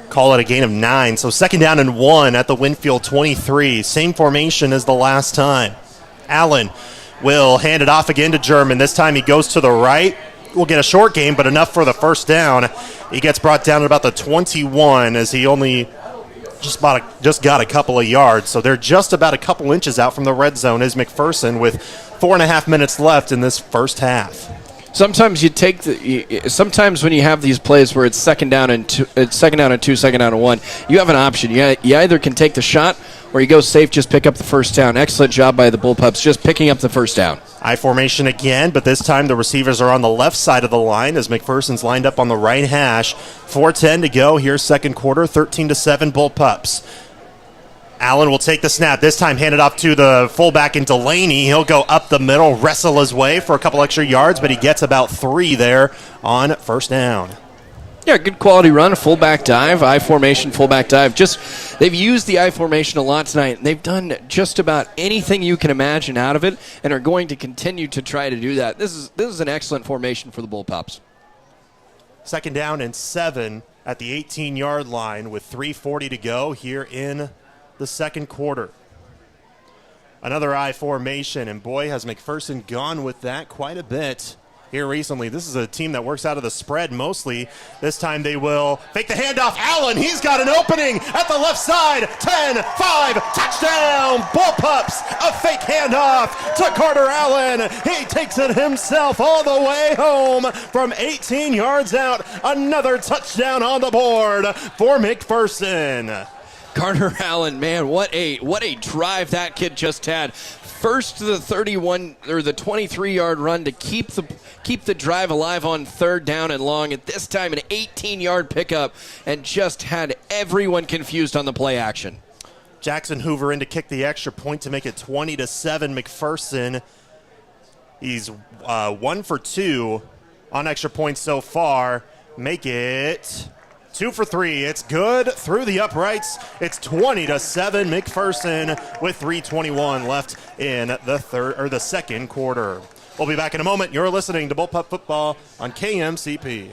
Call it a gain of 9. So 2nd down and 1 at the Winfield 23. Same formation as the last time. Allen will hand it off again to German. This time he goes to the right. Will get a short gain, but enough for the first down. He gets brought down at about the 21 as he only just got a couple of yards. So they're just about a couple inches out from the red zone is McPherson with 4.5 minutes left in this first half.
Sometimes sometimes when you have these plays where it's second down and two, second down and one, you have an option. You either can take the shot or you go safe, just pick up the first down. Excellent job by the Bullpups, just picking up the first down.
I formation again, but this time the receivers are on the left side of the line as McPherson's lined up on the right hash. 4:10 to go. Here's second quarter, 13-7 Bullpups. Allen will take the snap. This time handed off to the fullback in Delaney. He'll go up the middle, wrestle his way for a couple extra yards, but he gets about 3 there on first down.
Yeah, good quality run, a fullback dive, I formation, fullback dive. They've used the I formation a lot tonight. They've done just about anything you can imagine out of it and are going to continue to try to do that. This is an excellent formation for the Bullpups.
Second down and 7 at the 18-yard line with 3:40 to go here in the second quarter. Another I formation, and boy, has McPherson gone with that quite a bit here recently. This is a team that works out of the spread mostly. This time they will fake the handoff. Allen, he's got an opening at the left side. 10-5, touchdown, Bullpups. A fake handoff to Carter Allen. He takes it himself all the way home from 18 yards out. Another touchdown on the board for McPherson.
Carter Allen, man, what a drive that kid just had. First to the 31 or the 23-yard run to keep the drive alive on third down and long. At this time, an 18-yard pickup, and just had everyone confused on the play action.
Jackson Hoover in to kick the extra point to make it 20-7. McPherson, he's 1 for 2 on extra points so far. Make it 2 for 3. It's good through the uprights. It's 20-7 McPherson with 3:21 left in the second quarter. We'll be back in a moment. You're listening to Bullpup Football on KMCP.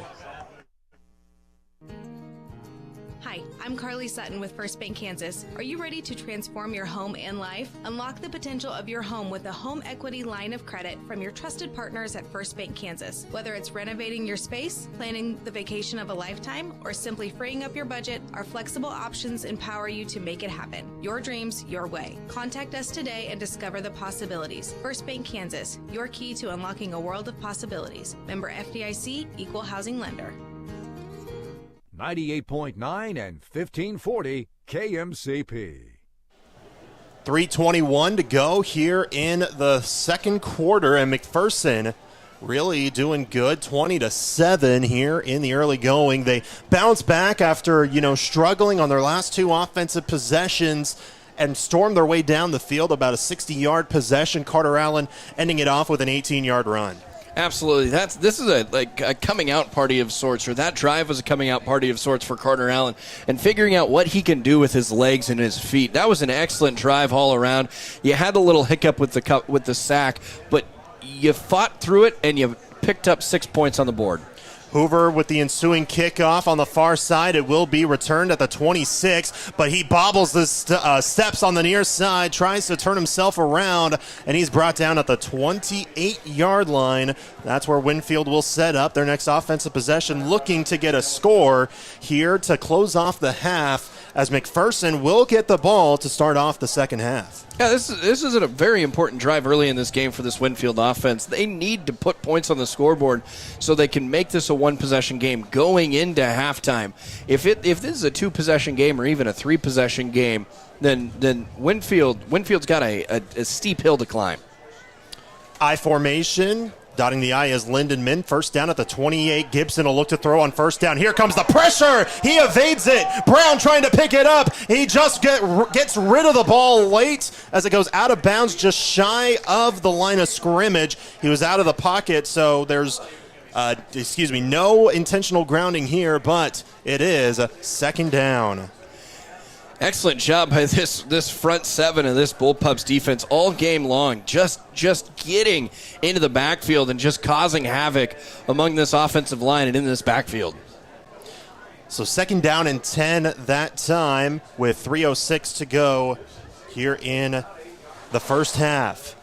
Hi, I'm Carly Sutton with First Bank Kansas. Are you ready to transform your home and life? Unlock the potential of your home with a home equity line of credit from your trusted partners at First Bank Kansas. Whether it's renovating your space, planning the vacation of a lifetime, or simply freeing up your budget, our flexible options empower you to make it happen. Your dreams, your way. Contact us today and discover the possibilities. First Bank Kansas, your key to unlocking a world of possibilities. Member FDIC, Equal Housing Lender.
98.9 and 1540 KMCP.
3:21 to go here in the second quarter, and McPherson really doing good, 20-7 here in the early going. They bounce back after, struggling on their last 2 offensive possessions and storm their way down the field, about a 60-yard possession. Carter Allen ending it off with an 18-yard run.
Absolutely. This is a coming out party of sorts, or that drive was a coming out party of sorts for Carter Allen, and figuring out what he can do with his legs and his feet. That was an excellent drive all around. You had a little hiccup with the sack, but you fought through it and you picked up 6 points on the board.
Hoover with the ensuing kickoff on the far side. It will be returned at the 26, but he bobbles the steps on the near side, tries to turn himself around, and he's brought down at the 28-yard line. That's where Winfield will set up their next offensive possession, looking to get a score here to close off the half, as McPherson will get the ball to start off the second half.
Yeah, this is a very important drive early in this game for this Winfield offense. They need to put points on the scoreboard so they can make this a one-possession game going into halftime. If this is a 2-possession game or even a 3-possession game, then Winfield's got a steep hill to climb.
I formation. Dotting the I is Lindenman. First down at the 28. Gibson will look to throw on first down. Here comes the pressure. He evades it. Brown trying to pick it up. He just gets rid of the ball late as it goes out of bounds just shy of the line of scrimmage. He was out of the pocket, so there's no intentional grounding here, but it is a second down.
Excellent job by this front seven of this Bullpups defense all game long, just getting into the backfield and just causing havoc among this offensive line and in this backfield.
So second down and 10 that time with 3:06 to go here in the first half.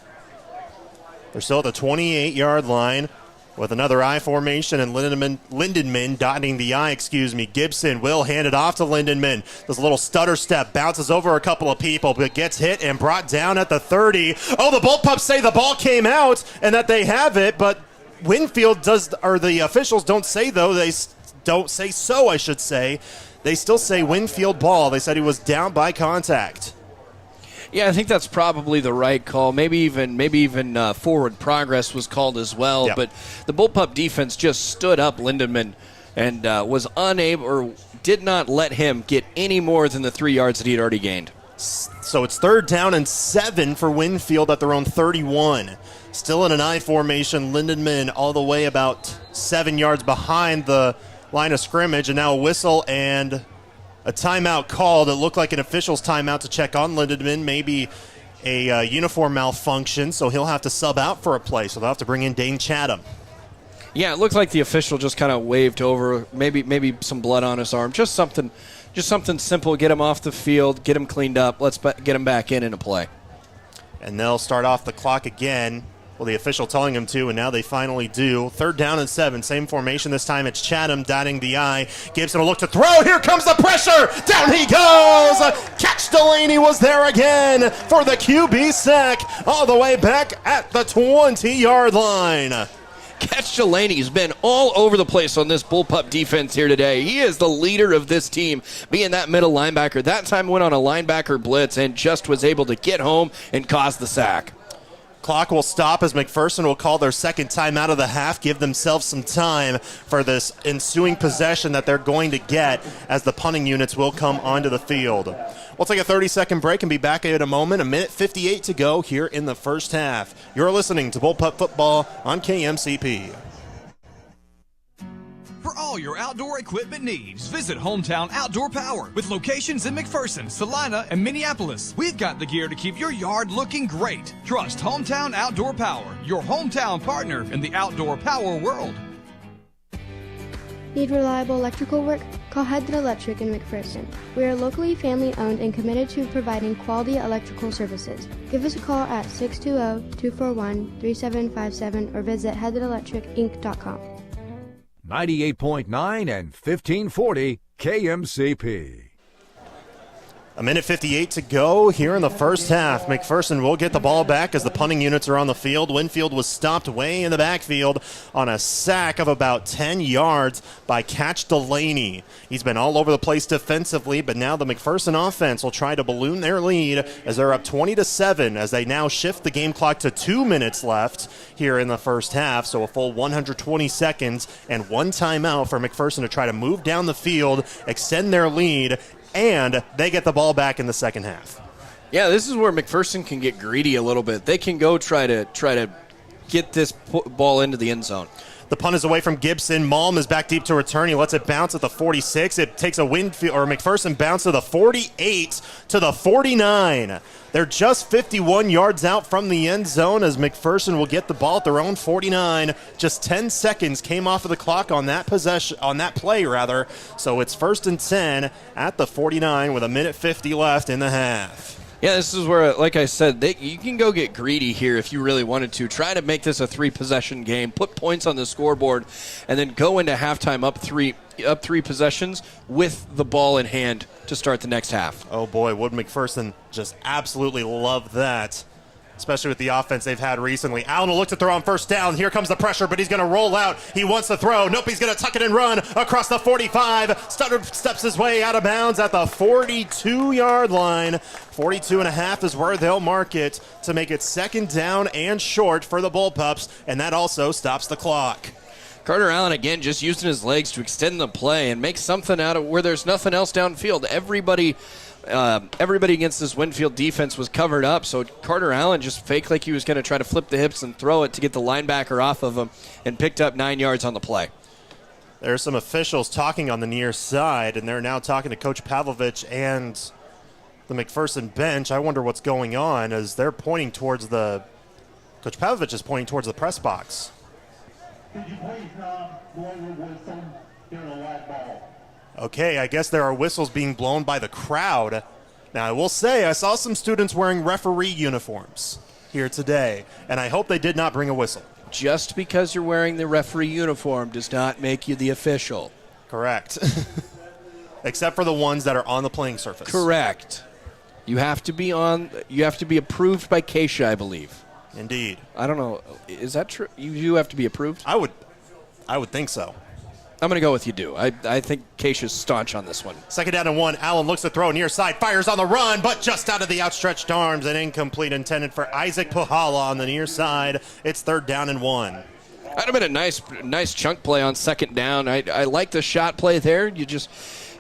They're still at the 28-yard line with another I formation, and Lindenman dotting the I, Gibson will hand it off to Lindenman. Does a little stutter step, bounces over a couple of people, but gets hit and brought down at the 30. Oh, the Bullpups say the ball came out and that they have it, but Winfield does, or the officials don't say though. They don't say so, I should say. They still say Winfield ball. They said he was down by contact.
Yeah, I think that's probably the right call. Maybe even forward progress was called as well.
Yep.
But the Bullpup defense just stood up Lindemann and was unable, or did not let him get any more than the 3 yards that he had already gained.
So it's 3rd down and 7 for Winfield at their own 31. Still in an I formation. Lindenman all the way about 7 yards behind the line of scrimmage, and now a whistle and a timeout called. It looked like an official's timeout to check on Lindenman, maybe a uniform malfunction, so he'll have to sub out for a play, so they'll have to bring in Dane Chatham.
Yeah, it looked like the official just kind of waved over, maybe some blood on his arm, just something simple, get him off the field, get him cleaned up, let's get him back in a play.
And they'll start off the clock again. Well, the official telling him to, and now they finally do. 3rd down and 7, same formation. This time it's Chatham dotting the I. Gibson will look to throw. Here comes the pressure. Down he goes. Catch Delaney was there again for the QB sack all the way back at the 20-yard line.
Catch Delaney's been all over the place on this Bullpup defense here today. He is the leader of this team, being that middle linebacker. That time went on a linebacker blitz and just was able to get home and cause the sack.
Clock will stop as McPherson will call their second time out of the half, give themselves some time for this ensuing possession that they're going to get as the punting units will come onto the field. We'll take a 30-second break and be back in a moment. 1:58 to go here in the first half. You're listening to Bullpup Football on KMCP.
For all your outdoor equipment needs, visit Hometown Outdoor Power with locations in McPherson, Salina, and Minneapolis. We've got the gear to keep your yard looking great. Trust Hometown Outdoor Power, your hometown partner in the outdoor power world.
Need reliable electrical work? Call Headland Electric in McPherson. We are locally family-owned and committed to providing quality electrical services. Give us a call at 620-241-3757 or visit headlandelectricinc.com.
98.9 and 1540 KMCP.
1:58 to go here in the first half. McPherson will get the ball back as the punting units are on the field. Winfield was stopped way in the backfield on a sack of about 10 yards by Catch Delaney. He's been all over the place defensively, but now the McPherson offense will try to balloon their lead as they're up 20-7 as they now shift the game clock to 2 minutes left here in the first half. So a full 120 seconds and one timeout for McPherson to try to move down the field, extend their lead, and they get the ball back in the second half.
Yeah, this is where McPherson can get greedy a little bit. They can go try to get this ball into the end zone.
The punt is away from Gibson. Malm is back deep to return. He lets it bounce at the 46. It takes a Winfield or McPherson bounce to the 48 to the 49. They're just 51 yards out from the end zone as McPherson will get the ball at their own 49. Just 10 seconds came off of the clock on that play. So it's 1st and 10 at the 49 with 1:50 left in the half.
Yeah, this is where, like I said, you can go get greedy here if you really wanted to. Try to make this a 3-possession game, put points on the scoreboard, and then go into halftime up three possessions with the ball in hand to start the next half.
Oh boy, would McPherson just absolutely love that, especially with the offense they've had recently. Allen will look to throw on 1st down. Here comes the pressure, but he's going to roll out. He wants to throw. Nope, he's going to tuck it and run across the 45. Stutter steps his way out of bounds at the 42-yard line. 42.5 is where they'll mark it to make it 2nd down and short for the Bullpups, and that also stops the clock.
Carter Allen, again, just using his legs to extend the play and make something out of where there's nothing else downfield. Everybody against this Winfield defense was covered up, so Carter Allen just faked like he was going to try to flip the hips and throw it to get the linebacker off of him and picked up 9 yards on the play.
There are some officials talking on the near side, and they're now talking to Coach Pavlovich and the McPherson bench. I wonder what's going on as they're pointing towards Coach Pavlovich is pointing towards the press box.
Could you please not blow your whistle during a live ball?
Okay, I guess there are whistles being blown by the crowd. Now, I will say I saw some students wearing referee uniforms. here today, and I hope they did not bring a whistle.
Just because you're wearing the referee uniform does not make you the official.
Correct. Except for the ones that are on the playing surface.
Correct. You have to be approved by Keisha, I believe.
Indeed.
I don't know. Is that true? You have to be approved?
I would think so.
I'm going to go with you do. I think Keisha's staunch on this one.
2nd down and 1. Allen looks to throw near side, fires on the run, but just out of the outstretched arms. An incomplete intended for Isaac Puhala on the near side. It's 3rd down and 1.
That'd have been a nice chunk play on 2nd down. I like the shot play there.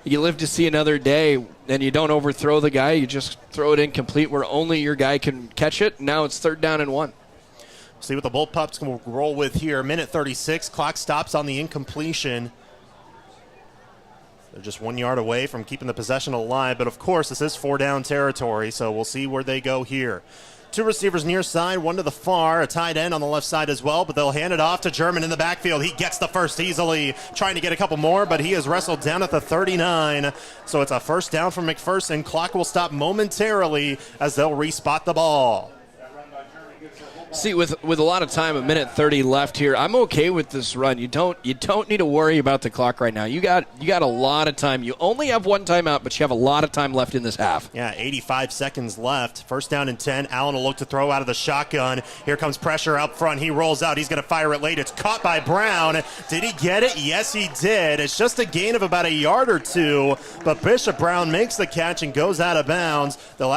You live to see another day, and you don't overthrow the guy. You just throw it incomplete where only your guy can catch it. Now it's 3rd down and 1.
See what the Bullpups can roll with here. Minute 36. Clock stops on the incompletion. They're just 1 yard away from keeping the possession alive. But, of course, this is 4-down territory, so we'll see where they go here. 2 receivers near side, 1 to the far, a tight end on the left side as well, but they'll hand it off to German in the backfield. He gets the first easily, trying to get a couple more, but he is wrestled down at the 39. So it's a 1st down from McPherson. Clock will stop momentarily as they'll respot the ball.
See, with a lot of time, a minute 30 left here, I'm okay with this run. You don't need to worry about the clock right now. You got a lot of time. You only have 1 timeout, but you have a lot of time left in this half.
Yeah, 85 seconds left. 1st down and 10. Allen will look to throw out of the shotgun. Here comes pressure up front. He rolls out. He's going to fire it late. It's caught by Brown. Did he get it? Yes, he did. It's just a gain of about a yard or 2, but Bishop Brown makes the catch and goes out of bounds. They'll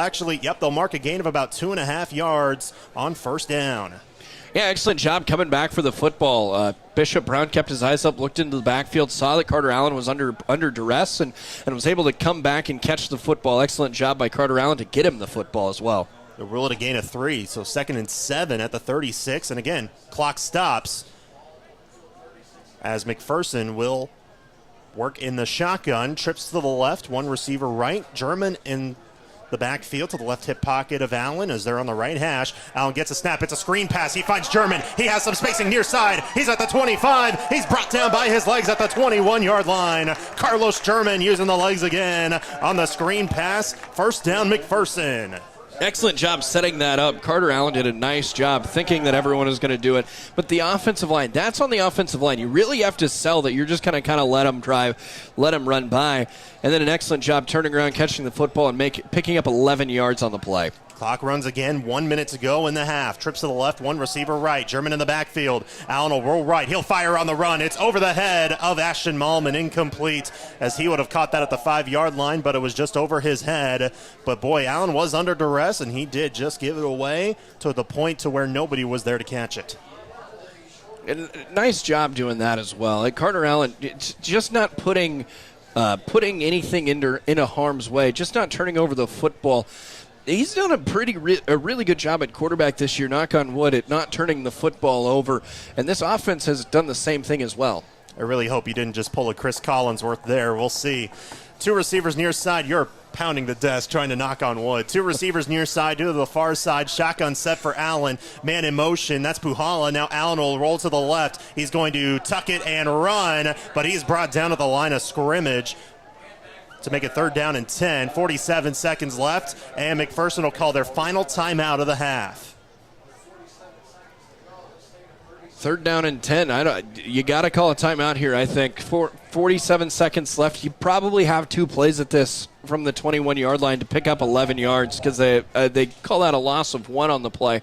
mark a gain of about 2.5 yards on 1st down.
Yeah, excellent job coming back for the football. Bishop Brown kept his eyes up, looked into the backfield, saw that Carter Allen was under duress, and was able to come back and catch the football. Excellent job by Carter Allen to get him the football as well.
They'll rule it a gain of 3, so 2nd and 7 at the 36. And again, clock stops as McPherson will work in the shotgun. Trips to the left, 1 receiver right. German in the backfield to the left hip pocket of Allen as they're on the right hash. Allen gets a snap. It's a screen pass. He finds German. He has some spacing near side. He's at the 25. He's brought down by his legs at the 21-yard line. Carlos German using the legs again on the screen pass. 1st down, McPherson.
Excellent job setting that up. Carter Allen did a nice job thinking that everyone was going to do it. But the offensive line, that's on the offensive line. You really have to sell that. You're just going to kind of let them drive, let them run by. And then an excellent job turning around, catching the football, and picking up 11 yards on the play.
Clock runs again, 1 minute to go in the half. Trips to the left, 1 receiver right. German in the backfield. Allen will roll right. He'll fire on the run. It's over the head of Ashton Malman, incomplete, as he would have caught that at the 5-yard line, but it was just over his head. But boy, Allen was under duress, and he did just give it away to the point to where nobody was there to catch it.
And nice job doing that as well. Like Carter Allen, it's just not putting anything in a harm's way, just not turning over the football. He's done a really good job at quarterback this year, knock on wood, at not turning the football over. And this offense has done the same thing as well.
I really hope you didn't just pull a Chris Collinsworth there. We'll see. 2 receivers near side. You're pounding the desk trying to knock on wood. 2 receivers near side, 2 to the far side. Shotgun set for Allen. Man in motion. That's Puhala. Now Allen will roll to the left. He's going to tuck it and run, but he's brought down at the line of scrimmage to make it 3rd down and 10. 47 seconds left, and McPherson will call their final timeout of the half.
3rd down and 10. You got to call a timeout here, I think. 47 seconds left. You probably have 2 plays at this from the 21-yard line to pick up 11 yards because they call that a loss of 1 on the play.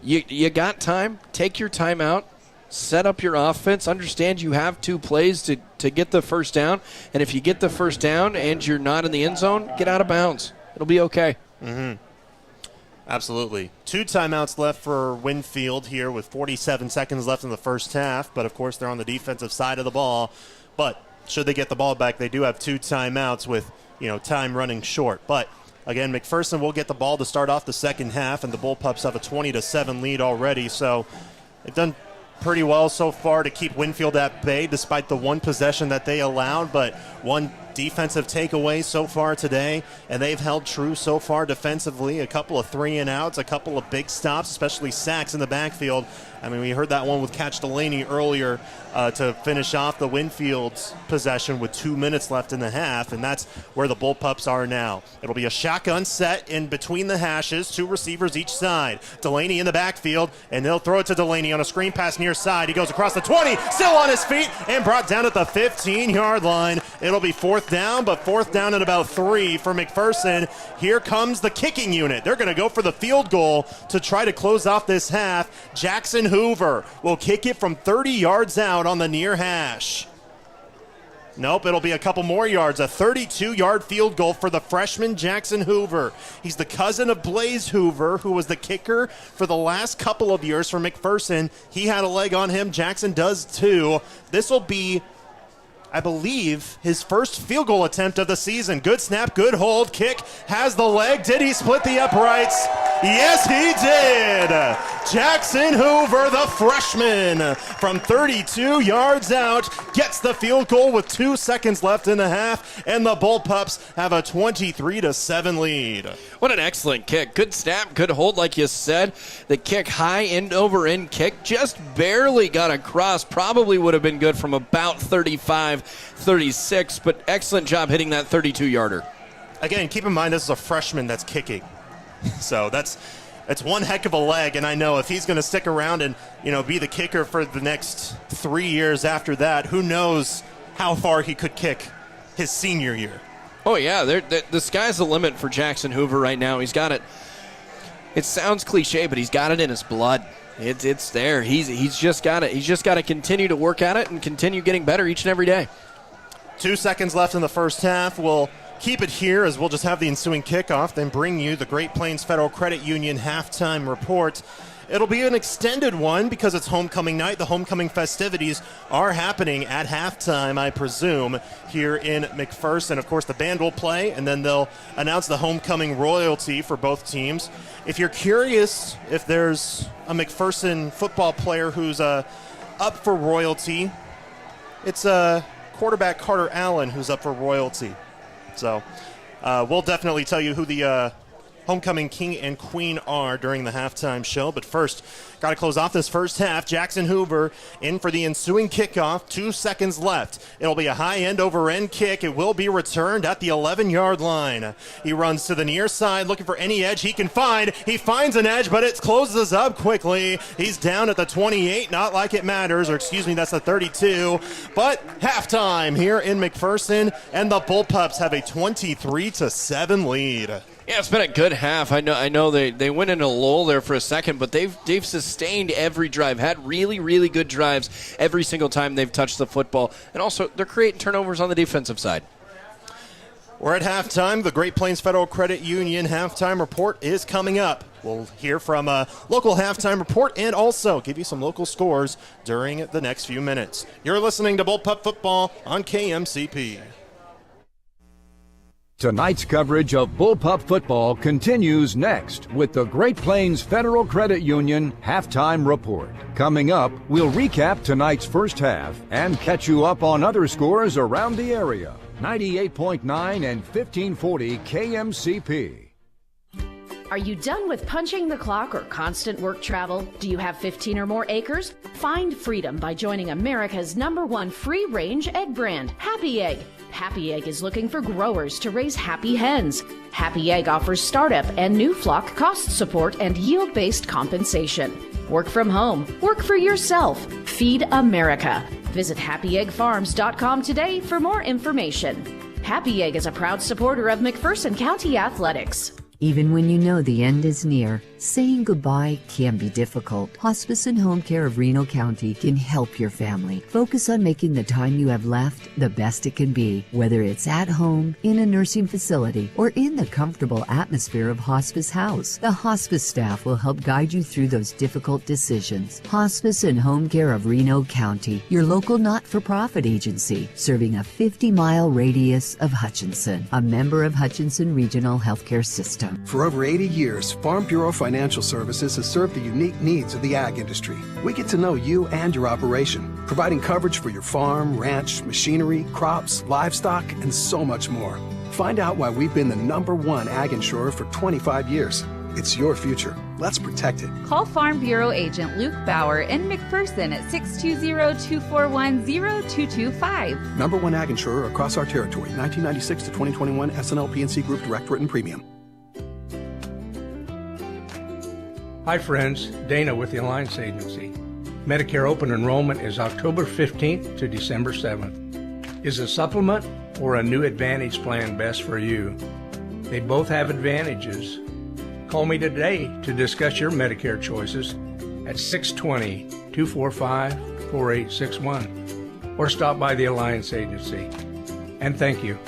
You got time. Take your timeout. Set up your offense. Understand you have 2 plays to get the 1st down. And if you get the 1st down and you're not in the end zone, get out of bounds. It'll be okay.
Mm-hmm. Absolutely. 2 timeouts left for Winfield here with 47 seconds left in the first half. But, of course, they're on the defensive side of the ball. But should they get the ball back, they do have 2 timeouts with, time running short. But, again, McPherson will get the ball to start off the second half, and the Bullpups have a 20-7 lead already. So they've done pretty well so far to keep Winfield at bay despite the 1 possession that they allowed, but 1 defensive takeaways so far today, and they've held true so far defensively. A couple of 3-and-outs, a couple of big stops, especially sacks in the backfield. I mean, we heard that one with Catch Delaney earlier to finish off the Winfield's possession with 2 minutes left in the half, and that's where the Bullpups are now. It'll be a shotgun set in between the hashes, 2 receivers each side. Delaney in the backfield, and they'll throw it to Delaney on a screen pass near side. He goes across the 20, still on his feet, and brought down at the 15-yard line. It'll be 4th down, but 4th down and about 3 for McPherson. Here comes the kicking unit. They're going to go for the field goal to try to close off this half. Jackson Hoover will kick it from 30 yards out on the near hash. Nope, it'll be a couple more yards. A 32-yard field goal for the freshman Jackson Hoover. He's the cousin of Blaze Hoover, who was the kicker for the last couple of years for McPherson. He had a leg on him. Jackson does too. This will be, I believe, his first field goal attempt of the season. Good snap, good hold, kick, has the leg. Did he split the uprights? Yes, he did. Jackson Hoover, the freshman, from 32 yards out, gets the field goal with 2 seconds left in the half, and the Bullpups have a 23-7 lead.
What an excellent kick. Good snap, good hold, like you said. The kick, high end-over-end kick, just barely got across. Probably would have been good from about 35-36, but excellent job hitting that 32-yarder.
Again, keep in mind this is a freshman that's kicking. So that's one heck of a leg, and I know if he's going to stick around and be the kicker for the next 3 years after that, who knows how far he could kick his senior year.
Oh, yeah, the sky's the limit for Jackson Hoover right now. He's got it. It sounds cliche, but he's got it in his blood. It's there. He's just got it. He's just got to continue to work at it and continue getting better each and every day.
2 seconds left in the first half. We'll keep it here as we'll just have the ensuing kickoff, then bring you the Great Plains Federal Credit Union halftime report. It'll be an extended one because it's homecoming night. The homecoming festivities are happening at halftime, I presume, here in McPherson. Of course, the band will play, and then they'll announce the homecoming royalty for both teams. If you're curious if there's a McPherson football player who's up for royalty, it's quarterback Carter Allen who's up for royalty. So we'll definitely tell you who the homecoming king and queen are during the halftime show. But first, got to close off this first half. Jackson Hoover in for the ensuing kickoff. 2 seconds left. It'll be a high end-over-end kick. It will be returned at the 11-yard line. He runs to the near side looking for any edge he can find. He finds an edge, but it closes up quickly. He's down at the 28. Not like it matters, or excuse me, that's the 32. But halftime here in McPherson, and the Bullpups have a 23-7 lead.
Yeah, it's been a good half. I know they went in a lull there for a second, but they've sustained every drive, had really, really good drives every single time they've touched the football. And also, they're creating turnovers on the defensive side.
We're at halftime. The Great Plains Federal Credit Union halftime report is coming up. We'll hear from a local halftime report and also give you some local scores during the next few minutes. You're listening to Bullpup Football on KMCP.
Tonight's coverage of Bullpup football continues next with the Great Plains Federal Credit Union halftime report. Coming up, we'll recap tonight's first half and catch you up on other scores around the area. 98.9 and 1540 KMCP.
Are you done with punching the clock or constant work travel? Do you have 15 or more acres? Find freedom by joining America's #1 free-range egg brand, Happy Egg. Happy Egg is looking for growers to raise happy hens. Happy Egg offers startup and new flock cost support and yield-based compensation. Work from home. Work for yourself. Feed America. Visit happyeggfarms.com today for more information. Happy Egg is a proud supporter of McPherson County Athletics.
Even when you know the end is near, saying goodbye can be difficult. Hospice and Home Care of Reno County can help your family. Focus on making the time you have left the best it can be, whether it's at home, in a nursing facility, or in the comfortable atmosphere of Hospice House. The hospice staff will help guide you through those difficult decisions. Hospice and Home Care of Reno County, your local not-for-profit agency, serving a 50-mile radius of Hutchinson, a member of Hutchinson Regional Healthcare System.
For over 80 years, Farm Bureau Financial Financial Services has served the unique needs of the ag industry. We get to know you and your operation, providing coverage for your farm, ranch, machinery, crops, livestock, and so much more. Find out why we've been the #1 ag insurer for 25 years. It's your future. Let's protect it.
Call Farm Bureau Agent Luke Bauer in McPherson at 620-241-0225.
#1 ag insurer across our territory. 1996 to 2021 SNL P&C Group Direct Written Premium.
Hi friends, Dana with the Alliance Agency. Medicare open enrollment is October 15th to December 7th. Is a supplement or a new Advantage plan best for you? They both have advantages. Call me today to discuss your Medicare choices at 620-245-4861 or stop by the Alliance Agency. And thank you.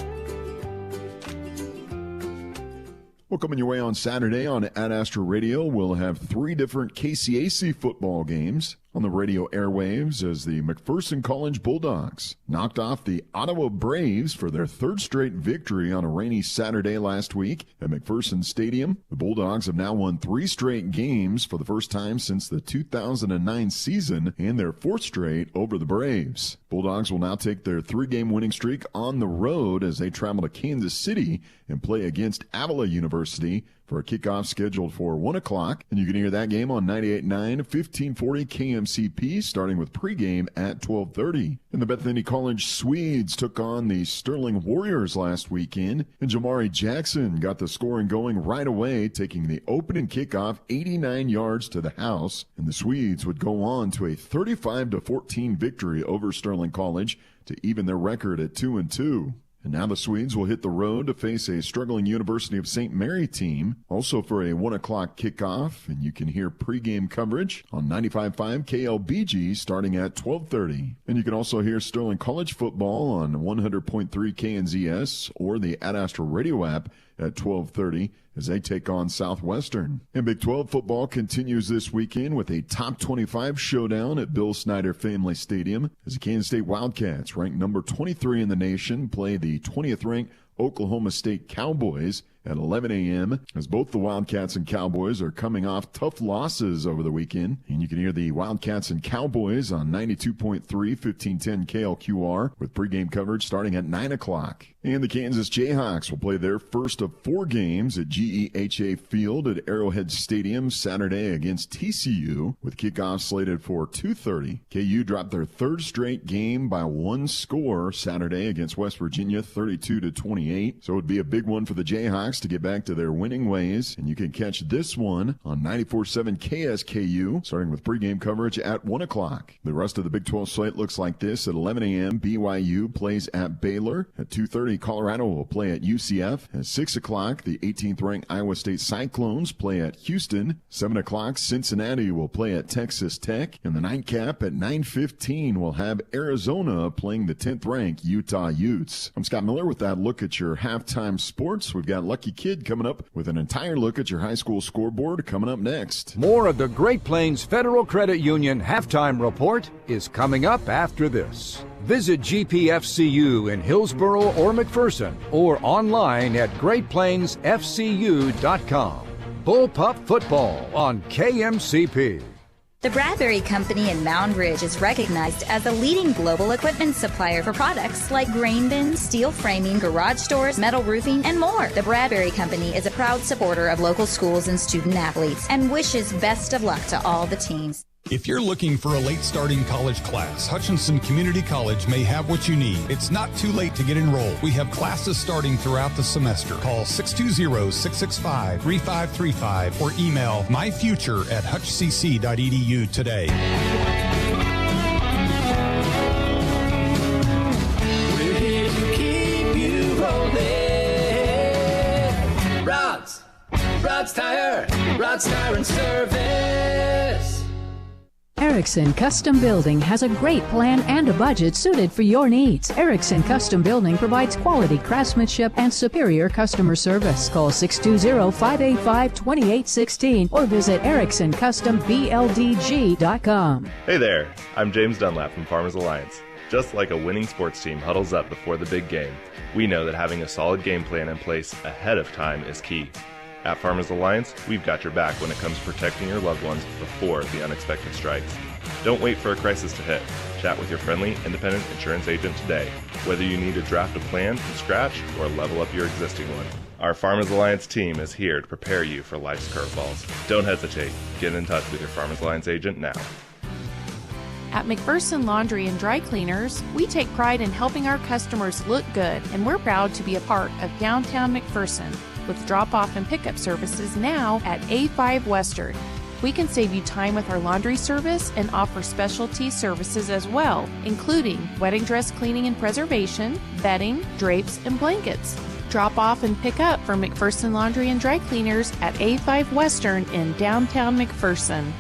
Well, coming your way on Saturday on Ad Astra Radio, we'll have 3 different KCAC football games on the radio airwaves as the McPherson College Bulldogs knocked off the Ottawa Braves for their 3rd straight victory on a rainy Saturday last week at McPherson Stadium. The Bulldogs have now won 3 straight games for the first time since the 2009 season and their 4th straight over the Braves. Bulldogs will now take their 3-game winning streak on the road as they travel to Kansas City and play against Avila University for a kickoff scheduled for 1 o'clock. And you can hear that game on 98.9, 1540 KMCP, starting with pregame at 12:30. And the Bethany College Swedes took on the Sterling Warriors last weekend, and Jamari Jackson got the scoring going right away, taking the opening kickoff 89 yards to the house. And the Swedes would go on to a 35-14 victory over Sterling College to even their record at 2-2. And now the Swedes will hit the road to face a struggling University of St. Mary team, also for a 1 o'clock kickoff, and you can hear pregame coverage on 95.5 KLBG starting at 12:30. And you can also hear Sterling College football on 100.3 KNZS or the Ad Astra radio app at 12:30 as they take on Southwestern. And Big 12 football continues this weekend with a top 25 showdown at Bill Snyder Family Stadium as the Kansas State Wildcats, ranked number 23 in the nation, play the 20th ranked Oklahoma State Cowboys at 11 a.m. as both the Wildcats and Cowboys are coming off tough losses over the weekend. And you can hear the Wildcats and Cowboys on 92.3 1510 KLQR with pregame coverage starting at 9 o'clock. And the Kansas Jayhawks will play their first of 4 games at GEHA Field at Arrowhead Stadium Saturday against TCU with kickoff slated for 2:30. KU dropped their 3rd straight game by 1 score Saturday against West Virginia, 32-28. So it would be a big one for the Jayhawks to get back to their winning ways. And you can catch this one on 94.7 KSKU, starting with pregame coverage at 1 o'clock. The rest of the Big 12 slate looks like this. At 11 a.m., BYU plays at Baylor. At 2:30, Colorado will play at UCF. At 6 o'clock, the 18th ranked Iowa State Cyclones play at Houston. 7 o'clock, Cincinnati will play at Texas Tech. And the nightcap at 9:15 will have Arizona playing the 10th ranked Utah Utes. I'm Scott Miller with that look at your halftime sports. We've got Lucky Kid coming up with an entire look at your high school scoreboard coming up next.
More of the Great Plains Federal Credit Union halftime report is coming up after this. Visit GPFCU in Hillsboro or McPherson or online at GreatPlainsFCU.com. Bullpup football on KMCP.
The Bradbury Company in Mound Ridge is recognized as a leading global equipment supplier for products like grain bins, steel framing, garage doors, metal roofing, and more. The Bradbury Company is a proud supporter of local schools and student athletes and wishes best of luck to all the teams.
If you're looking for a late starting college class, Hutchinson Community College may have what you need. It's not too late to get enrolled. We have classes starting throughout the semester. Call 620-665-3535 or email myfuture@hutchcc.edu today.
We're here to keep you rolling. Rod's Tire and Service.
Erickson Custom Building has a great plan and a budget suited for your needs. Erickson Custom Building provides quality craftsmanship and superior customer service. Call 620-585-2816 or visit EricksonCustomBLDG.com.
Hey there, I'm James Dunlap from Farmers Alliance. Just like a winning sports team huddles up before the big game, we know that having a solid game plan in place ahead of time is key. At Farmers Alliance, we've got your back when it comes to protecting your loved ones before the unexpected strikes. Don't wait for a crisis to hit. Chat with your friendly, independent insurance agent today, whether you need to draft a plan from scratch or level up your existing one. Our Farmers Alliance team is here to prepare you for life's curveballs. Don't hesitate. Get in touch with your Farmers Alliance agent now.
At McPherson Laundry and Dry Cleaners, we take pride in helping our customers look good, and we're proud to be a part of downtown McPherson with drop-off and pickup services now at A5 Western. We can save you time with our laundry service and offer specialty services as well, including wedding dress cleaning and preservation, bedding, drapes, and blankets. Drop off and pick up from McPherson Laundry and Dry Cleaners at A5 Western in downtown McPherson.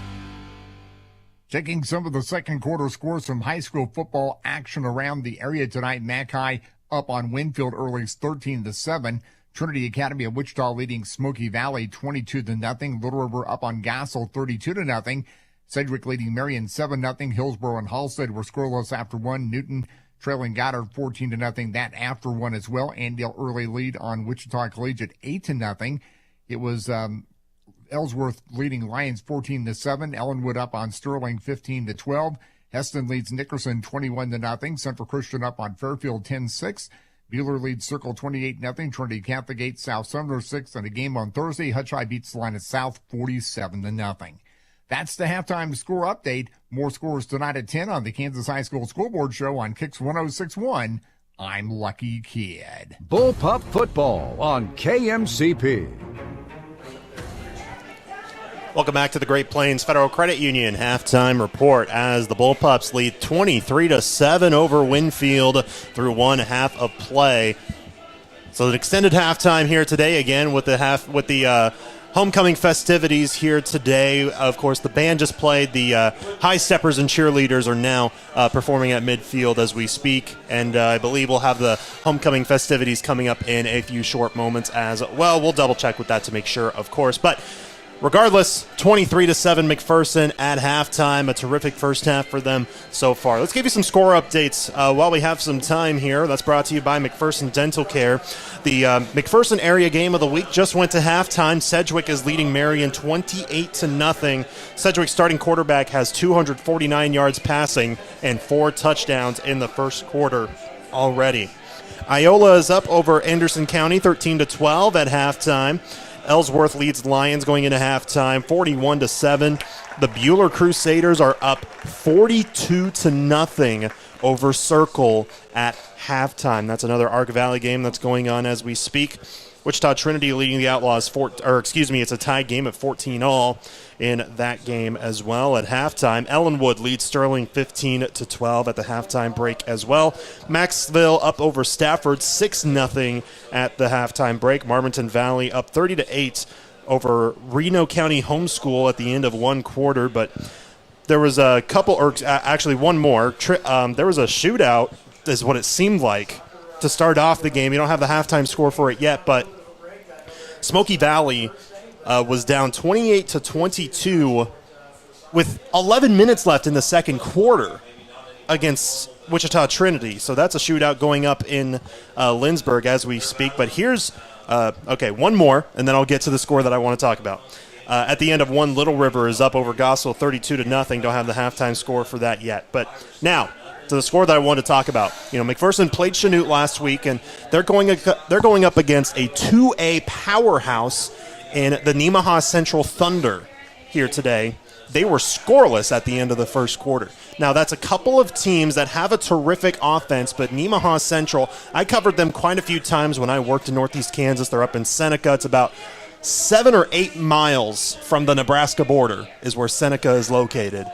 Checking some of the second quarter scores from high school football action around the area tonight. Mackay up on Winfield early 13-7. Trinity Academy of Wichita leading Smoky Valley 22-0. Little River up on Gassel 32-0. Sedgwick leading Marion 7-0. Hillsborough and Halstead were scoreless after one. Newton trailing Goddard 14-0. That after one as well. Andale early lead on Wichita Collegiate 8-0. It was Ellsworth leading Lions 14-7. Ellenwood up on Sterling 15-12. Heston leads Nickerson 21-0. Central Christian up on Fairfield 10-6. Bueller leads Circle 28-0. Trinity Catholic 8, South Sumner 6. And a game on Thursday, Hutch High beats Salina South 47-0. That's the halftime score update. More scores tonight at 10 on the Kansas High School Scoreboard Show on Kicks 106.1. I'm Lucky Kid.
Bullpup football on KMCP.
Welcome back to the Great Plains Federal Credit Union halftime report as the Bullpups lead 23-7 over Winfield through one half of play. So an extended halftime here today again with the homecoming festivities here today. Of course, the band just played. The high steppers and cheerleaders are now performing at midfield as we speak, and I believe we'll have the homecoming festivities coming up in a few short moments as well. We'll double check with that to make sure, of course, but regardless, 23-7 McPherson at halftime. A terrific first half for them so far. Let's give you some score updates while we have some time here. That's brought to you by McPherson Dental Care. The McPherson area game of the week just went to halftime. Sedgwick is leading Marion 28-0. Sedgwick's starting quarterback has 249 yards passing and 4 touchdowns in the first quarter already. Iola is up over Anderson County 13-12 at halftime. Ellsworth leads Lions going into halftime, 41-7. The Bueller Crusaders are up 42-0 over Circle at halftime. That's another Ark Valley game that's going on as we speak. Wichita Trinity leading the Outlaws, it's a tie game at 14-all in that game as well at halftime. Ellenwood leads Sterling 15-12 at the halftime break as well. Maxville up over Stafford 6-0 at the halftime break. Marmonton Valley up 30-8 over Reno County Homeschool at the end of one quarter, but there was a couple, or actually one more. There was a shootout, is what it seemed like, to start off the game. You don't have the halftime score for it yet, but Smoky Valley was down 28-22 with 11 minutes left in the second quarter against Wichita Trinity. So that's a shootout going up in Lindsborg as we speak. But here's, one more, and then I'll get to the score that I want to talk about. At the end of one, Little River is up over Gospel 32-0. Don't have the halftime score for that yet. But now, to the score that I wanted to talk about. McPherson played Chanute last week, and they're going up against a 2A powerhouse in the Nemaha Central Thunder here today. They were scoreless at the end of the first quarter. Now, that's a couple of teams that have a terrific offense, but Nemaha Central, I covered them quite a few times when I worked in Northeast Kansas. They're up in Seneca. It's about 7 or 8 miles from the Nebraska border is where Seneca is located.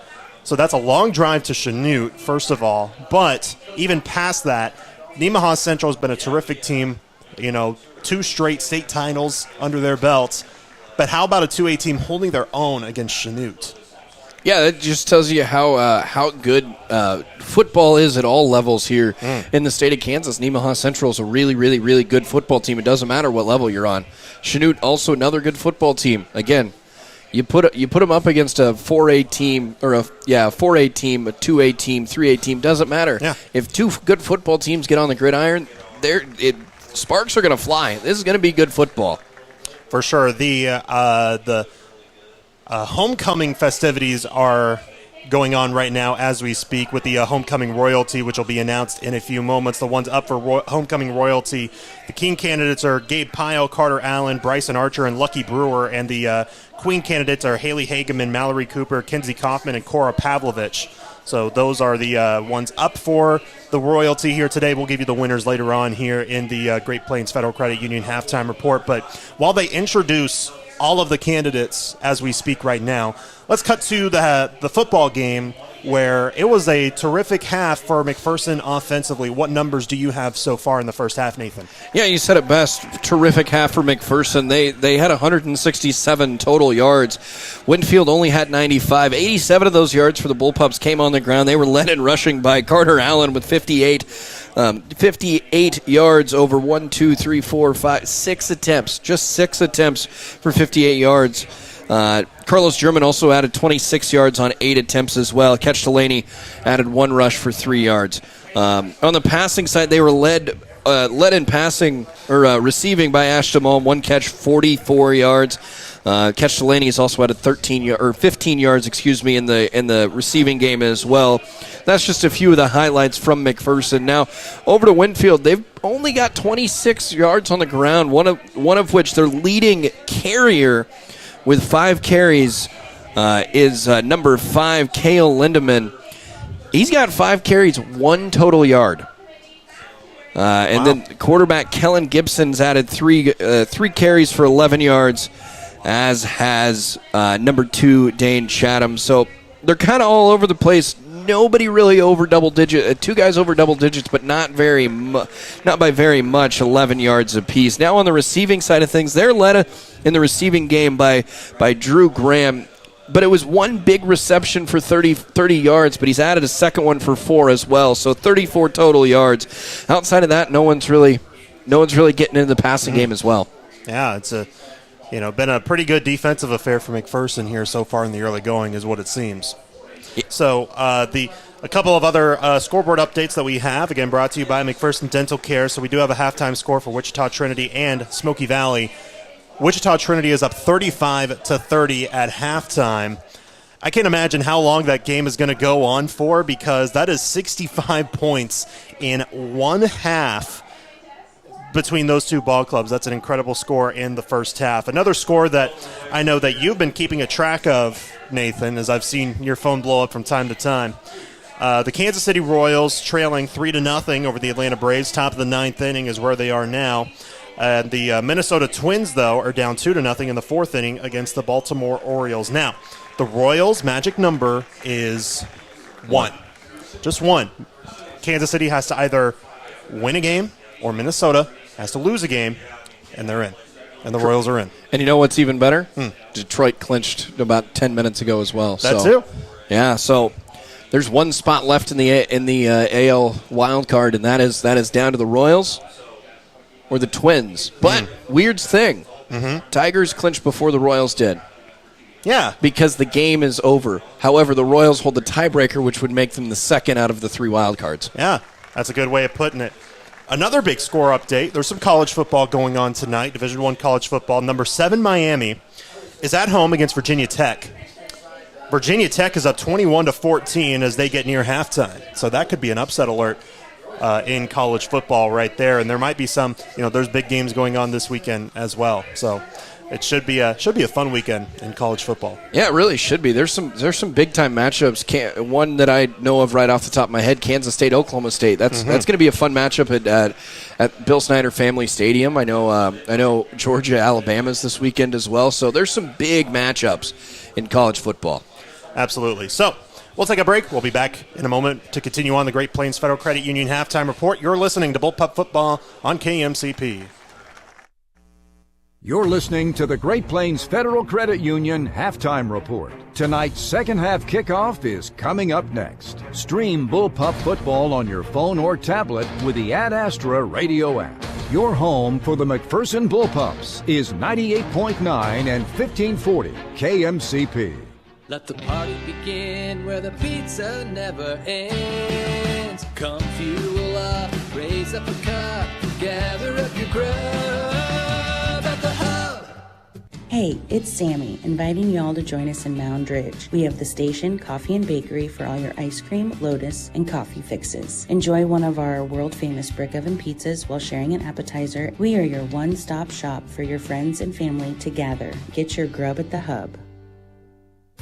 So that's a long drive to Chanute, first of all. But even past that, Nemaha Central has been a terrific team. 2 straight state titles under their belts. But how about a 2A team holding their own against Chanute?
Yeah, that just tells you how good football is at all levels here in the state of Kansas. Nemaha Central is a really, really, really good football team. It doesn't matter what level you're on. Chanute, also another good football team. Again, you put them up against a 4A team, or a 4A team, a 2A team, 3A team, doesn't matter.
Yeah.
If 2 good football teams get on the gridiron, sparks are going to fly. This is going to be good football.
For sure. The homecoming festivities are going on right now as we speak with the homecoming royalty, which will be announced in a few moments. The ones up for homecoming royalty, the king candidates are Gabe Pyle, Carter Allen, Bryson Archer, and Lucky Brewer, and the queen candidates are Haley Hageman, Mallory Cooper, Kinsey Kaufman, and Cora Pavlovich. So those are the ones up for the royalty here today. We'll give you the winners later on here in the Great Plains Federal Credit Union halftime report. But while they introduce all of the candidates as we speak right now, let's cut to the football game where it was a terrific half for McPherson offensively. What numbers do you have so far in the first half, Nathan?
Yeah, you said it best. Terrific half for McPherson. They had 167 total yards. Winfield only had 95. 87 of those yards for the Bullpups came on the ground. They were led in rushing by Carter Allen with 58. 58 yards over 6 attempts. Just 6 attempts for 58 yards. Carlos German also added 26 yards on 8 attempts as well. Ketch Delaney added 1 rush for 3 yards. On the passing side, they were led in passing or receiving by Ashton Malm. 1 catch, 44 yards. Ketch Delaney has also added 15 yards, in the receiving game as well. That's just a few of the highlights from McPherson. Now over to Winfield, they've only got 26 yards on the ground. One of which their leading carrier with 5 carries is number 5, Cale Lindemann. He's got 5 carries, 1 total yard. And then quarterback Kellen Gibson's added 3 carries for 11 yards, as has number 2, Dane Chatham. So they're kind of all over the place. Nobody really over double digits. 2 guys over double digits, but not by very much. 11 yards apiece. Now on the receiving side of things, they're led in the receiving game by Drew Graham, but it was 1 big reception for 30 yards. But he's added a second one for 4 as well. So 34 total yards. Outside of that, no one's really getting into the passing game as well.
Yeah, it's been a pretty good defensive affair for McPherson here so far in the early going, is what it seems. So a couple of other scoreboard updates that we have, again, brought to you by McPherson Dental Care. So we do have a halftime score for Wichita Trinity and Smoky Valley. Wichita Trinity is up 35-30 at halftime. I can't imagine how long that game is going to go on for, because that is 65 points in one half between those two ball clubs. That's an incredible score in the first half. Another score that I know that you've been keeping a track of, Nathan, as I've seen your phone blow up from time to time. The Kansas City Royals trailing 3-0 over the Atlanta Braves. Top of the 9th inning is where they are now. The Minnesota Twins, though, are down 2-0 in the 4th inning against the Baltimore Orioles. Now, the Royals' magic number is 1. Just 1. Kansas City has to either win a game or Minnesota has to lose a game, and they're in. And the Royals are in.
And you know what's even better? Detroit clinched about 10 minutes ago as well.
That too?
Yeah, so there's 1 spot left in the AL wild card, and that is down to the Royals or the Twins. But weird thing, Tigers clinched before the Royals did.
Yeah.
Because the game is over. However, the Royals hold the tiebreaker, which would make them the second out of the 3 wild cards.
Yeah, that's a good way of putting it. Another big score update. There's some college football going on tonight, Division I college football. Number 7 Miami is at home against Virginia Tech. Virginia Tech is up 21-14 as they get near halftime. So that could be an upset alert in college football right there. And there might be some, there's big games going on this weekend as well. So it should be a fun weekend in college football.
Yeah, it really should be. There's some big time matchups. One that I know of right off the top of my head: Kansas State, Oklahoma State. That's going to be a fun matchup at Bill Snyder Family Stadium. I know Georgia, Alabama's this weekend as well. So there's some big matchups in college football.
Absolutely. So we'll take a break. We'll be back in a moment to continue on the Great Plains Federal Credit Union halftime report. You're listening to Bullpup Football on KMCP.
You're listening to the Great Plains Federal Credit Union Halftime Report. Tonight's second half kickoff is coming up next. Stream Bullpup Football on your phone or tablet with the Ad Astra radio app. Your home for the McPherson Bullpups is 98.9 and 1540 KMCP.
Let the party begin where the pizza never ends. Come fuel up, raise up a cup, gather up your grub at the Hub.
Hey, it's Sammy, inviting y'all to join us in Mound Ridge. We have the station, coffee and bakery for all your ice cream, Lotus, and coffee fixes. Enjoy one of our world-famous brick oven pizzas while sharing an appetizer. We are your one-stop shop for your friends and family to gather. Get your grub at the hub.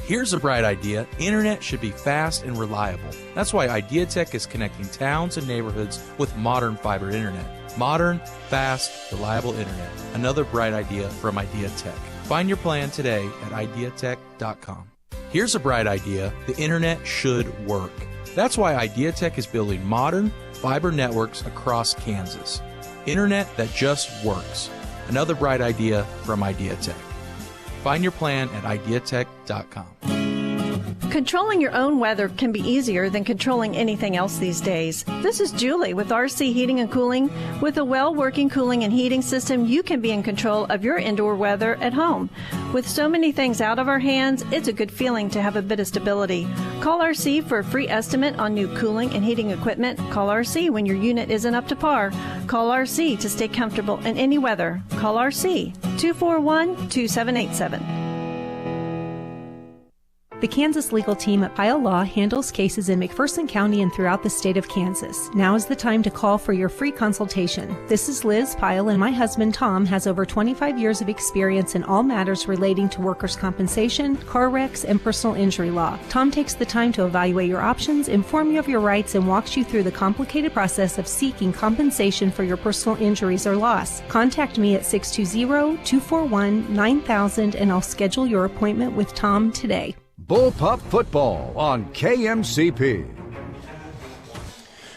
Here's a bright idea. Internet should be fast and reliable. That's why IdeaTech is connecting towns and neighborhoods with modern fiber internet. Modern, fast, reliable internet. Another bright idea from IdeaTech. Find your plan today at ideatech.com. Here's a bright idea. The internet should work. That's why IdeaTech is building modern fiber networks across Kansas. Internet that just works. Another bright idea from IdeaTech. Find your plan at ideatech.com.
Controlling your own weather can be easier than controlling anything else these days. This is Julie with RC Heating and Cooling. With a well-working cooling and heating system, you can be in control of your indoor weather at home. With so many things out of our hands, it's a good feeling to have a bit of stability. Call RC for a free estimate on new cooling and heating equipment. Call RC when your unit isn't up to par. Call RC to stay comfortable in any weather. Call RC 241-2787.
The Kansas legal team at Pyle Law handles cases in McPherson County and throughout the state of Kansas. Now is the time to call for your free consultation. This is Liz Pyle, and my husband Tom has over 25 years of experience in all matters relating to workers' compensation, car wrecks, and personal injury law. Tom takes the time to evaluate your options, inform you of your rights, and walks you through the complicated process of seeking compensation for your personal injuries or loss. Contact me at 620-241-9000 and I'll schedule your appointment with Tom today.
Bullpup Football on KMCP.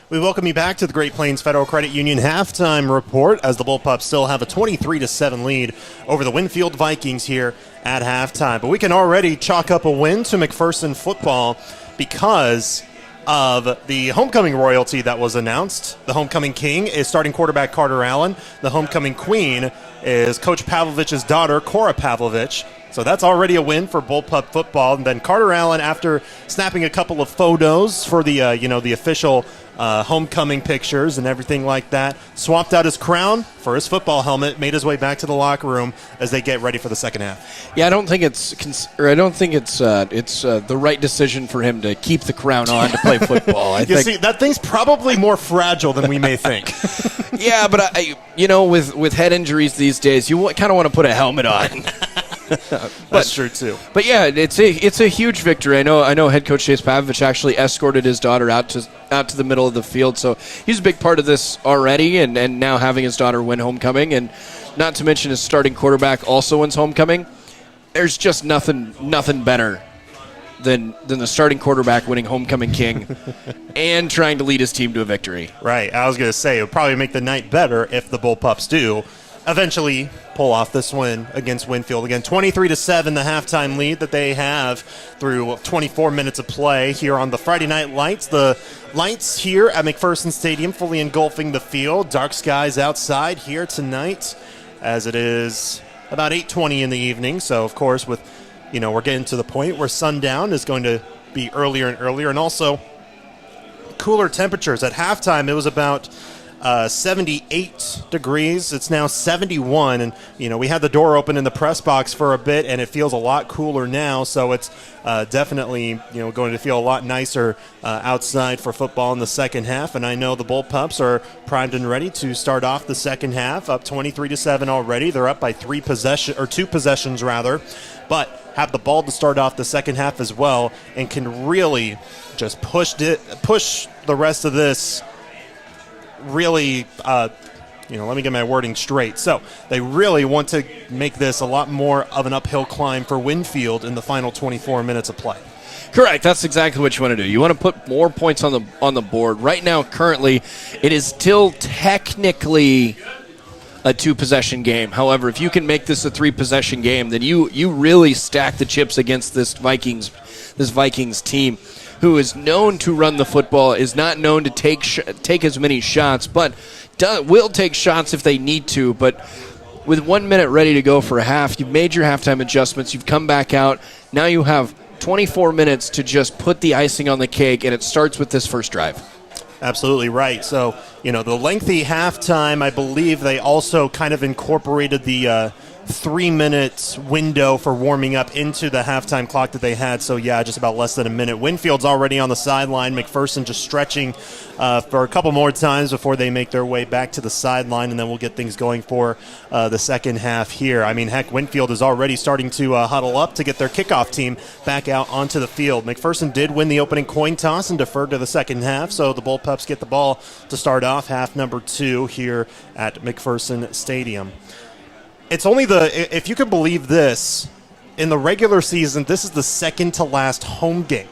We welcome you back to the Great Plains Federal Credit Union halftime report as the Bullpups still have a 23-7 lead over the Winfield Vikings here at halftime. But we can already chalk up a win to McPherson football because of the homecoming royalty that was announced. The homecoming king is starting quarterback Carter Allen. The homecoming queen is Coach Pavlovich's daughter, Cora Pavlovich. So that's already a win for Bullpup football. And then Carter Allen, after snapping a couple of photos for the the official homecoming pictures and everything like that, swapped out his crown for his football helmet, made his way back to the locker room as they get ready for the second half.
Yeah, I don't think it's the right decision for him to keep the crown on to play football. I think
see, that thing's probably more fragile than we may think.
Yeah, but with head injuries these days, you kind of want to put a helmet on.
That's true too.
But yeah, it's a huge victory. I know head coach Chase Pavlovich actually escorted his daughter out to the middle of the field, so he's a big part of this already, and now having his daughter win homecoming, and not to mention his starting quarterback also wins homecoming. There's just nothing better than the starting quarterback winning homecoming king and trying to lead his team to a victory.
Right. I was going to say it would probably make the night better if the Bullpups do eventually pull off this win against Winfield. Again, 23-7, the halftime lead that they have through 24 minutes of play here on the Friday Night Lights. The lights here at McPherson Stadium fully engulfing the field. Dark skies outside here tonight as it is about 8:20 in the evening. So, of course, we're getting to the point where sundown is going to be earlier and earlier, and also cooler temperatures. At halftime, it was about 78 degrees. It's now 71, and we had the door open in the press box for a bit, and it feels a lot cooler now. So it's definitely going to feel a lot nicer outside for football in the second half. And I know the Bullpups are primed and ready to start off the second half, up 23-7 already. They're up by two possessions rather, but have the ball to start off the second half as well, and can really just push the rest of this. Really, let me get my wording straight. So they really want to make this a lot more of an uphill climb for Winfield in the final 24 minutes of play.
Correct. That's exactly what you want to do. You want to put more points on the board. Right now, currently, it is still technically a two-possession game. However, if you can make this a three-possession game, then you really stack the chips against this Vikings team, who is known to run the football, is not known to take as many shots, but will take shots if they need to. But with 1 minute ready to go for a half, you've made your halftime adjustments, you've come back out, now you have 24 minutes to just put the icing on the cake, and it starts with this first drive.
Absolutely right. So, the lengthy halftime, I believe they also kind of incorporated the 3-minute window for warming up into the halftime clock that they had. So, yeah, just about less than a minute. Winfield's already on the sideline. McPherson just stretching for a couple more times before they make their way back to the sideline, and then we'll get things going for the second half here. I mean, heck, Winfield is already starting to huddle up to get their kickoff team back out onto the field. McPherson did win the opening coin toss and deferred to the second half, so the Bullpups get the ball to start off half number 2 here at McPherson Stadium. It's only if you can believe this, in the regular season, this is the second to last home game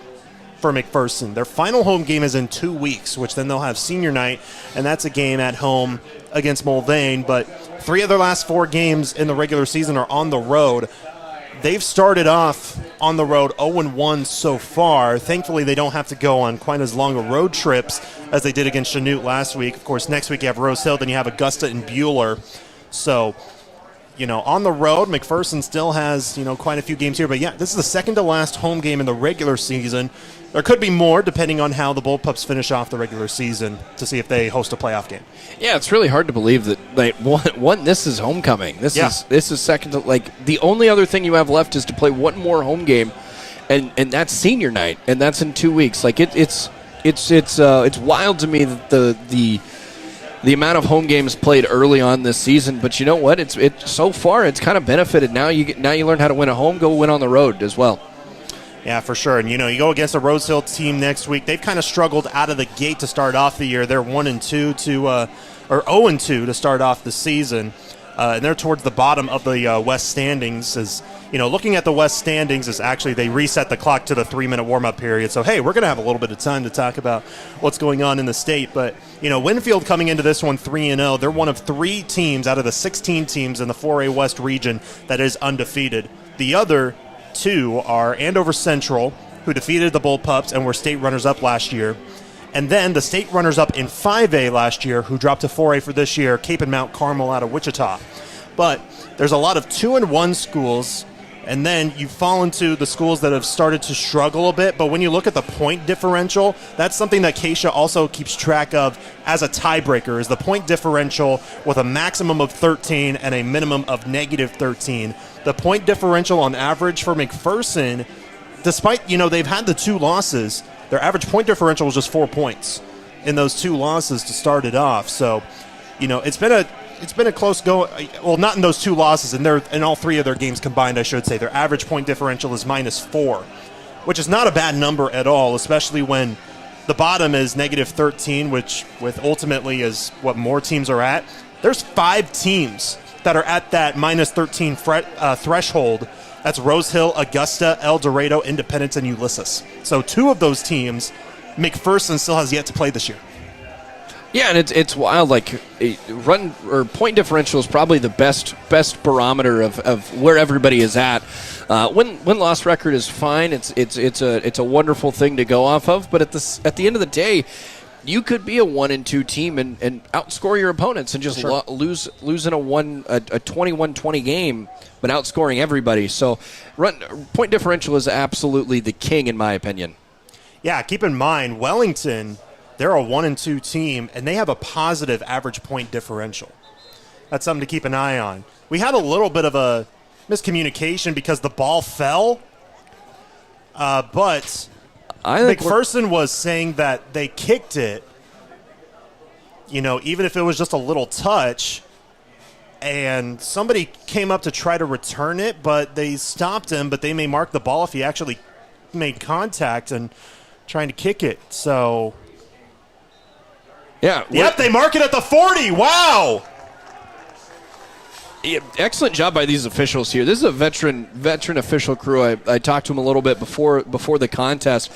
for McPherson. Their final home game is in 2 weeks, which then they'll have senior night, and that's a game at home against Mulvane. But 3 of their last 4 games in the regular season are on the road. They've started off on the road 0-1 so far. Thankfully, they don't have to go on quite as long a road trips as they did against Chanute last week. Of course, next week you have Rose Hill, then you have Augusta and Bueller. So, on the road, McPherson still has, quite a few games here. But, yeah, this is the second to last home game in the regular season. There could be more depending on how the Bullpups finish off the regular season to see if they host a playoff game.
Yeah, it's really hard to believe that this is homecoming. This is second to, the only other thing you have left is to play one more home game, and that's senior night, and that's in 2 weeks. It's wild to me that the amount of home games played early on this season, but you know what? It's so far it's kind of benefited. Now you learn how to win at home, go win on the road as well.
Yeah, for sure. And you go against a Rose Hill team next week. They've kind of struggled out of the gate to start off the year. They're 0-2 to start off the season, and they're towards the bottom of the West standings. Looking at the West standings is actually they reset the clock to the 3-minute warm-up period. So, hey, we're going to have a little bit of time to talk about what's going on in the state. But, Winfield coming into this one 3-0. They're one of 3 teams out of the 16 teams in the 4A West region that is undefeated. The other 2 are Andover Central, who defeated the Bullpups and were state runners-up last year. And then the state runners-up in 5A last year, who dropped to 4A for this year, Cape and Mount Carmel out of Wichita. But there's a lot of 2-1 schools. And then you fall into the schools that have started to struggle a bit. But when you look at the point differential, that's something that Keisha also keeps track of as a tiebreaker, is the point differential with a maximum of 13 and a minimum of -13. The point differential on average for McPherson, despite, they've had the 2 losses, their average point differential was just 4 points in those 2 losses to start it off. So, it's been a close go. Well, not in those 2 losses, and in all 3 of their games combined, I should say. Their average point differential is -4, which is not a bad number at all, especially when the bottom is -13, which with ultimately is what more teams are at. There's 5 teams that are at that -13 threshold. That's Rose Hill, Augusta, El Dorado, Independence, and Ulysses. So 2 of those teams, McPherson still has yet to play this year.
Yeah, and it's wild. Run or point differential is probably the best barometer of where everybody is at. Win-loss record is fine. It's a wonderful thing to go off of. But at the end of the day, you could be a 1-2 team and outscore your opponents and just lose in a 21-20 game, but outscoring everybody. So point differential is absolutely the king in my opinion.
Yeah, keep in mind Wellington. They're a 1-2 team, and they have a positive average point differential. That's something to keep an eye on. We had a little bit of a miscommunication because the ball fell, but McPherson was saying that they kicked it, even if it was just a little touch, and somebody came up to try to return it, but they stopped him, but they may mark the ball if he actually made contact and trying to kick it. So...
yeah.
Yep, they mark it at the 40. Wow.
Yeah, excellent job by these officials here. This is a veteran official crew. I talked to them a little bit before the contest.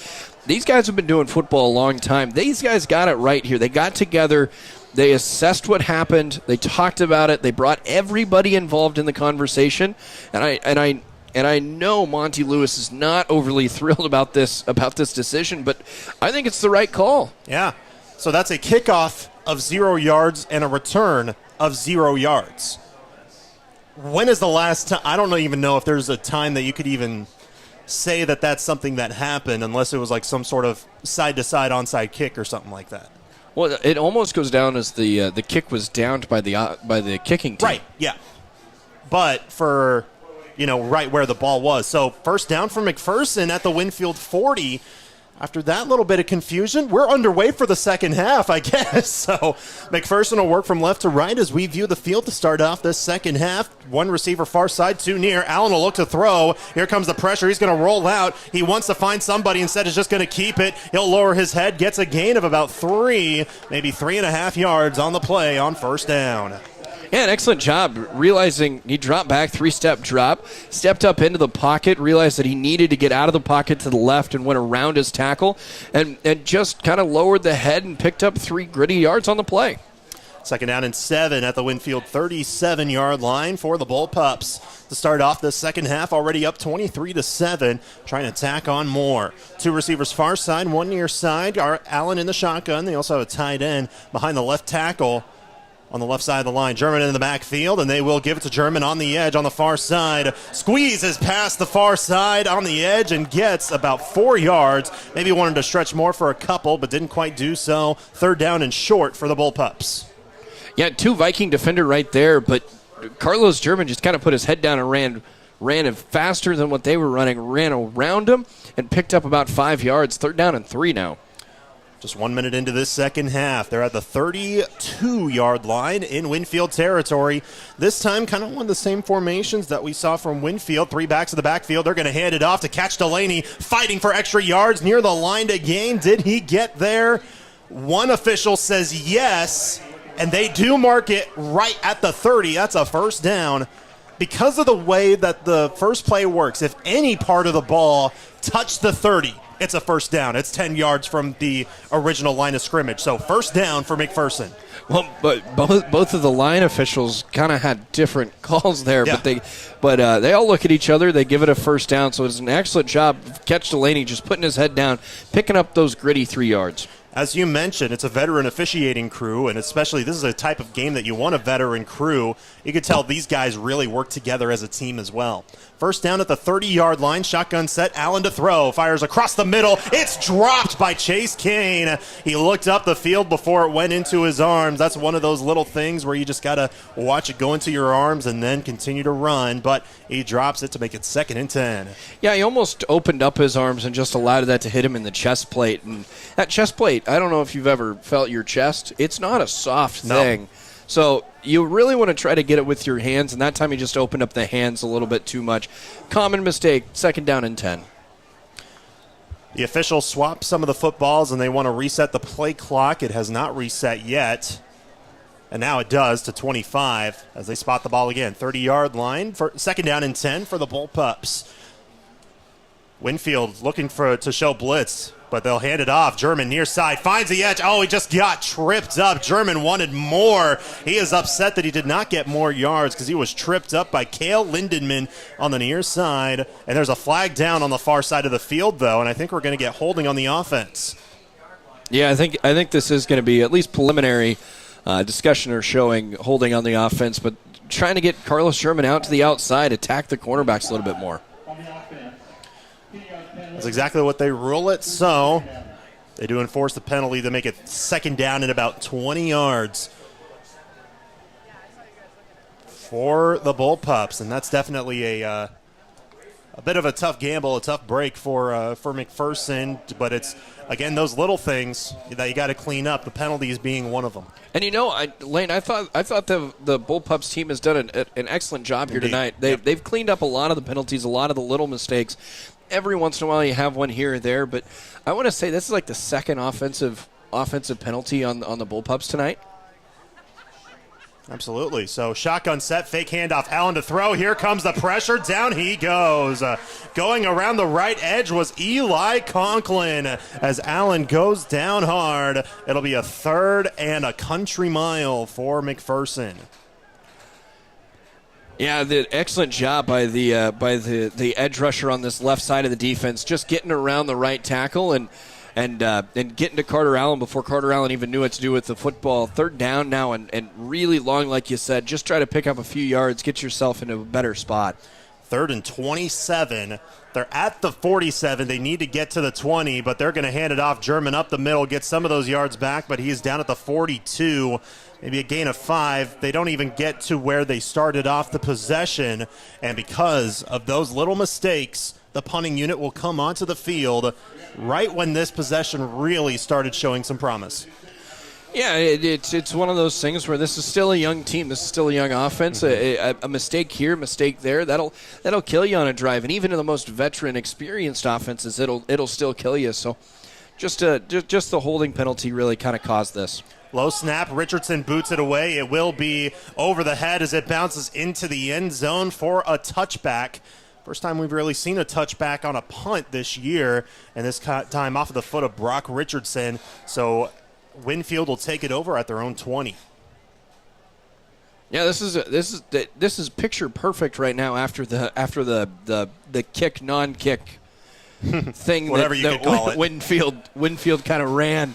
These guys have been doing football a long time. These guys got it right here. They got together. They assessed what happened. They talked about it. They brought everybody involved in the conversation. And I know Monty Lewis is not overly thrilled about this decision, but I think it's the right call.
Yeah. So that's a kickoff of 0 yards and a return of 0 yards. When is the last time? I don't even know if there's a time that you could even say that that's something that happened, unless it was like some sort of side-to-side onside kick or something like that.
Well, it almost goes down as the kick was downed by the kicking team.
Right. Yeah. but for, right where the ball was. So first down for McPherson at the Winfield 40. After that little bit of confusion, we're underway for the second half, I guess. So McPherson will work from left to right as we view the field to start off this second half. One receiver far side, two near. Allen will look to throw. Here comes the pressure. He's going to roll out. He wants to find somebody. Instead, is just going to keep it. He'll lower his head, gets a gain of about 3, maybe 3.5 yards on the play on first down.
Yeah, an excellent job realizing he dropped back, 3-step drop, stepped up into the pocket, realized that he needed to get out of the pocket to the left and went around his tackle and just kind of lowered the head and picked up 3 gritty yards on the play.
Second down and 7 at the Winfield 37-yard line for the Bullpups. To start off the second half, already up 23-7, trying to tack on more. 2 receivers far side, 1 near side. Allen in the shotgun. They also have a tight end behind the left tackle. On the left side of the line, German in the backfield, and they will give it to German on the edge on the far side. Squeezes past the far side on the edge and gets about 4 yards. Maybe wanted to stretch more for a couple, but didn't quite do so. Third down and short for the Bullpups.
Yeah, 2 Viking defender right there, but Carlos German just kind of put his head down and ran faster than what they were running, ran around him, and picked up about 5 yards. Third down and 3 now.
Just 1 minute into this second half. They're at the 32-yard line in Winfield territory. This time, kind of one of the same formations that we saw from Winfield. 3 backs in the backfield. They're going to hand it off to catch Delaney, fighting for extra yards near the line to gain. Did he get there? One official says yes, and they do mark it right at the 30. That's a first down. Because of the way that the first play works, if any part of the ball touched the 30, it's a first down. It's 10 yards from the original line of scrimmage. So first down for McPherson.
Well, but both of the line officials kind of had different calls there,
yeah.
but they all look at each other. They give it a first down. So it's an excellent job. Catch Delaney just putting his head down, picking up those gritty 3 yards.
As you mentioned, it's a veteran officiating crew, and especially this is a type of game that you want a veteran crew. You could tell these guys really work together as a team as well. First down at the 30-yard line, shotgun set, Allen to throw, fires across the middle. It's dropped by Chase Kane. He looked up the field before it went into his arms. That's one of those little things where you just got to watch it go into your arms and then continue to run, but he drops it to make it 2nd and 10.
Yeah, he almost opened up his arms and just allowed that to hit him in the chest plate. And that chest plate, I don't know if you've ever felt your chest. It's not a soft thing. No. So you really want to try to get it with your hands, and that time he just opened up the hands a little bit too much. Common mistake, 2nd down and 10.
The officials swapped some of the footballs, and they want to reset the play clock. It has not reset yet, and now it does to 25 as they spot the ball again. 30-yard line for 2nd down and 10 for the Bullpups. Winfield looking to show blitz, but they'll hand it off. German near side, finds the edge. Oh, he just got tripped up. German wanted more. He is upset that he did not get more yards because he was tripped up by Cale Lindenman on the near side. And there's a flag down on the far side of the field, though, and I think we're going to get holding on the offense.
Yeah, I think this is going to be at least preliminary discussion or showing holding on the offense, but trying to get Carlos German out to the outside, attack the cornerbacks a little bit more.
That's exactly what they rule it, so they do enforce the penalty to make it 2nd down and about 20 yards for the Bullpups, and that's definitely a bit of a tough gamble, a tough break for McPherson, but it's, again, those little things that you got to clean up, the penalties being one of them.
And Lane, I thought the Bullpups team has done an excellent job here tonight. They've cleaned up a lot of the penalties, a lot of the little mistakes. Every once in a while you have one here or there, but I want to say this is like the second offensive penalty on the Bullpups tonight.
Absolutely. So shotgun set, fake handoff, Allen to throw. Here comes the pressure. Down he goes. Going around the right edge was Eli Conklin as Allen goes down hard. It'll be a 3rd and a country mile for McPherson.
Yeah, the excellent job by the edge rusher on this left side of the defense, just getting around the right tackle and getting to Carter Allen before Carter Allen even knew what to do with the football. 3rd down now and really long, like you said. Just try to pick up a few yards, get yourself into a better spot.
3rd and 27. They're at the 47. They need to get to the 20, but they're going to hand it off. German up the middle, get some of those yards back, but he's down at the 42. Maybe a gain of 5. They don't even get to where they started off the possession, and because of those little mistakes, the punting unit will come onto the field right when this possession really started showing some promise.
Yeah, it's one of those things where this is still a young team. This is still a young offense. Mm-hmm. A mistake here, mistake there, that'll kill you on a drive. And even in the most veteran, experienced offenses, it'll still kill you. So just the holding penalty really kind of caused this.
Low snap, Richardson boots it away. It will be over the head as it bounces into the end zone for a touchback. First time we've really seen a touchback on a punt this year, and this time off of the foot of Brock Richardson. So Winfield will take it over at their own 20.
Yeah, this is picture perfect right now after the kick non-kick thing
whatever you could call it.
Winfield kind of ran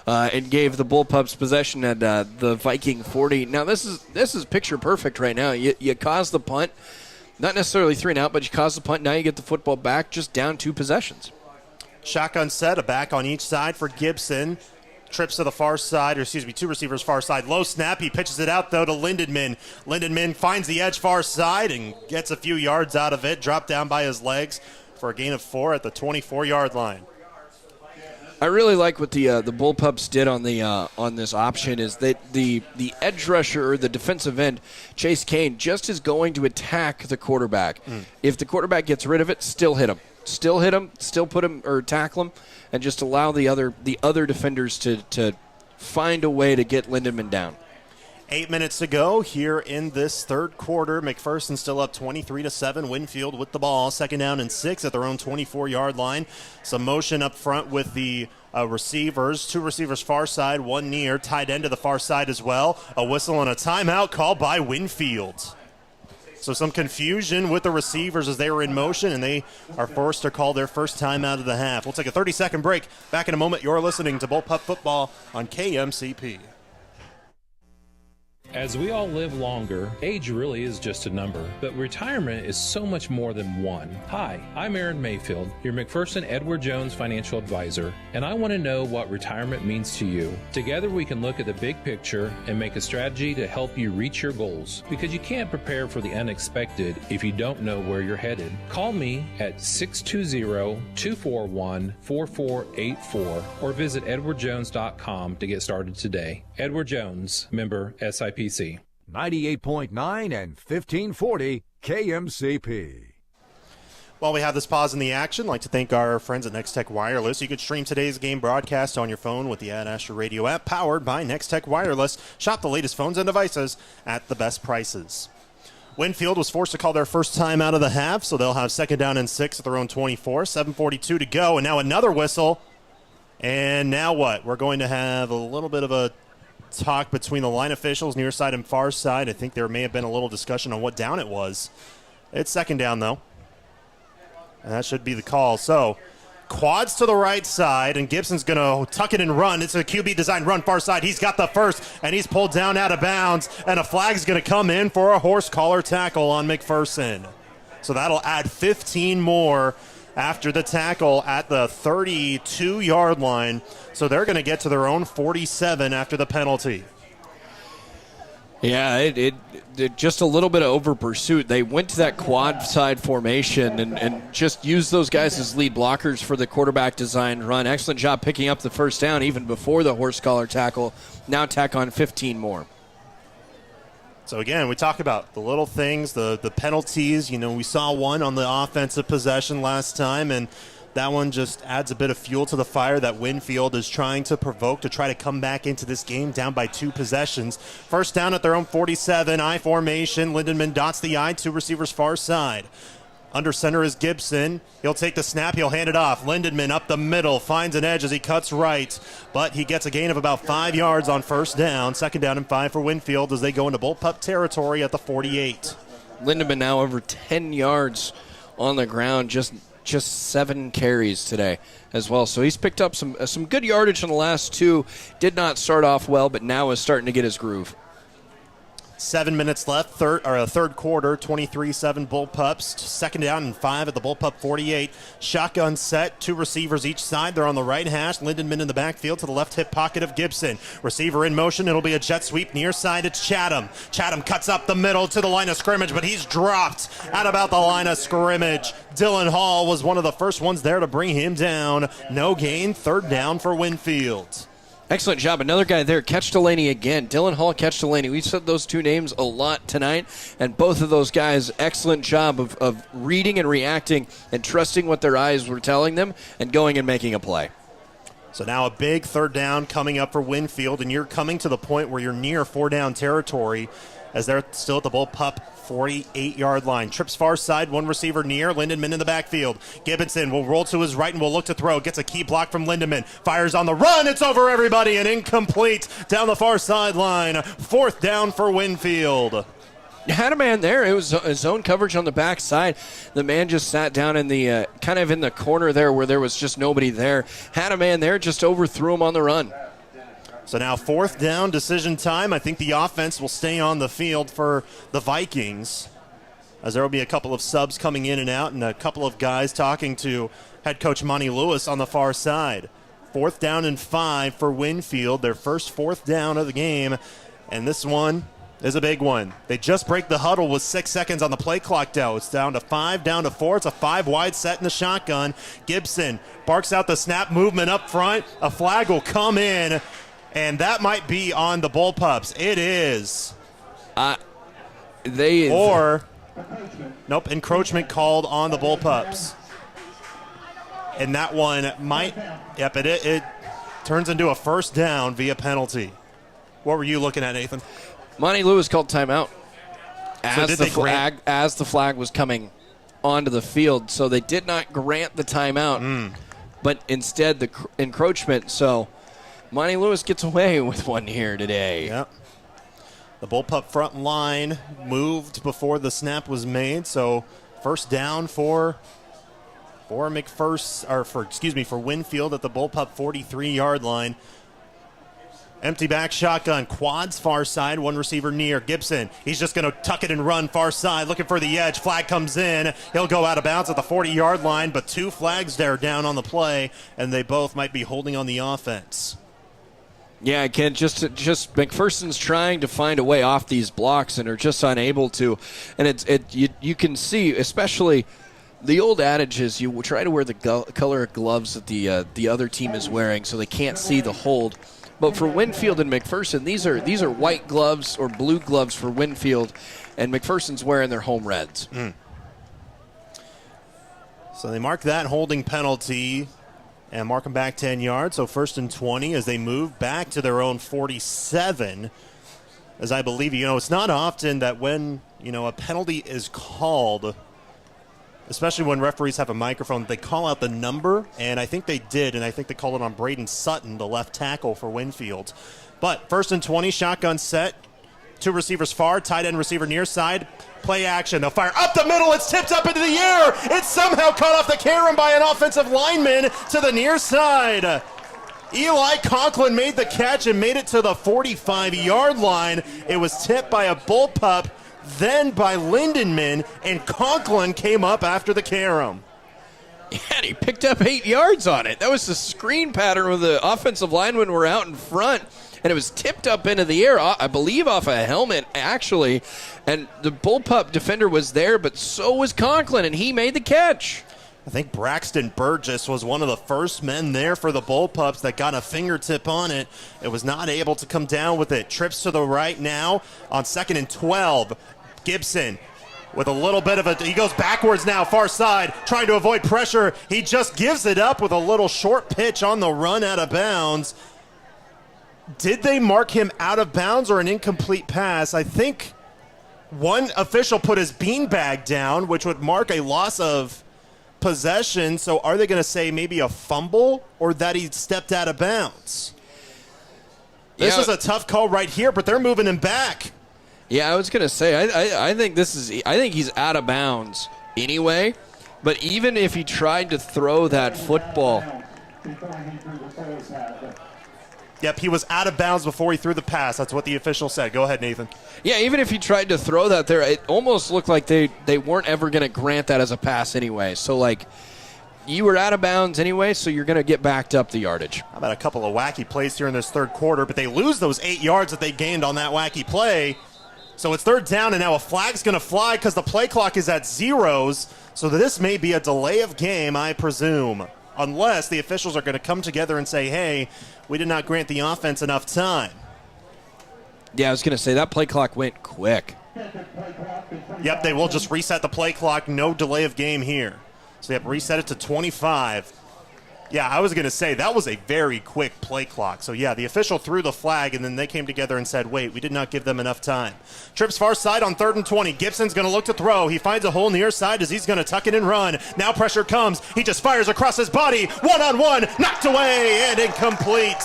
and gave the Bullpups possession at the Viking 40. Now this is picture perfect right now. You cause the punt, not necessarily 3 and out, but you cause the punt. Now you get the football back, just down 2 possessions.
Shotgun set, a back on each side for Gibson. Trips to the far side, 2 receivers far side. Low snap, he pitches it out, though, to Lindenman. Lindenman finds the edge far side and gets a few yards out of it, dropped down by his legs for a gain of 4 at the 24-yard line.
I really like what the Bullpups did on this option is that the edge rusher or the defensive end, Chase Kane, just is going to attack the quarterback. If the quarterback gets rid of it, still hit him. Still put him or tackle him, and just allow the other defenders to find a way to get Lindenman down.
8 minutes to go here in this third quarter. McPherson still up 23-7. Winfield with the ball. 2nd down and 6 at their own 24-yard line. Some motion up front with the receivers. 2 receivers far side, 1 near. Tight end to the far side as well. A whistle and a timeout called by Winfield. So some confusion with the receivers as they were in motion, and they are forced to call their first timeout of the half. We'll take a 30-second break. Back in a moment. You're listening to Bullpup Football on KMCP.
As we all live longer, age really is just a number, but retirement is so much more than one. Hi, I'm Aaron Mayfield, your McPherson Edward Jones financial advisor, and I want to know what retirement means to you. Together we can look at the big picture and make a strategy to help you reach your goals, because you can't prepare for the unexpected if you don't know where you're headed. Call me at 620-241-4484 or visit edwardjones.com to get started today. Edward Jones, member SIPC.
98.9 and 1540 KMCP.
While we have this pause in the action, I'd like to thank our friends at Next Tech Wireless. You can stream today's game broadcast on your phone with the Ad Asher Radio app powered by Next Tech Wireless. Shop the latest phones and devices at the best prices. Winfield was forced to call their first time out of the half, so they'll have 2nd down and 6 at their own 24. 7:42 to go, and now another whistle. And now what? We're going to have a little bit of a talk between the line officials, near side and far side. I think there may have been a little discussion on what down it was. It's 2nd down, though. And that should be the call. So, quads to the right side, and Gibson's going to tuck it and run. It's a QB design run far side. He's got the first, and he's pulled down out of bounds, and a flag's going to come in for a horse collar tackle on McPherson. So that'll add 15 more after the tackle at the 32-yard line. So they're going to get to their own 47 after the penalty.
Yeah, it just a little bit of over pursuit. They went to that quad side formation and just used those guys as lead blockers for the quarterback design run. Excellent job picking up the first down even before the horse collar tackle. Now tack on 15 more.
So, again, we talk about the little things, the penalties. You know, we saw one on the offensive possession last time, and that one just adds a bit of fuel to the fire that Winfield is trying to provoke to try to come back into this game down by 2 possessions. First down at their own 47, I formation. Lindenman dots the I, 2 receivers far side. Under center is Gibson. He'll take the snap. He'll hand it off. Lindenman up the middle. Finds an edge as he cuts right. But he gets a gain of about 5 yards on first down. 2nd down and 5 for Winfield as they go into Bullpup territory at the 48.
Lindenman now over 10 yards on the ground. Just 7 carries today as well. So he's picked up some good yardage in the last 2. Did not start off well, but now is starting to get his groove.
7 minutes left, third quarter, 23-7 Bullpups. Second down and 5 at the Bullpup 48. Shotgun set, 2 receivers each side. They're on the right hash. Lindenman in the backfield to the left hip pocket of Gibson. Receiver in motion. It'll be a jet sweep near side. It's Chatham. Chatham cuts up the middle to the line of scrimmage, but he's dropped at about the line of scrimmage. Dylan Hall was one of the first ones there to bring him down. No gain, third down for Winfield.
Excellent job. Another guy there, Catch Delaney again. Dylan Hall, Catch Delaney. We've said those two names a lot tonight, and both of those guys, excellent job of reading and reacting and trusting what their eyes were telling them and going and making a play.
So now a big third down coming up for Winfield, and you're coming to the point where you're near 4-down territory as they're still at the Bullpup 48-yard line. Trips far side, 1 receiver near. Lindenman in the backfield. Gibson will roll to his right and will look to throw. Gets a key block from Lindenman. Fires on the run. It's over everybody and incomplete down the far sideline. Fourth down for Winfield.
Had a man there. It was a zone coverage on the backside. The man just sat down in the kind of in the corner there where there was just nobody there. Had a man there, just overthrew him on the run.
So now fourth down, decision time. I think the offense will stay on the field for the Vikings, as there will be a couple of subs coming in and out and a couple of guys talking to head coach Monty Lewis on the far side. Fourth down and 5 for Winfield, their first fourth down of the game, and this one is a big one. They just break the huddle with 6 seconds on the play clock now. It's down to 5, down to 4. It's a 5-wide set in the shotgun. Gibson barks out the snap movement up front. A flag will come in, and that might be on the Bullpups. It is. Encroachment called on the Bullpups. And that one might, it turns into a first down via penalty. What were you looking at, Nathan?
Monty Lewis called timeout as the flag was coming onto the field. So they did not grant the timeout, but instead the encroachment. So Monty Lewis gets away with one here today.
Yep. The Bullpup front line moved before the snap was made, so first down for Winfield at the Bullpup 43-yard line. Empty back shotgun, quads far side, 1 receiver near. Gibson, he's just going to tuck it and run far side, looking for the edge. Flag comes in. He'll go out of bounds at the 40-yard line, but 2 flags there down on the play, and they both might be holding on the offense.
Yeah, Ken, just McPherson's trying to find a way off these blocks and are just unable to. And you can see, especially the old adage is you try to wear the color of gloves that the other team is wearing so they can't see the hold. But for Winfield and McPherson, these are white gloves or blue gloves for Winfield, and McPherson's wearing their home reds.
So they mark that holding penalty and mark them back 10 yards. So first and 20 as they move back to their own 47. As I believe, it's not often that when, a penalty is called, especially when referees have a microphone, they call out the number, and I think they did, and I think they called it on Braden Sutton, the left tackle for Winfield. But first and 20, shotgun set, 2 receivers far, tight end receiver near side, play action. They'll fire up the middle. It's tipped up into the air. It's somehow caught off the carom by an offensive lineman to the near side. Eli Conklin made the catch and made it to the 45-yard line. It was tipped by a Bullpup, then by Lindenman, and Conklin came up after the carom.
Yeah, and he picked up 8 yards on it. That was the screen pattern where the offensive linemen were out in front, and it was tipped up into the air, I believe off a helmet, actually. And the Bullpup defender was there, but so was Conklin, and he made the catch.
I think Braxton Burgess was one of the first men there for the Bullpups that got a fingertip on it. It was not able to come down with it. Trips to the right now on 2nd and 12. Gibson with a little bit of he goes backwards now, far side, trying to avoid pressure. He just gives it up with a little short pitch on the run out of bounds. Did they mark him out of bounds or an incomplete pass? I think one official put his beanbag down, which would mark a loss of possession. So are they going to say maybe a fumble or that he stepped out of bounds? This is a tough call right here, but they're moving him back.
Yeah, I was going to say, I think he's out of bounds anyway. But even if he tried to throw that football,
Yep, he was out of bounds before he threw the pass. That's what the official said. Go ahead, Nathan.
Yeah, even if he tried to throw that there, it almost looked like they weren't ever going to grant that as a pass anyway. So, like, you were out of bounds anyway, so you're going to get backed up the yardage.
How about a couple of wacky plays here in this third quarter, but they lose those 8 yards that they gained on that wacky play. So it's third down, and now a flag's going to fly because the play clock is at zeros. So this may be a delay of game, I presume, unless the officials are going to come together and say, hey, we did not grant the offense enough time.
Yeah, I was going to say, that play clock went quick.
Yep, they will just reset the play clock. No delay of game here. So, yep, reset it to 25. Yeah, I was going to say, that was a very quick play clock. So, yeah, the official threw the flag, and then they came together and said, wait, we did not give them enough time. Trips far side on 3rd and 20. Gibson's going to look to throw. He finds a hole near side as he's going to tuck it and run. Now pressure comes. He just fires across his body. One-on-one, knocked away, and incomplete.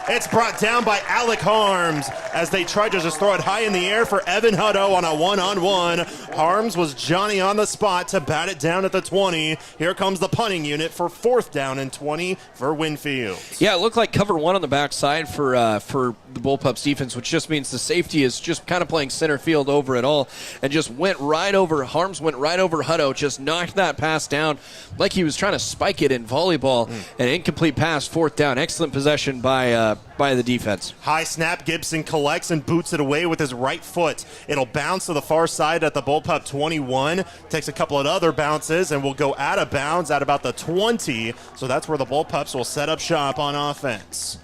It's brought down by Alec Harms as they tried to just throw it high in the air for Evan Hutto on a one-on-one. Harms was Johnny on the spot to bat it down at the 20. Here comes the punting unit for 4th down and 20 for Winfield.
Yeah, it looked like cover 1 on the backside for the Bullpups defense, which just means the safety is just kind of playing center field over it all and just went right over. Harms went right over Hutto, just knocked that pass down like he was trying to spike it in volleyball. An incomplete pass, 4th down. Excellent possession by the defense.
High snap, Gibson collects and boots it away with his right foot. It'll bounce to the far side at the Bullpup 21. Takes a couple of other bounces and will go out of bounds at about the 20. So that's where the Bullpups will set up shop on offense.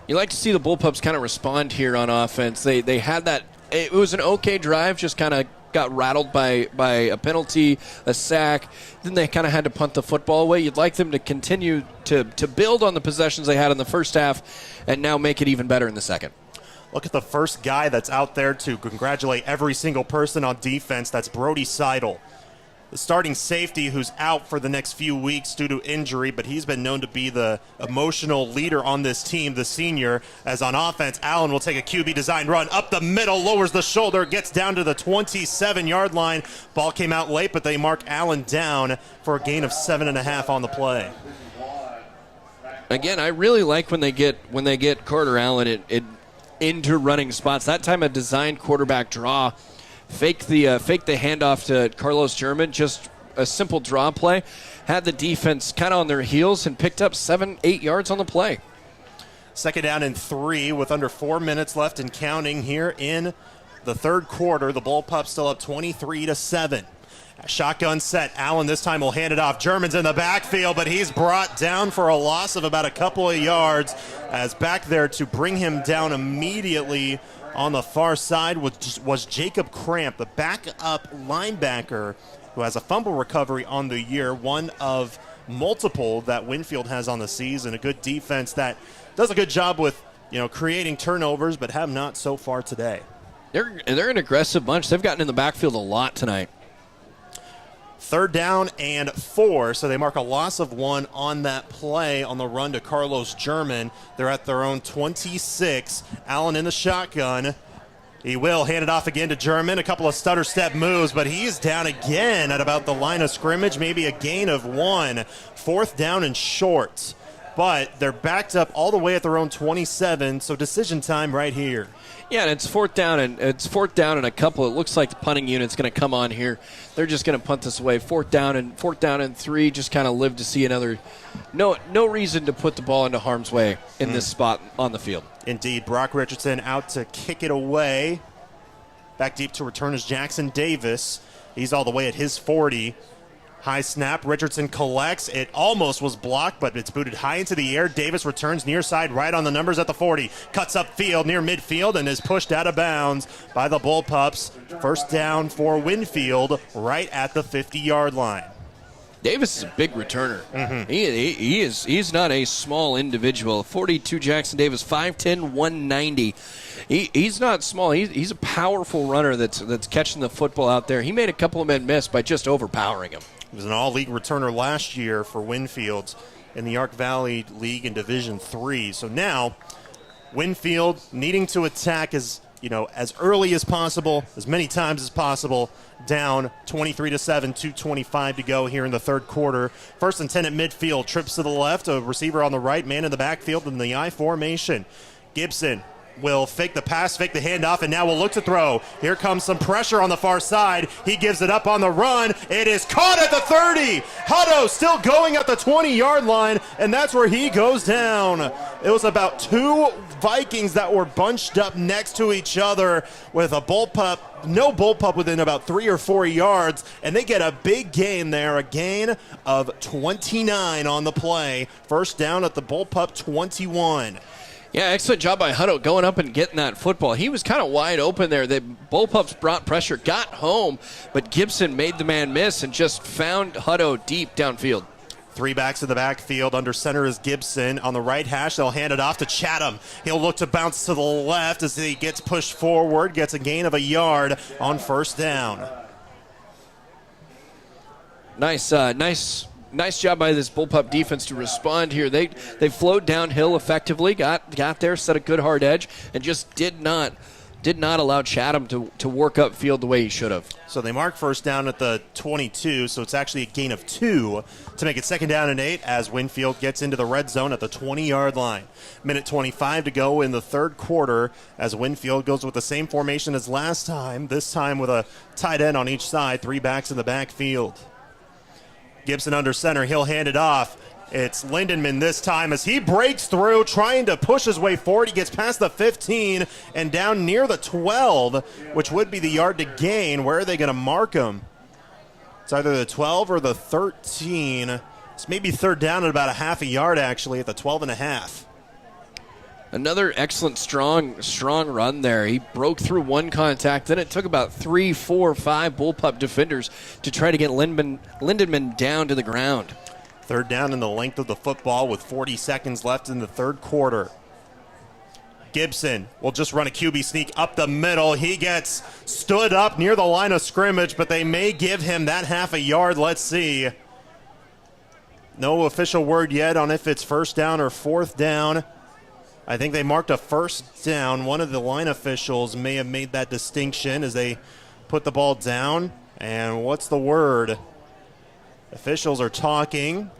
You like to see the Bullpups kind of respond here on offense. They had that. It was an okay drive, just kind of got rattled by a penalty, a sack. Then they kind of had to punt the football away. You'd like them to continue to build on the possessions they had in the first half and now make it even better in the second.
Look at the first guy that's out there to congratulate every single person on defense. That's Brody Seidel, the starting safety who's out for the next few weeks due to injury, but he's been known to be the emotional leader on this team, the senior. As on offense, Allen will take a QB design run up the middle, lowers the shoulder, gets down to the 27-yard line. Ball came out late, but they mark Allen down for a gain of 7.5 on the play.
Again, I really like when they get Carter Allen into running spots. That time a designed quarterback draw. Fake the handoff to Carlos German, just a simple draw play. Had the defense kind of on their heels and picked up 7-8 yards on the play.
2nd down and 3 with under 4 minutes left and counting here in the third quarter. The Bullpups still up 23-7. Shotgun set. Allen this time will hand it off. German's in the backfield, but he's brought down for a loss of about a couple of yards. As back there to bring him down immediately on the far side was Jacob Cramp, the backup linebacker who has a fumble recovery on the year, one of multiple that Winfield has on the season. A good defense that does a good job with creating turnovers, but have not so far today.
They're an aggressive bunch. They've gotten in the backfield a lot tonight.
3rd down and 4, so they mark a loss of 1 on that play on the run to Carlos German. They're at their own 26. Allen in the shotgun. He will hand it off again to German. A couple of stutter step moves, but he's down again at about the line of scrimmage, maybe a gain of 1. 4th down and short. But they're backed up all the way at their own 27, so decision time right here.
Yeah, and it's 4th down and a couple. It looks like the punting unit's going to come on here. They're just going to punt this away. 4th down and 3. Just kind of live to see another. No reason to put the ball into harm's way in this spot on the field.
Indeed, Brock Richardson out to kick it away. Back deep to return is Jackson Davis. He's all the way at his 40. High snap, Richardson collects. It almost was blocked, but it's booted high into the air. Davis returns near side, right on the numbers at the 40. Cuts up field near midfield and is pushed out of bounds by the Bullpups. 1st down for Winfield, right at the 50-yard line.
Davis is a big returner. He's not a small individual. 42 Jackson Davis, 5'10", 190. He's not small. He's a powerful runner that's catching the football out there. He made a couple of men miss by just overpowering him.
He was an all-league returner last year for Winfield in the Ark Valley League in Division III. So now Winfield needing to attack as as early as possible, as many times as possible, down 23-7, 2:25 to go here in the third quarter. First and 10 at midfield, trips to the left, a receiver on the right, man in the backfield in the I formation. Gibson will fake the pass, fake the handoff, and now will look to throw. Here comes some pressure on the far side. He gives it up on the run. It is caught at the 30. Hutto still going at the 20-yard line, and that's where he goes down. It was about two Vikings that were bunched up next to each other with a no bullpup within about 3 or 4 yards, and they get a big gain there, a gain of 29 on the play. First down at the bullpup 21.
Yeah, excellent job by Hutto going up and getting that football. He was kind of wide open there. The bullpups brought pressure, got home, but Gibson made the man miss and just found Hutto deep downfield.
3 backs in the backfield. Under center is Gibson. On the right hash, they'll hand it off to Chatham. He'll look to bounce to the left as he gets pushed forward, gets a gain of a yard on first down.
Nice job by this bullpup defense to respond here. They flowed downhill effectively, got there, set a good hard edge, and just did not allow Chatham to work upfield the way he should have.
So they mark first down at the 22, so it's actually a gain of 2 to make it second down and 8 as Winfield gets into the red zone at the 20-yard line. Minute 25 to go in the third quarter as Winfield goes with the same formation as last time, this time with a tight end on each side, 3 backs in the backfield. Gibson under center, he'll hand it off. It's Lindenman this time as he breaks through, trying to push his way forward. He gets past the 15 and down near the 12, which would be the yard to gain. Where are they going to mark him? It's either the 12 or the 13. It's maybe third down at about a half a yard, actually, at the 12.5.
Another excellent, strong run there. He broke through one contact. Then it took about 3, 4, 5 bullpup defenders to try to get Lindenman down to the ground.
Third down in the length of the football with 40 seconds left in the third quarter. Gibson will just run a QB sneak up the middle. He gets stood up near the line of scrimmage, but they may give him that half a yard. Let's see. No official word yet on if it's first down or fourth down. I think they marked a first down. One of the line officials may have made that distinction as they put the ball down. And what's the word? Officials are talking,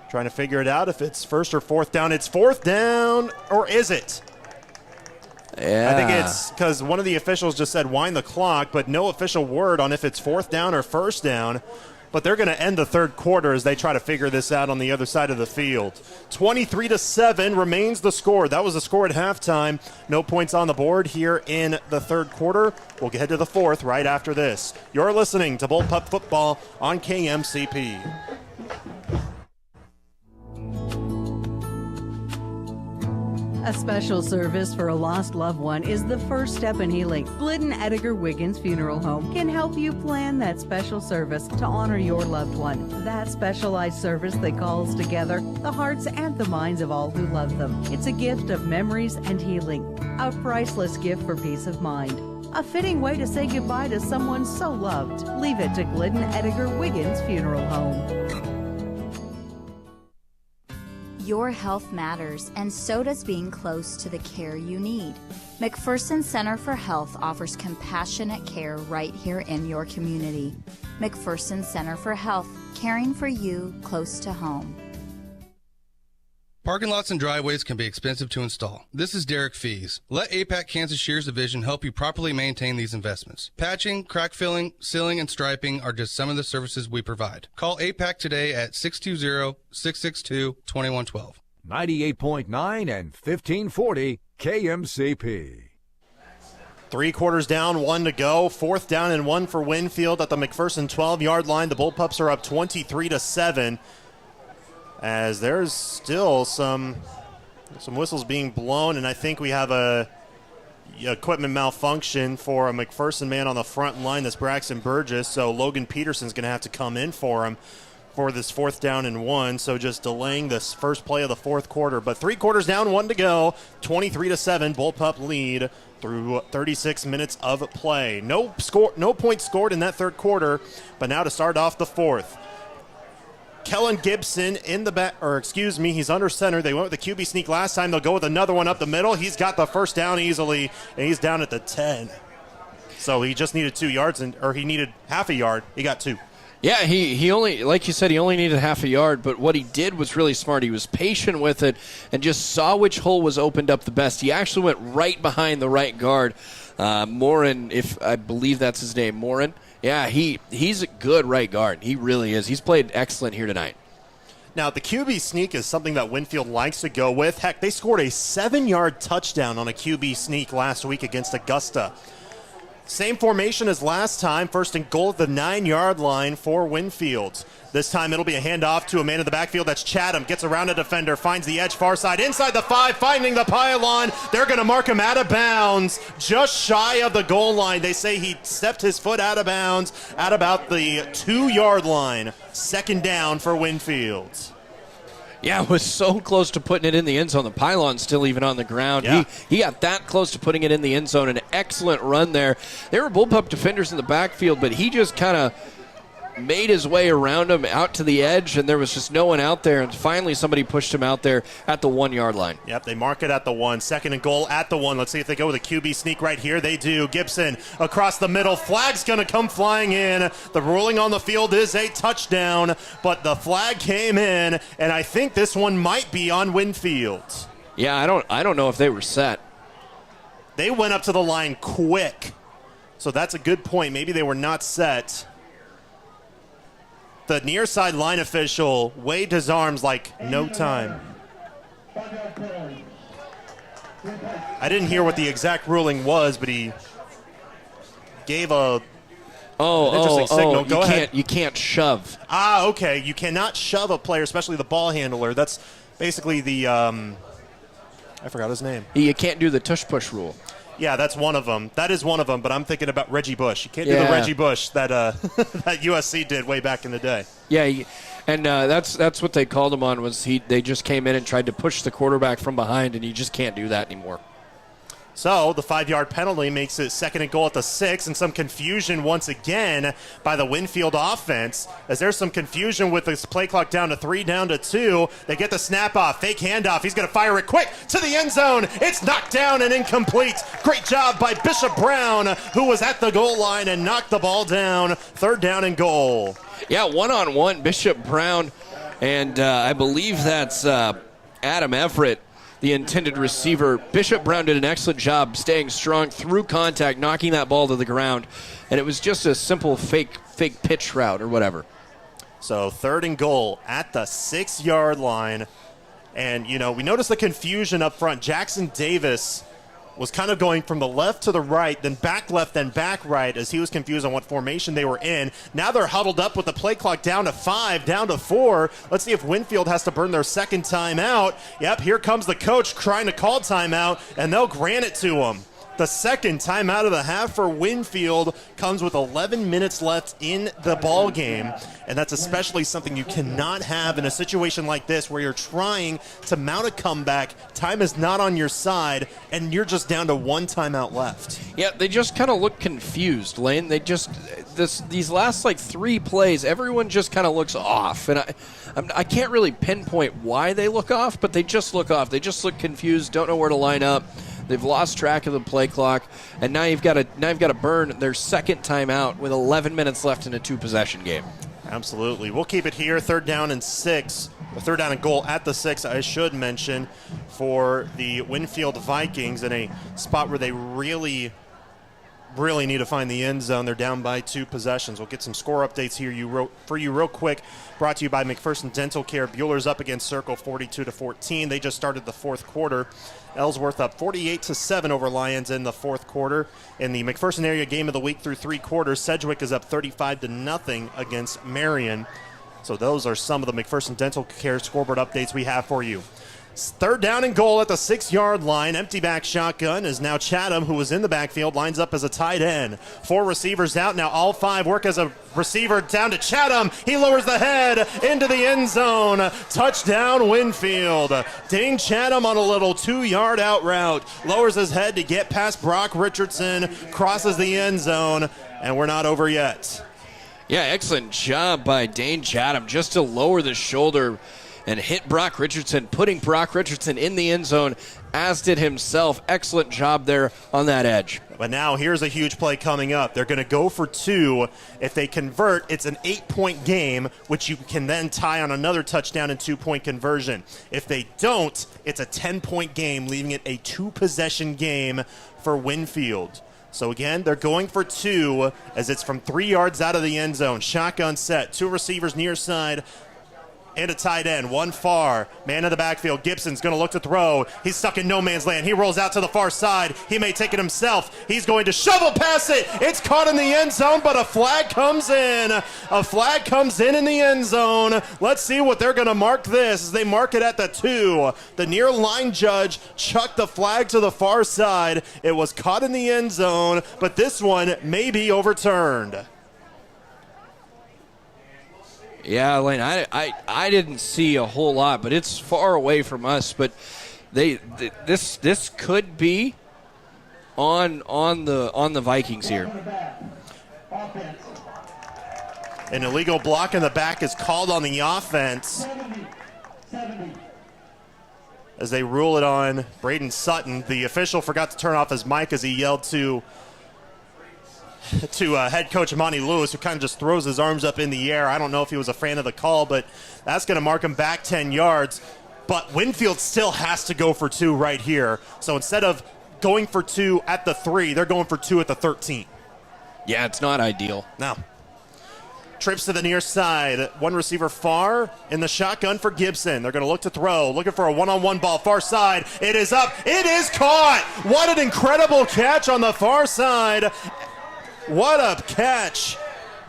trying to figure it out if it's first or fourth down. It's fourth down, or is it?
Yeah.
I think it's because one of the officials just said wind the clock, but no official word on if it's fourth down or first down. But they're going to end the third quarter as they try to figure this out on the other side of the field. 23-7 remains the score. That was the score at halftime. No points on the board here in the third quarter. We'll head to the fourth right after this. You're listening to Bullpup Football on KMCP.
A special service for a lost loved one is the first step in healing. Glidden Edgar Wiggins Funeral Home can help you plan that special service to honor your loved one. That specialized service that calls together the hearts and the minds of all who love them. It's a gift of memories and healing, a priceless gift for peace of mind. A fitting way to say goodbye to someone so loved. Leave it to Glidden Edgar Wiggins Funeral Home.
Your health matters, and so does being close to the care you need. McPherson Center for Health offers compassionate care right here in your community. McPherson Center for Health, caring for you close to home.
Parking lots and driveways can be expensive to install. This is Derek Fees. Let APAC Kansas Shears Division help you properly maintain these investments. Patching, crack filling, sealing, and striping are just some of the services we provide. Call APAC today at 620-662-2112.
98.9 and 1540 KMCP.
3 quarters down, 1 to go. Fourth down and 1 for Winfield at the McPherson 12-yard line. The Bullpups are up 23-7. As there's still some whistles being blown, and I think we have a equipment malfunction for a McPherson man on the front line. That's Braxton Burgess, so Logan Peterson's going to have to come in for him for this fourth down and 1, so just delaying this first play of the fourth quarter. But 3 quarters down, 1 to go, 23-7, Bullpup lead through 36 minutes of play. No points scored in that third quarter, but now to start off the fourth. Kellen Gibson in the back, he's under center. They went with the QB sneak last time. They'll go with another one up the middle. He's got the first down easily, and he's down at the 10. So he just needed 2 yards, or he needed half a yard. He got 2.
Yeah, he only, like you said, he only needed half a yard, but what he did was really smart. He was patient with it and just saw which hole was opened up the best. He actually went right behind the right guard. Morin, if I believe that's his name, Morin. Yeah, he's a good right guard. He really is. He's played excellent here tonight.
Now, the QB sneak is something that Winfield likes to go with. Heck, they scored a 7-yard touchdown on a QB sneak last week against Augusta. Same formation as last time, first and goal at the 9-yard line for Winfield. This time it'll be a handoff to a man in the backfield. That's Chatham. Gets around a defender, finds the edge far side, inside the 5, finding the pylon. They're going to mark him out of bounds, just shy of the goal line. They say he stepped his foot out of bounds at about the 2-yard line. Second down for Winfield.
Yeah, it was so close to putting it in the end zone. The pylon's still even on the ground.
Yeah.
He got that close to putting it in the end zone. An excellent run there. There were bullpup defenders in the backfield, but he just kind of made his way around him out to the edge, and there was just no one out there. And finally somebody pushed him out there at the 1-yard line.
Yep, they mark it at the 1. Second and goal at the 1. Let's see if they go with a QB sneak right here. They do. Gibson across the middle. Flag's going to come flying in. The ruling on the field is a touchdown, but the flag came in, and I think this one might be on Winfield.
Yeah, I don't know if they were set.
They went up to the line quick, so that's a good point. Maybe they were not set. The near side line official waved his arms like no time. I didn't hear what the exact ruling was, but he gave an interesting signal. Go ahead.
You can't shove.
Okay. You cannot shove a player, especially the ball handler. That's basically the I forgot his name.
You can't do the tush-push rule.
Yeah, that's one of them. That is one of them, but I'm thinking about Reggie Bush. You can't do the Reggie Bush that that USC did way back in the day.
Yeah, and that's what they called him on, was they just came in and tried to push the quarterback from behind, and you just can't do that anymore.
So the 5-yard penalty makes it second and goal at the 6, and some confusion once again by the Winfield offense, as there's some confusion with this play clock down to 3, down to 2. They get the snap off, fake handoff. He's going to fire it quick to the end zone. It's knocked down and incomplete. Great job by Bishop Brown, who was at the goal line and knocked the ball down. Third down and goal.
Yeah, one-on-one, Bishop Brown, and I believe that's Adam Everett, the intended receiver. Bishop Brown did an excellent job staying strong through contact, knocking that ball to the ground, and it was just a simple fake pitch route or whatever.
So third and goal at the 6-yard line, and, we noticed the confusion up front. Jackson Davis was kind of going from the left to the right, then back left, then back right, as he was confused on what formation they were in. Now they're huddled up with the play clock down to 5, down to 4. Let's see if Winfield has to burn their second timeout. Yep, here comes the coach trying to call timeout, and they'll grant it to him. The second timeout of the half for Winfield comes with 11 minutes left in the ball game, and that's especially something you cannot have in a situation like this where you're trying to mount a comeback, time is not on your side, and you're just down to 1 timeout left.
Yeah, they just kind of look confused, Lane. They just these last 3 plays, everyone just kind of looks off, and I can't really pinpoint why they look off, but they just look off. They just look confused, don't know where to line up. They've lost track of the play clock, and now you've got to burn their second timeout with 11 minutes left in a 2-possession game.
Absolutely. We'll keep it here. Third down and 6. The third down and goal at the 6, I should mention, for the Winfield Vikings in a spot where they really need to find the end zone. They're down by 2 possessions. We'll get some score updates here for you real quick. Brought to you by McPherson Dental Care. Bueller's up against Circle 42-14. They just started the fourth quarter. Ellsworth up 48-7 over Lions in the fourth quarter. In the McPherson area game of the week through 3 quarters, Sedgwick is up 35-0 against Marion. So those are some of the McPherson Dental Care scoreboard updates we have for you. Third down and goal at the 6-yard line. Empty back shotgun is now Chatham, who was in the backfield, lines up as a tight end. 4 receivers out. Now all 5 work as a receiver down to Chatham. He lowers the head into the end zone. Touchdown, Winfield. Dane Chatham on a little 2-yard out route. Lowers his head to get past Brock Richardson. Crosses the end zone, and we're not over yet.
Yeah, excellent job by Dane Chatham just to lower the shoulder and hit Brock Richardson, putting Brock Richardson in the end zone, as did himself. Excellent job there on that edge.
But now here's a huge play coming up. They're going to go for 2. If they convert, it's an 8-point game, which you can then tie on another touchdown and 2-point conversion. If they don't, it's a 10-point game, leaving it a 2-possession game for Winfield. So again, they're going for 2 as it's from 3 yards out of the end zone. Shotgun set, 2 receivers near side, and a tight end, one far. Man in the backfield. Gibson's going to look to throw. He's stuck in no man's land. He rolls out to the far side. He may take it himself. He's going to shovel past it. It's caught in the end zone, but a flag comes in. A flag comes in the end zone. Let's see what they're going to mark this as they mark it at the 2. The near line judge chucked the flag to the far side. It was caught in the end zone, but this one may be overturned.
Yeah, Lane, I didn't see a whole lot, but it's far away from us. But this could be on the Vikings here.
An illegal block in the back is called on the offense as they rule it on Braden Sutton. The official forgot to turn off his mic as he yelled to head coach Monty Lewis, who kind of just throws his arms up in the air. I don't know if he was a fan of the call, but that's going to mark him back 10 yards. But Winfield still has to go for 2 right here. So instead of going for 2 at the 3, they're going for 2 at the 13.
Yeah, it's not ideal.
No. Trips to the near side. One receiver far in the shotgun for Gibson. They're going to look to throw. Looking for a one-on-one ball. Far side. It is up. It is caught. What an incredible catch on the far side. What a catch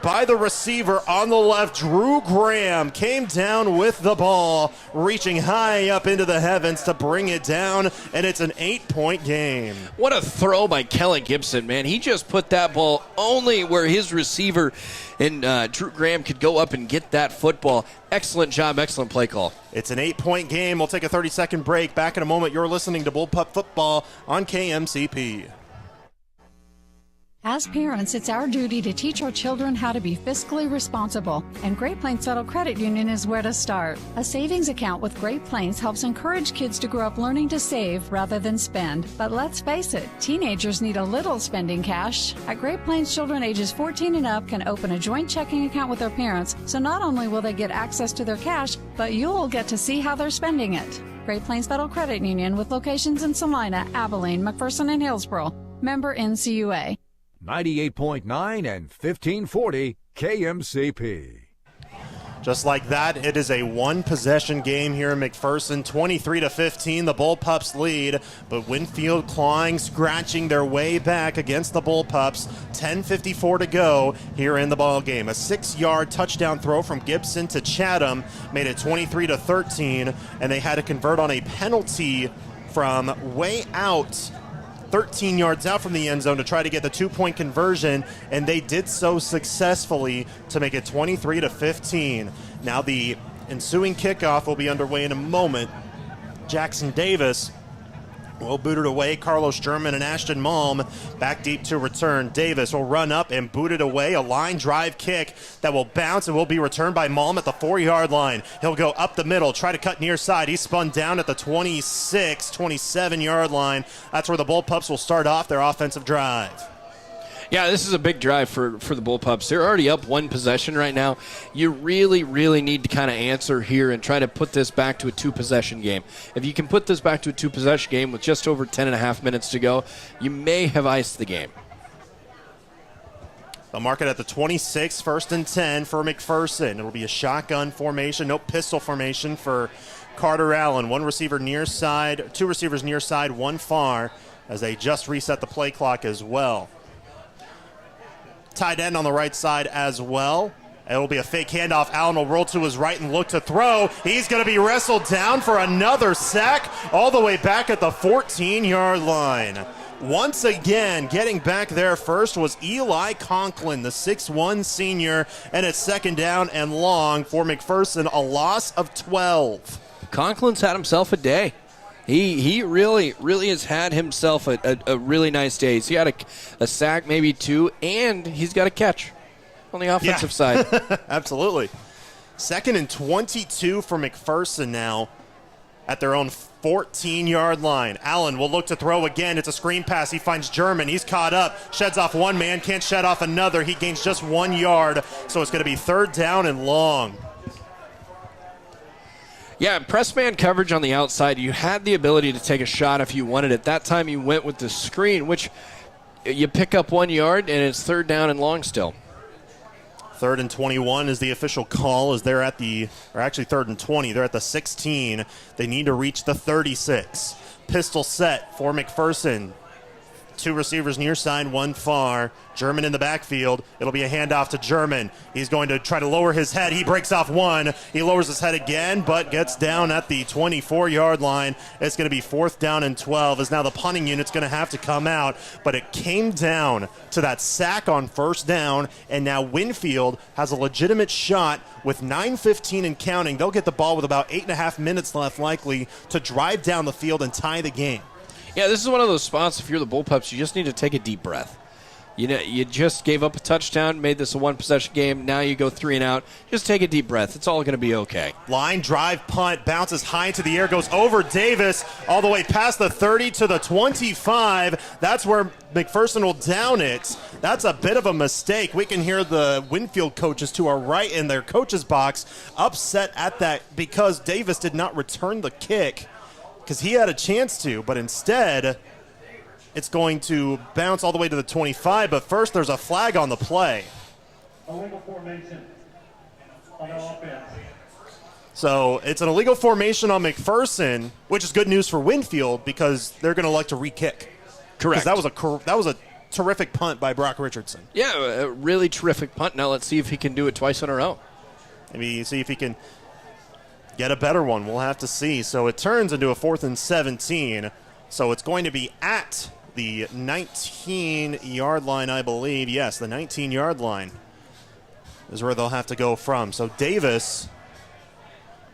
by the receiver on the left. Drew Graham came down with the ball, reaching high up into the heavens to bring it down, and it's an 8-point game.
What a throw by Kellen Gibson, man. He just put that ball only where his receiver and Drew Graham could go up and get that football. Excellent job, excellent play call.
It's an 8-point game. We'll take a 30-second break. Back in a moment. You're listening to Bullpup Football on KMCP.
As parents, it's our duty to teach our children how to be fiscally responsible, and Great Plains Federal Credit Union is where to start. A savings account with Great Plains helps encourage kids to grow up learning to save rather than spend. But let's face it, teenagers need a little spending cash. At Great Plains, children ages 14 and up can open a joint checking account with their parents, so not only will they get access to their cash, but you'll get to see how they're spending it. Great Plains Federal Credit Union with locations in Salina, Abilene, McPherson, and Hillsboro. Member NCUA.
98.9 and 1540 KMCP.
Just like that, it is a 1-possession game here in McPherson. 23-15, the Bullpups lead, but Winfield clawing, scratching their way back against the Bullpups. 10:54 to go here in the ball game. A 6-yard touchdown throw from Gibson to Chatham made it 23-13, and they had to convert on a penalty from way out, 13 yards out from the end zone, to try to get the 2-point conversion, and they did so successfully to make it 23-15. Now the ensuing kickoff will be underway in a moment. Jackson Davis will boot it away. Carlos German and Ashton Malm back deep to return. Davis will run up and boot it away. A line drive kick that will bounce and will be returned by Malm at the 4-yard line. He'll go up the middle, try to cut near side. He's spun down at the 26, 27-yard line. That's where the Bullpups will start off their offensive drive.
Yeah, this is a big drive for the Bullpups. They're already up 1 possession right now. You really, really need to kind of answer here and try to put this back to a 2-possession game. If you can put this back to a 2-possession game with just over 10.5 minutes to go, you may have iced the game.
They'll mark it at the 26, 1st and 10 for McPherson. It'll be a shotgun formation, no pistol formation for Carter Allen. 1 receiver near side, 2 receivers near side, 1 far, as they just reset the play clock as well. Tight end on the right side as well. It'll be a fake handoff. Allen will roll to his right and look to throw. He's going to be wrestled down for another sack all the way back at the 14-yard line. Once again, getting back there first was Eli Conklin, the 6'1 senior, and it's 2nd down and long for McPherson, a loss of 12.
Conklin's had himself a day. He really has had himself a really nice day. He's got a sack, maybe 2, and he's got a catch. on the offensive side.
Absolutely. 2nd and 22 for McPherson now at their own 14-yard line. Allen will look to throw again. It's a screen pass. He finds German. He's caught up. Sheds off one man. Can't shed off another. He gains just 1 yard. So it's going to be 3rd down and long.
Yeah, press man coverage on the outside. You had the ability to take a shot if you wanted it. That time you went with the screen, which you pick up 1 yard, and it's 3rd down and long still.
3rd and 21 is the official call as they're at the, or actually 3rd and 20. They're at the 16. They need to reach the 36. Pistol set for McPherson. 2 receivers near side, 1 far. German in the backfield. It'll be a handoff to German. He's going to try to lower his head. He breaks off 1. He lowers his head again, but gets down at the 24-yard line. It's going to be 4th down and 12, as now the punting unit's going to have to come out. But it came down to that sack on 1st down, and now Winfield has a legitimate shot with 9:15 and counting. They'll get the ball with about 8.5 minutes left, likely, to drive down the field and tie the game.
Yeah, this is one of those spots, if you're the Bullpups, you just need to take a deep breath. You know, you just gave up a touchdown, made this a 1-possession game. Now you go 3 and out. Just take a deep breath. It's all going to be okay.
Line drive punt, bounces high into the air, goes over Davis, all the way past the 30 to the 25. That's where McPherson will down it. That's a bit of a mistake. We can hear the Winfield coaches to our right in their coaches box upset at that because Davis did not return the kick because he had a chance to, but instead it's going to bounce all the way to the 25, but first there's a flag on the play.
Illegal formation on offense.
So it's an illegal formation on McPherson, which is good news for Winfield because they're going to like to re-kick.
Correct.
Because that was a terrific punt by Brock Richardson.
Yeah, a really terrific punt. Now let's see if he can do it twice in a row.
Maybe see if he can get a better one. We'll have to see. So it turns into a 4th and 17. So it's going to be at the 19-yard line, I believe. Yes, the 19-yard line is where they'll have to go from. So Davis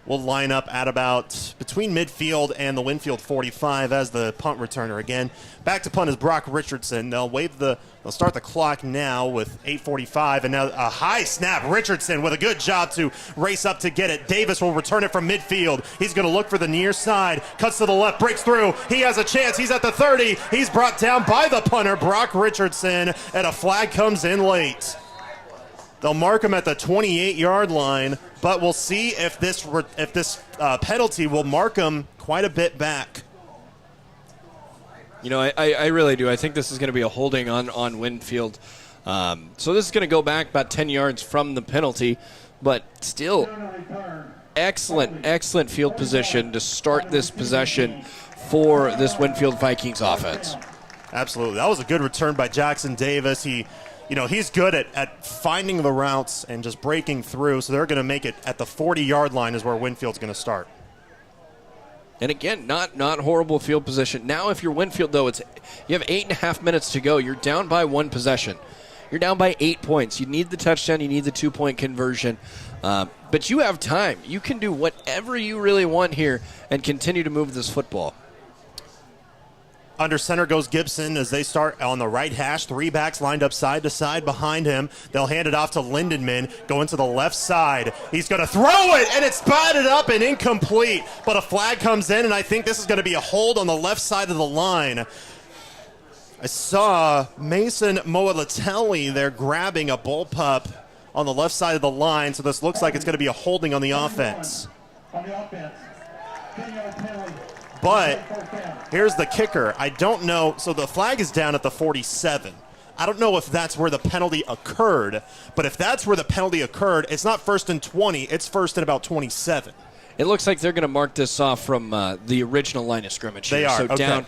will line up at about between midfield and the Winfield 45 as the punt returner again. Back to punt is Brock Richardson. They'll start the clock now with 8:45, and now a high snap. Richardson with a good job to race up to get it. Davis will return it from midfield. He's going to look for the near side. Cuts to the left, breaks through. He has a chance. He's at the 30. He's brought down by the punter, Brock Richardson, and a flag comes in late. They'll mark him at the 28-yard line, but we'll see if this penalty will mark him quite a bit back.
You know, I really do. I think this is going to be a holding on Winfield. So this is going to go back about 10 yards from the penalty, but still excellent field position to start this possession for this Winfield Vikings offense.
Absolutely. That was a good return by Jackson Davis. He's good at finding the routes and just breaking through, so they're going to make it at the 40-yard line is where Winfield's going to start.
And again, not horrible field position. Now if you're Winfield, though, you have 8.5 minutes to go. You're down by 1 possession. You're down by 8 points. You need the touchdown. You need the 2-point conversion. But you have time. You can do whatever you really want here and continue to move this football.
Under center goes Gibson as they start on the right hash. 3 backs lined up side to side behind him. They'll hand it off to Lindenman, going to the left side. He's going to throw it, and it's spotted up and incomplete. But a flag comes in, and I think this is going to be a hold on the left side of the line. I saw Mason Moalatelli there grabbing a bullpup on the left side of the line, so this looks like it's going to be a holding on the offense. But here's the kicker. I don't know. So the flag is down at the 47. I don't know if that's where the penalty occurred. But if that's where the penalty occurred, it's not 1st and 20. It's 1st and about 27.
It looks like they're going to mark this off from the original line of scrimmage.
They are.
So
okay.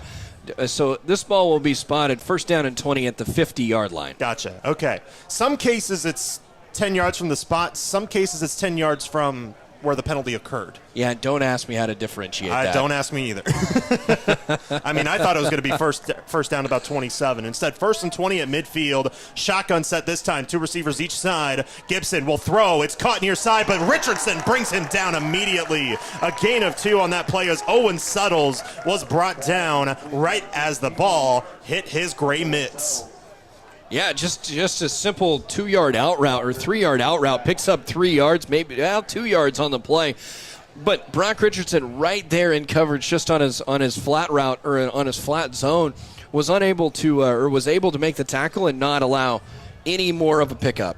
So this ball will be spotted 1st down and 20 at the 50-yard line.
Gotcha. Okay. Some cases it's 10 yards from the spot. Some cases it's 10 yards from where the penalty occurred.
Yeah, don't ask me how to differentiate that.
Don't ask me either. I mean, I thought it was going to be first down about 27. Instead, 1st and 20 at midfield. Shotgun set this time. 2 receivers each side. Gibson will throw. It's caught near side, but Richardson brings him down immediately. A gain of 2 on that play as Owen Suttles was brought down right as the ball hit his gray mitts.
Yeah, just a simple 2-yard out route or 3-yard out route. Picks up 3 yards, maybe 2 yards on the play. But Brock Richardson right there in coverage just on his flat route or on his flat zone was able to make the tackle and not allow any more of a pickup.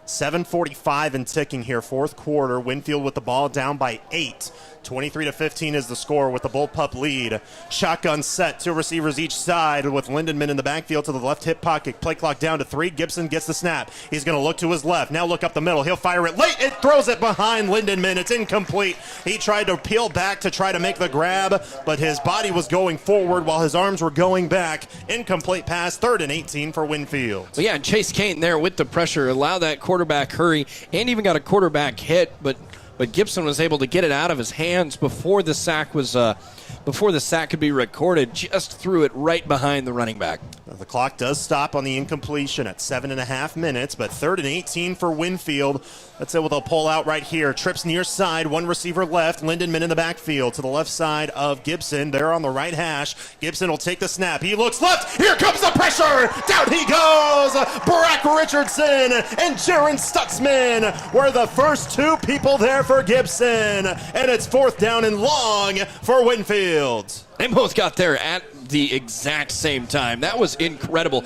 7:45 and ticking here, fourth quarter. Winfield with the ball down by 8. 23-15 is the score with the Bullpup lead. Shotgun set, 2 receivers each side with Lindenman in the backfield to the left hip pocket. Play clock down to 3. Gibson gets the snap. He's going to look to his left. Now look up the middle. He'll fire it late. It throws it behind Lindenman. It's incomplete. He tried to peel back to try to make the grab, but his body was going forward while his arms were going back. Incomplete pass, 3rd and 18 for Winfield.
Well, yeah, and Chase Kane there with the pressure, allow that quarterback hurry, and even got a quarterback hit, but Gibson was able to get it out of his hands before the sack could be recorded. Just threw it right behind the running back.
The clock does stop on the incompletion at 7.5 minutes, but 3rd and 18 for Winfield. That's it with a pull out right here. Trips near side, 1 receiver left. Lindenman in the backfield to the left side of Gibson. They're on the right hash. Gibson will take the snap. He looks left. Here comes the pressure. Down he goes. Brock Richardson and Jaron Stutzman were the first 2 people there for Gibson. And it's 4th down and long for Winfield.
They both got there at the exact same time. That was incredible.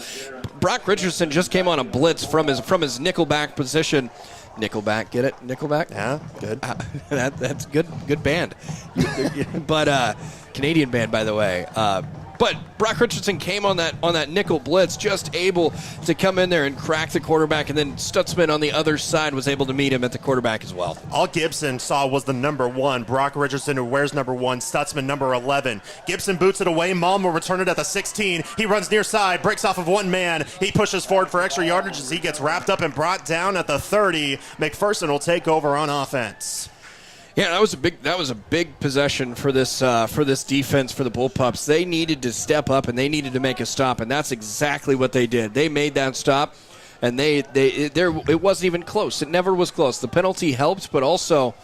Brock Richardson just came on a blitz from his nickelback position. Nickelback, get it? Nickelback?
Yeah, good.
That's good band. But Canadian band, by the way. But Brock Richardson came on that nickel blitz, just able to come in there and crack the quarterback, and then Stutzman on the other side was able to meet him at the quarterback as well.
All Gibson saw was the number 1. Brock Richardson, who wears number 1, Stutzman number 11. Gibson boots it away. Malm will return it at the 16. He runs near side, breaks off of 1 man. He pushes forward for extra yardage as he gets wrapped up and brought down at the 30. McPherson will take over on offense.
Yeah, that was a big possession for this defense for the Bullpups. They needed to step up and they needed to make a stop, and that's exactly what they did. They made that stop, and it wasn't even close. It never was close. The penalty helped, but also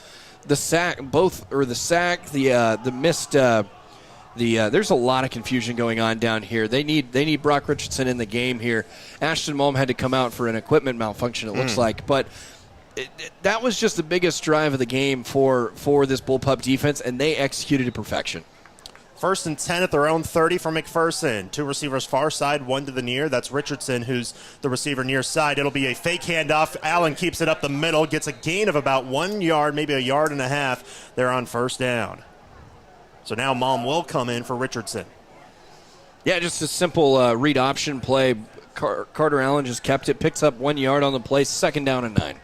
the sack, the missed. There's a lot of confusion going on down here. They need Brock Richardson in the game here. Ashton Malm had to come out for an equipment malfunction. It looks like, but. That was just the biggest drive of the game for this Bullpup defense, and they executed to perfection.
1st and 10 at their own 30 for McPherson. 2 receivers far side, 1 to the near. That's Richardson, who's the receiver near side. It'll be a fake handoff. Allen keeps it up the middle, gets a gain of about 1 yard, maybe a yard and a half. They're on 1st down. So now Malm will come in for Richardson.
Yeah, just a simple read option play. Carter Allen just kept it, picks up 1 yard on the play, 2nd down and 9.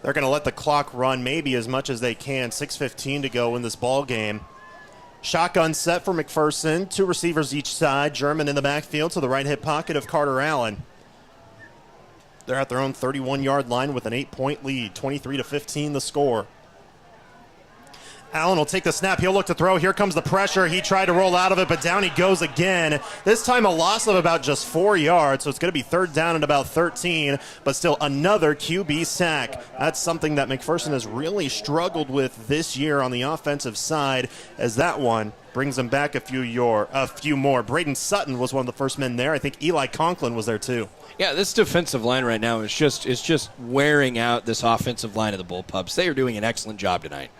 They're going to let the clock run maybe as much as they can. 6:15 to go in this ball game. Shotgun set for McPherson. 2 receivers each side. German in the backfield to the right hip pocket of Carter Allen. They're at their own 31-yard line with an 8-point lead. 23-15 the score. Allen will take the snap. He'll look to throw. Here comes the pressure. He tried to roll out of it, but down he goes again. This time a loss of about just 4 yards, so it's going to be 3rd down and about 13, but still another QB sack. That's something that McPherson has really struggled with this year on the offensive side, as that one brings them back a few more. Braden Sutton was one of the first men there. I think Eli Conklin was there too.
Yeah, this defensive line right now is just wearing out this offensive line of the Bullpups. They are doing an excellent job tonight.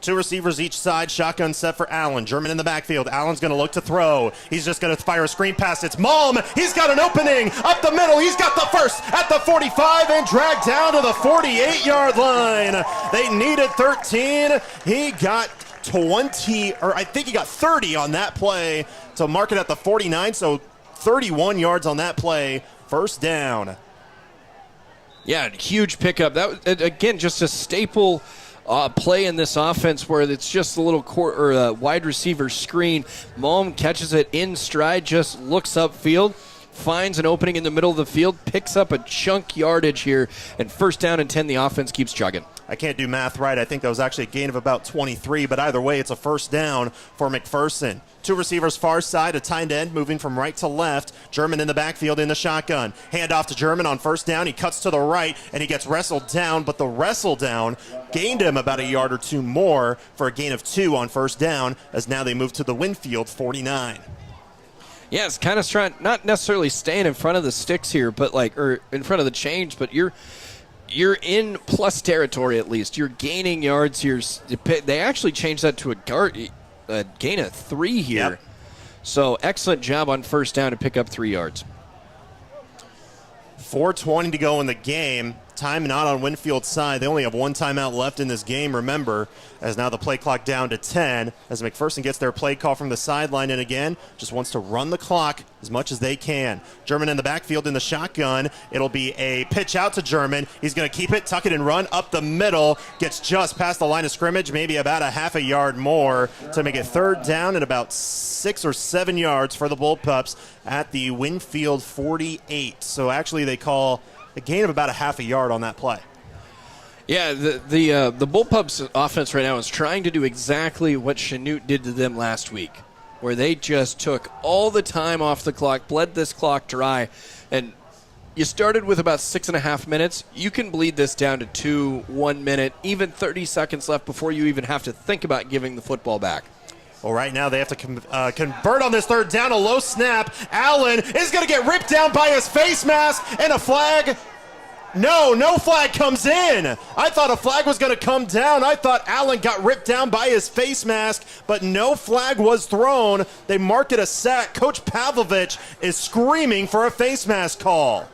2 receivers each side. Shotgun set for Allen. German in the backfield. Allen's going to look to throw. He's just going to fire a screen pass. It's Malm. He's got an opening up the middle. He's got the first at the 45 and dragged down to the 48-yard line. They needed 13. He got 20, or I think he got 30 on that play to mark it at the 49. So 31 yards on that play. 1st down.
Yeah, huge pickup. That again, just a staple play in this offense where it's just a little wide receiver screen. Malm catches it in stride, just looks upfield, finds an opening in the middle of the field, picks up a chunk yardage here, and 1st down and 10, the offense keeps chugging.
I can't do math right. I think that was actually a gain of about 23, but either way, it's a 1st down for McPherson. 2 receivers far side, a tight end moving from right to left. German in the backfield in the shotgun. Hand off to German on 1st down. He cuts to the right, and he gets wrestled down, but the wrestle down gained him about a yard or 2 more for a gain of 2 on 1st down, as now they move to the Winfield 49.
Yeah, it's kind of trying, not necessarily staying in front of the sticks here, but or in front of the change, but you're in plus territory at least. You're gaining yards here. They actually changed that to a gain of 3 here.
Yep.
So excellent job on first down to pick up 3 yards.
4:20 to go in the game. Time not on Winfield's side. They only have 1 timeout left in this game, remember, as now the play clock down to 10 as McPherson gets their play call from the sideline and again just wants to run the clock as much as they can. German in the backfield in the shotgun. It'll be a pitch out to German. He's going to keep it, tuck it, and run up the middle. Gets just past the line of scrimmage, maybe about a half a yard more to make it 3rd down and about 6 or 7 yards for the Bullpups at the Winfield 48. So actually they call a gain of about a half a yard on that play.
Yeah, the Bullpups offense right now is trying to do exactly what Chanute did to them last week, where they just took all the time off the clock, bled this clock dry, and you started with about 6.5 minutes. You can bleed this down to 2, 1 minute, even 30 seconds left before you even have to think about giving the football back.
Well, right now they have to convert on this 3rd down. A low snap. Allen is going to get ripped down by his face mask and a flag. No flag comes in. I thought a flag was going to come down. I thought Allen got ripped down by his face mask, but no flag was thrown. They marked it a sack. Coach Pavlovich is screaming for a face mask call.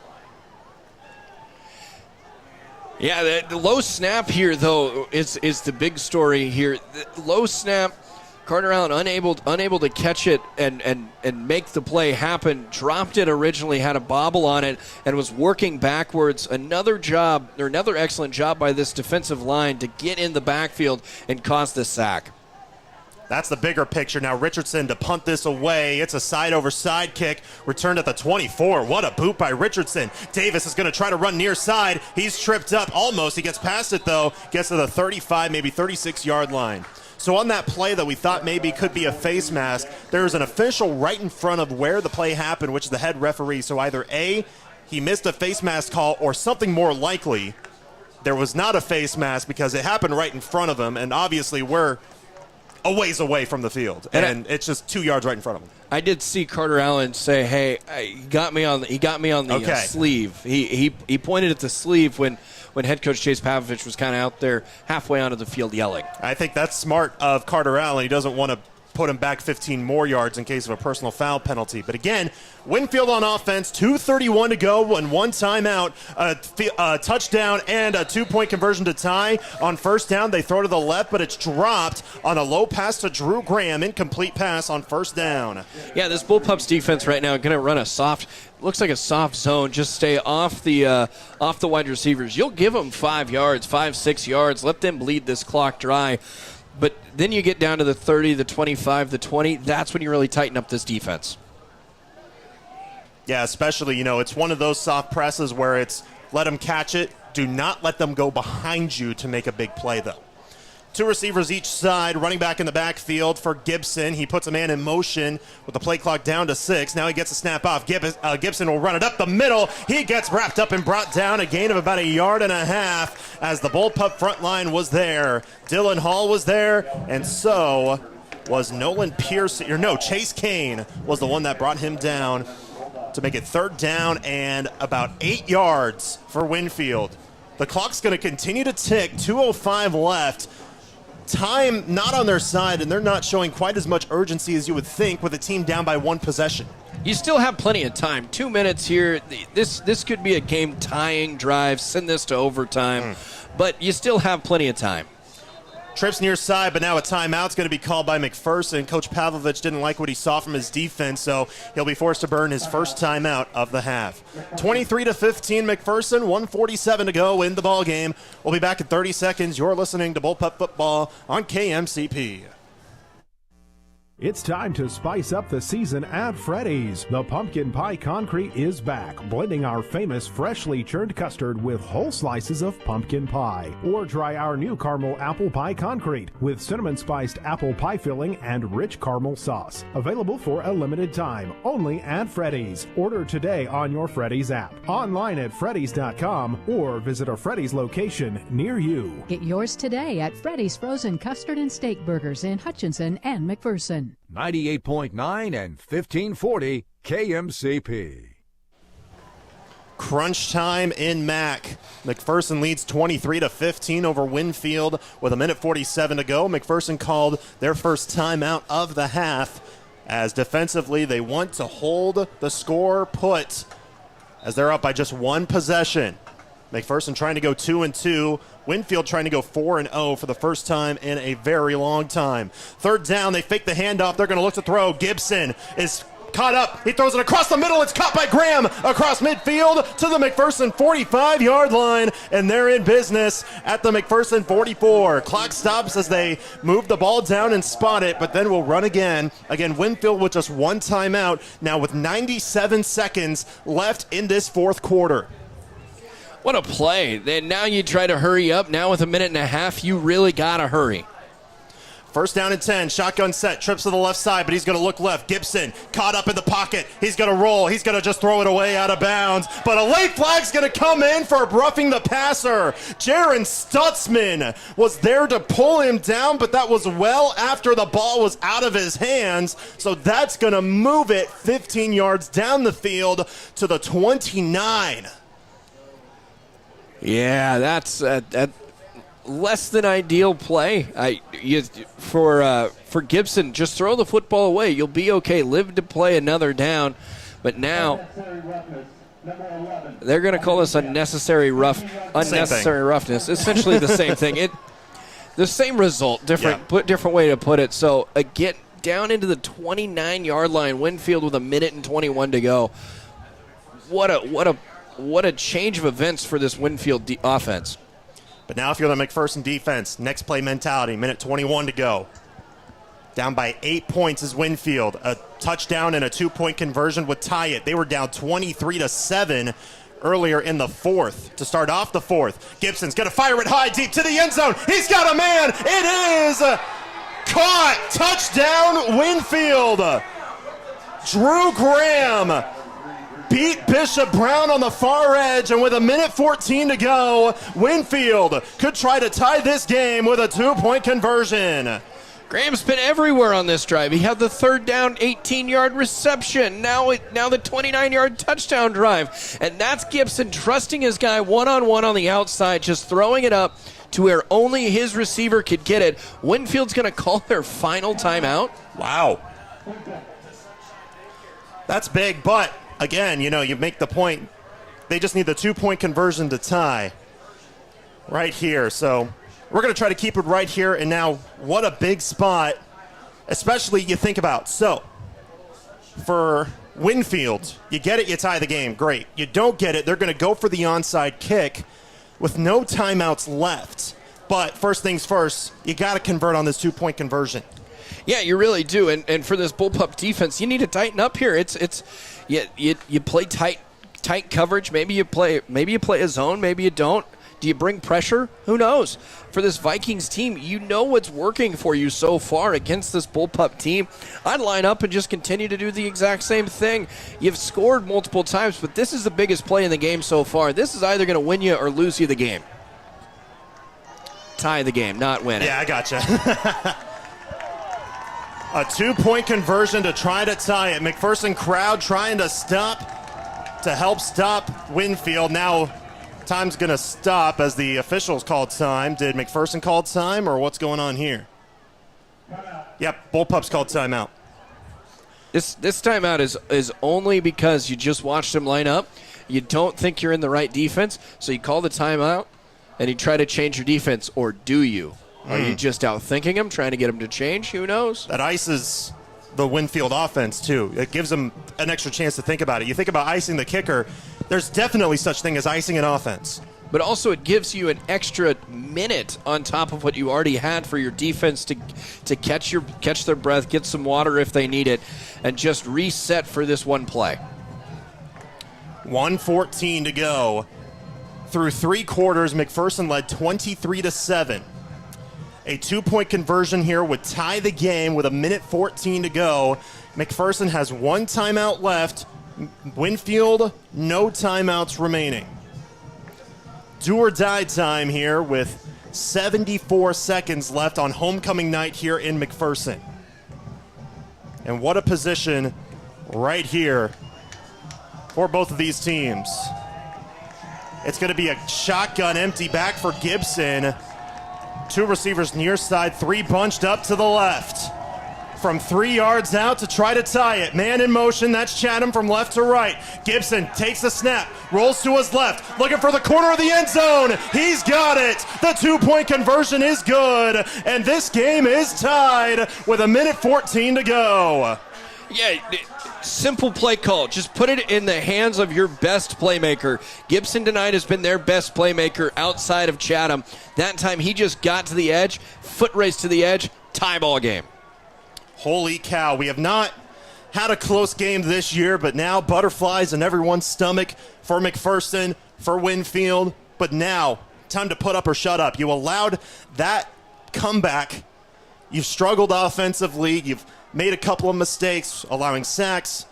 Yeah, the low snap here, though, is the big story here. The low snap. Carter Allen unable to catch it and make the play happen. Dropped it originally, had a bobble on it, and was working backwards. Another excellent job by this defensive line to get in the backfield and cause the sack.
That's the bigger picture. Now Richardson to punt this away. It's a side-over-side kick. Returned at the 24. What a boot by Richardson. Davis is going to try to run near side. He's tripped up almost. He gets past it, though. Gets to the 35, maybe 36-yard line. So on that play that we thought maybe could be a face mask, there's an official right in front of where the play happened, which is the head referee. So either A, he missed a face mask call, or something more likely, there was not a face mask because it happened right in front of him, and obviously we're a ways away from the field, and it's just 2 yards right in front of him.
I did see Carter Allen say, "Hey, he got me on the sleeve." He pointed at the sleeve when head coach Chase Pavlovich was kind of out there halfway onto the field yelling.
I think that's smart of Carter Allen. He doesn't want to put him back 15 more yards in case of a personal foul penalty. But again, Winfield on offense, 2:31 to go and 1 timeout, a touchdown and a 2-point conversion to tie. On first down, they throw to the left, but it's dropped on a low pass to Drew Graham. Incomplete pass on first down.
Yeah, this Bullpups defense right now going to run a soft, looks like a soft zone. Just stay off the wide receivers. You'll give them 5 yards, 5-6 yards. Let them bleed this clock dry. But then you get down to the 30, the 25, the 20. That's when you really tighten up this defense.
Yeah, especially, it's one of those soft presses where it's let them catch it. Do not let them go behind you to make a big play, though. 2 receivers each side, running back in the backfield for Gibson. He puts a man in motion with the play clock down to 6. Now he gets a snap off. Gibson will run it up the middle. He gets wrapped up and brought down, a gain of about 1.5 yards as the Bullpup front line was there. Dylan Hall was there, and so was Nolan Pierce. Chase Kane was the one that brought him down to make it 3rd down and about 8 yards for Winfield. The clock's going to continue to tick. 2:05 left. Time not on their side, and they're not showing quite as much urgency as you would think with a team down by 1 possession.
You still have plenty of time. 2 minutes here. This could be a game-tying drive. Send this to overtime. But you still have plenty of time.
Trips near side, but now a timeout's going to be called by McPherson. Coach Pavlovich didn't like what he saw from his defense, so he'll be forced to burn his first timeout of the half. 23-15 McPherson, 1:47 to go in the ball game. We'll be back in 30 seconds. You're listening to Bullpup Football on KMCP.
It's time to spice up the season at Freddy's. The Pumpkin Pie Concrete is back, blending our famous freshly churned custard with whole slices of pumpkin pie. Or try our new caramel apple pie concrete with cinnamon spiced apple pie filling and rich caramel sauce. Available for a limited time, only at Freddy's. Order today on your Freddy's app, online at Freddy's.com, or visit a Freddy's location near you.
Get yours today at Freddy's Frozen Custard and Steak Burgers in Hutchinson and McPherson.
on 98.9 and 1540 KMCP.
Crunch time in Mac. McPherson leads 23-15 over Winfield with 1:47 to go. McPherson called their first timeout of the half, as defensively they want to hold the score put as they're up by just one possession. McPherson trying to go 2-2. Winfield trying to go 4-0 for the first time in a very long time. Third down, they fake the handoff. They're going to look to throw. Gibson is caught up. He throws it across the middle. It's caught by Graham across midfield to the McPherson 45-yard line, and they're in business at the McPherson 44. Clock stops as they move the ball down and spot it, but then we'll run again. Again, Winfield with just one timeout, now with 97 seconds left in this fourth quarter.
What a play. Then now you try to hurry up. Now with 1.5 minutes, you really got to hurry.
First down and 10, shotgun set, trips to the left side, but he's going to look left. Gibson caught up in the pocket. He's going to roll. He's going to just throw it away out of bounds. But a late flag's going to come in for roughing the passer. Jaron Stutzman was there to pull him down, but that was well after the ball was out of his hands. So that's going to move it 15 yards down the field to the 29.
Yeah, that's less than ideal play. For Gibson, just throw the football away. You'll be okay. Live to play another down. But now they're going to call this unnecessary roughness. Essentially the same thing. The same result, different way to put it. So get down into the 29-yard line. Winfield with 1:21 to go. What a change of events for this Winfield offense.
But now if you're the McPherson defense, next play mentality, 1:21 to go. Down by 8 points is Winfield. A touchdown and a 2-point conversion would tie it. They were down 23-7 earlier in the fourth to start off the fourth. Gibson's going to fire it high, deep to the end zone. He's got a man. It is caught. Touchdown, Winfield. Drew Graham beat Bishop Brown on the far edge, and with 1:14 to go, Winfield could try to tie this game with a 2-point conversion.
Graham's been everywhere on this drive. He had the third down 18-yard reception. Now the 29-yard touchdown drive. And that's Gibson trusting his guy one-on-one on the outside, just throwing it up to where only his receiver could get it. Winfield's going to call their final timeout.
Wow. That's big, but again, you make the point. They just need the 2-point conversion to tie right here. So we're going to try to keep it right here. And now what a big spot, especially you think about. So for Winfield, you get it, you tie the game. Great. You don't get it, they're going to go for the onside kick with no timeouts left. But first things first, you got to convert on this 2-point conversion.
Yeah, you really do. And for this bullpup defense, you need to tighten up here. You play tight coverage. Maybe you play a zone. Maybe you don't. Do you bring pressure? Who knows? For this Vikings team, you know what's working for you so far against this bullpup team. I'd line up and just continue to do the exact same thing. You've scored multiple times, but this is the biggest play in the game so far. This is either going to win you or lose you the game. Tie the game, not win it.
Yeah, I gotcha. A 2-point conversion to try to tie it. McPherson crowd trying to help stop Winfield. Now time's going to stop as the officials called time. Did McPherson call time, or what's going on here? Yep, Bullpups called timeout.
This timeout is only because you just watched him line up. You don't think you're in the right defense, so you call the timeout and you try to change your defense, or do you? Are you just out thinking him, trying to get him to change? Who knows?
That ices the Winfield offense, too. It gives them an extra chance to think about it. You think about icing the kicker, there's definitely such thing as icing an offense.
But also it gives you an extra minute on top of what you already had for your defense to catch their breath, get some water if they need it, and just reset for this one play.
1:14 to go. Through 3 quarters, McPherson led 23-7. A 2-point conversion here would tie the game with 1:14 to go. McPherson has 1 timeout left. Winfield, no timeouts remaining. Do or die time here with 74 seconds left on homecoming night here in McPherson. And what a position right here for both of these teams. It's going to be a shotgun empty back for Gibson. 2 receivers near side, 3 bunched up to the left. From 3 yards out to try to tie it. Man in motion, that's Chatham from left to right. Gibson takes the snap, rolls to his left, looking for the corner of the end zone. He's got it. The 2-point conversion is good, and this game is tied with 1:14 to go.
Yeah, simple play call. Just put it in the hands of your best playmaker. Gibson tonight has been their best playmaker outside of Chatham. That time he just got to the edge, foot race to the edge, tie ball game.
Holy cow, we have not had a close game this year, but now butterflies in everyone's stomach for McPherson, for Winfield. But now, time to put up or shut up. You allowed that comeback. You've struggled offensively. You've made a couple of mistakes, allowing sacks,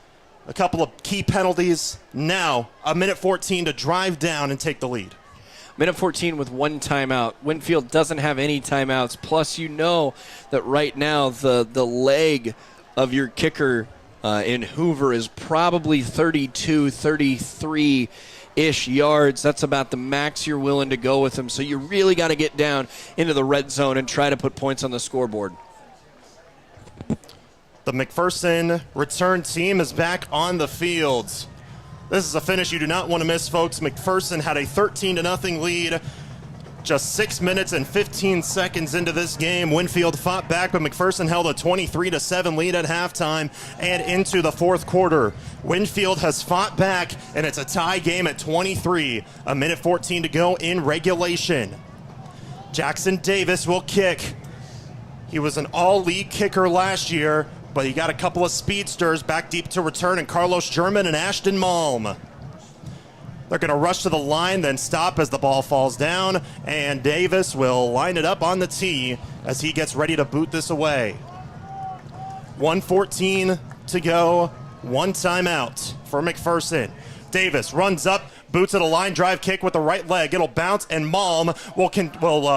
a couple of key penalties. Now, 1:14 to drive down and take the lead.
1:14 with 1 timeout. Winfield doesn't have any timeouts. Plus, you know that right now the leg of your kicker in Hoover is probably 32, 33-ish yards. That's about the max you're willing to go with him. So you really got to get down into the red zone and try to put points on the scoreboard.
The McPherson return team is back on the field. This is a finish you do not want to miss, folks. McPherson had a 13-0 lead just 6 minutes and 15 seconds into this game. Winfield fought back, but McPherson held a 23-7 lead at halftime and into the fourth quarter. Winfield has fought back, and it's a tie game at 23. 1:14 to go in regulation. Jackson Davis will kick. He was an all-league kicker last year, but he got a couple of speedsters back deep to return in Carlos German and Ashton Malm. They're going to rush to the line, then stop as the ball falls down, and Davis will line it up on the tee as he gets ready to boot this away. 1:14 to go, 1 timeout for McPherson. Davis runs up, boots at a line drive kick with the right leg. It'll bounce, and Malm will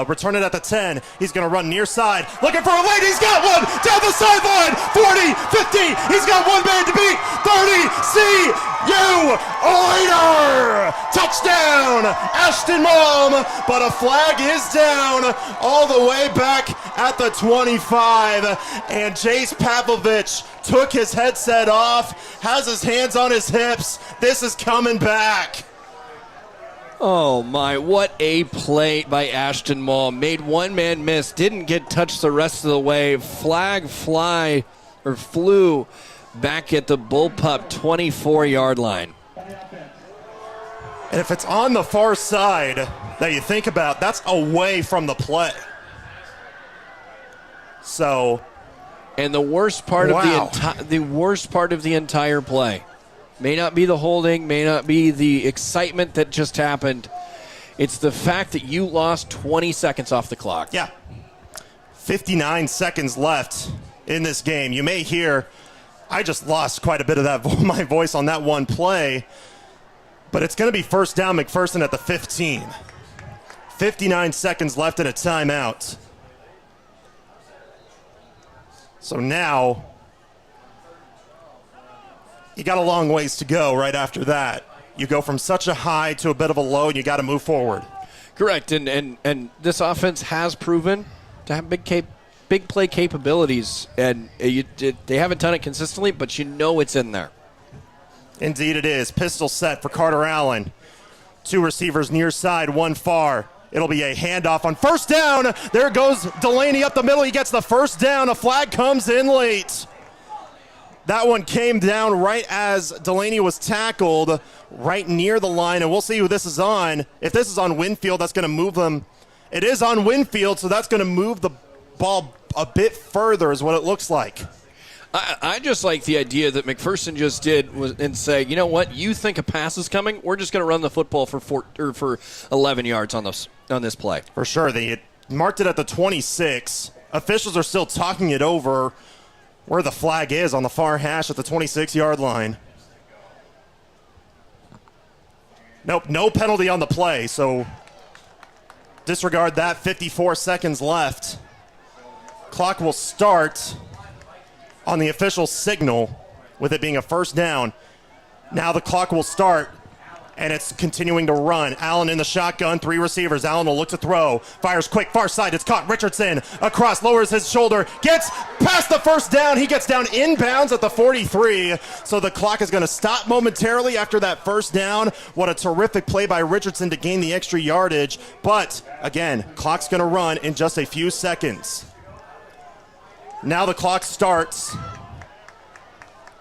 return it at the 10. He's going to run near side, looking for a lane. He's got one down the sideline. 40, 50. He's got one man to beat. 30. See you later. Touchdown, Ashton Malm. But a flag is down all the way back at the 25. And Jace Pavlovich took his headset off, has his hands on his hips. This is coming back.
Oh my, what a play by Ashton Malm. Made one man miss, didn't get touched the rest of the way. Flag flew back at the Bullpup 24-yard line.
And if it's on the far side that you think about, that's away from the play. So,
and the worst part of the entire play may not be the holding, may not be the excitement that just happened. It's the fact that you lost 20 seconds off the clock.
Yeah. 59 seconds left in this game. You may hear, I just lost quite a bit of my voice on that one play, but it's going to be first down McPherson at the 15. 59 seconds left in a timeout. So now, you got a long ways to go right after that. You go from such a high to a bit of a low, and you got to move forward.
Correct, and this offense has proven to have big play capabilities, and they haven't done it consistently, but you know it's in there.
Indeed it is. Pistol set for Carter Allen. 2 receivers near side, 1 far. It'll be a handoff on first down. There goes Delaney up the middle. He gets the first down. A flag comes in late. That one came down right as Delaney was tackled right near the line, and we'll see who this is on. If this is on Winfield, that's going to move them. It is on Winfield, so that's going to move the ball a bit further is what it looks like.
I just like the idea that McPherson just did and say, you know what, you think a pass is coming, we're just going to run the football for 11 yards on this play.
For sure. They marked it at the 26. Officials are still talking it over where the flag is on the far hash at the 26-yard line. Nope, no penalty on the play, so disregard that. 54 seconds left. Clock will start on the official signal with it being a first down. Now the clock will start, and it's continuing to run. Allen in the shotgun, 3 receivers. Allen will look to throw. Fires quick, far side. It's caught. Richardson across, lowers his shoulder, gets past the first down. He gets down inbounds at the 43. So the clock is going to stop momentarily after that first down. What a terrific play by Richardson to gain the extra yardage. But, again, clock's going to run in just a few seconds. Now the clock starts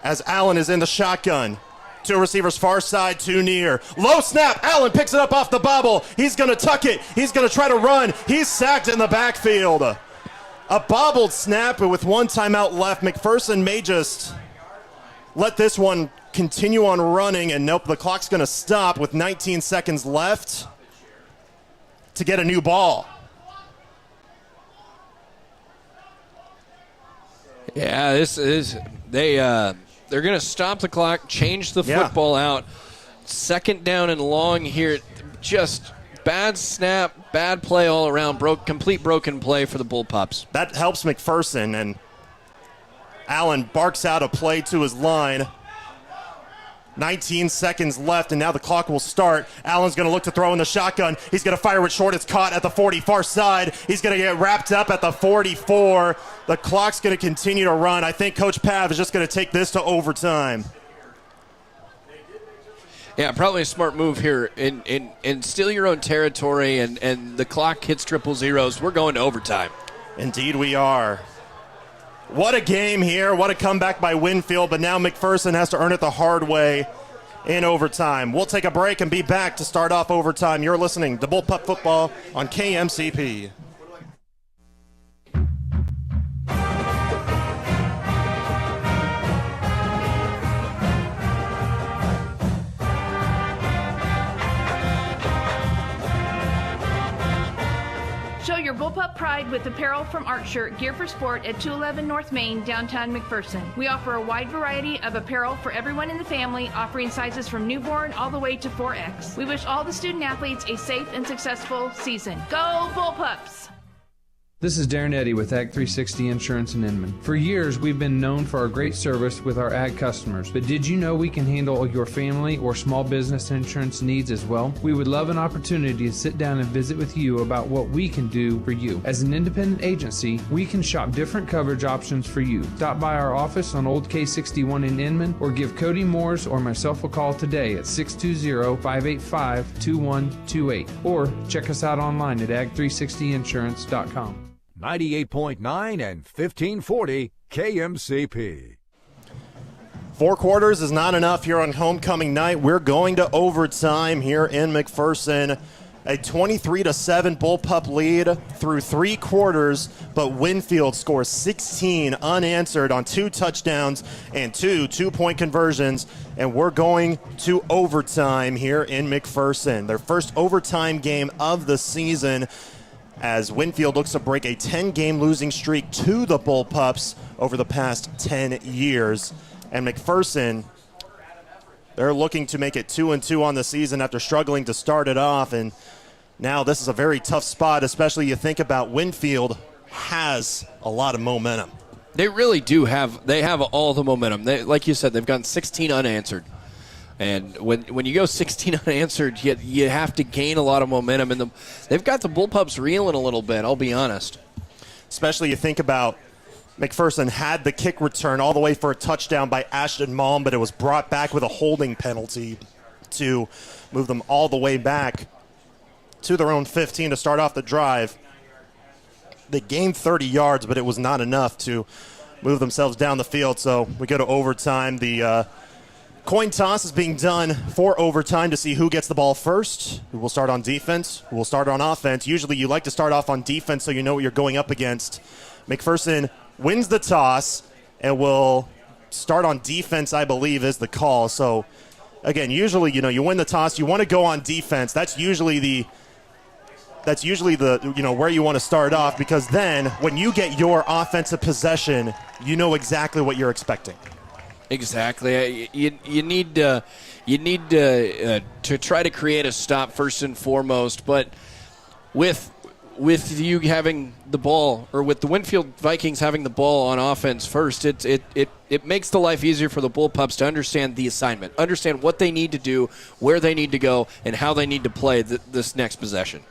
as Allen is in the shotgun. 2 receivers far side, 2 near. Low snap. Allen picks it up off the bobble. He's going to tuck it. He's going to try to run. He's sacked in the backfield. A bobbled snap, but with 1 timeout left, McPherson may just let this one continue on running, and nope, the clock's going to stop with 19 seconds left to get a new ball.
Yeah, this is they're going to stop the clock, change the football out. 2nd down and long here. Just bad snap, bad play all around. Complete broken play for the Bullpups.
That helps McPherson, and Allen barks out a play to his line. 19 seconds left, and now the clock will start. Allen's going to look to throw in the shotgun. He's going to fire it short. It's caught at the 40, far side. He's going to get wrapped up at the 44. The clock's going to continue to run. I think Coach Pav is just going to take this to overtime.
Yeah, probably a smart move here. And steal your own territory, and the clock hits 000. We're going to overtime.
Indeed we are. What a game here. What a comeback by Winfield, but now McPherson has to earn it the hard way in overtime. We'll take a break and be back to start off overtime. You're listening to Bullpup Football on KMCP.
Show your Bullpup pride with apparel from Artshirt, Gear for Sport at 211 North Main, downtown McPherson. We offer a wide variety of apparel for everyone in the family, offering sizes from newborn all the way to 4X. We wish all the student athletes a safe and successful season. Go Bullpups!
This is Darren Eddy with Ag 360 Insurance in Inman. For years, we've been known for our great service with our ag customers, but did you know we can handle your family or small business insurance needs as well? We would love an opportunity to sit down and visit with you about what we can do for you. As an independent agency, we can shop different coverage options for you. Stop by our office on Old K61 in Inman or give Cody Moores or myself a call today at 620-585-2128 or check us out online at ag360insurance.com.
98.9 and 1540 KMCP.
4 quarters is not enough here on homecoming night. We're going to overtime here in McPherson. A 23-7 Bullpup lead through 3 quarters, but Winfield scores 16 unanswered on 2 touchdowns and 2 two-point conversions, and we're going to overtime here in McPherson. Their first overtime game of the season, as Winfield looks to break a 10-game losing streak to the Bullpups over the past 10 years. And McPherson, they're looking to make it 2-2 on the season after struggling to start it off. And now this is a very tough spot, especially you think about Winfield has a lot of momentum.
They really do have. They have all the momentum. Like you said, they've gotten 16 unanswered. And when you go 16 unanswered, you have to gain a lot of momentum. And they've got the Bullpups reeling a little bit, I'll be honest.
Especially you think about McPherson had the kick return all the way for a touchdown by Ashton Malm, but it was brought back with a holding penalty to move them all the way back to their own 15 to start off the drive. They gained 30 yards, but it was not enough to move themselves down the field. So we go to overtime. The coin toss is being done for overtime to see who gets the ball first, who will start on defense, who will start on offense. Usually you like to start off on defense so you know what you're going up against. McPherson wins the toss and will start on defense, I believe, is the call. So, again, usually, you win the toss, you want to go on defense. That's usually the where you want to start off, because then when you get your offensive possession, you know exactly what you're expecting.
Exactly. You need to try to create a stop first and foremost. But with with you having the ball, or with the Winfield Vikings having the ball on offense first, it makes the life easier for the Bullpups to understand the assignment, understand what they need to do, where they need to go, and how they need to play this next possession.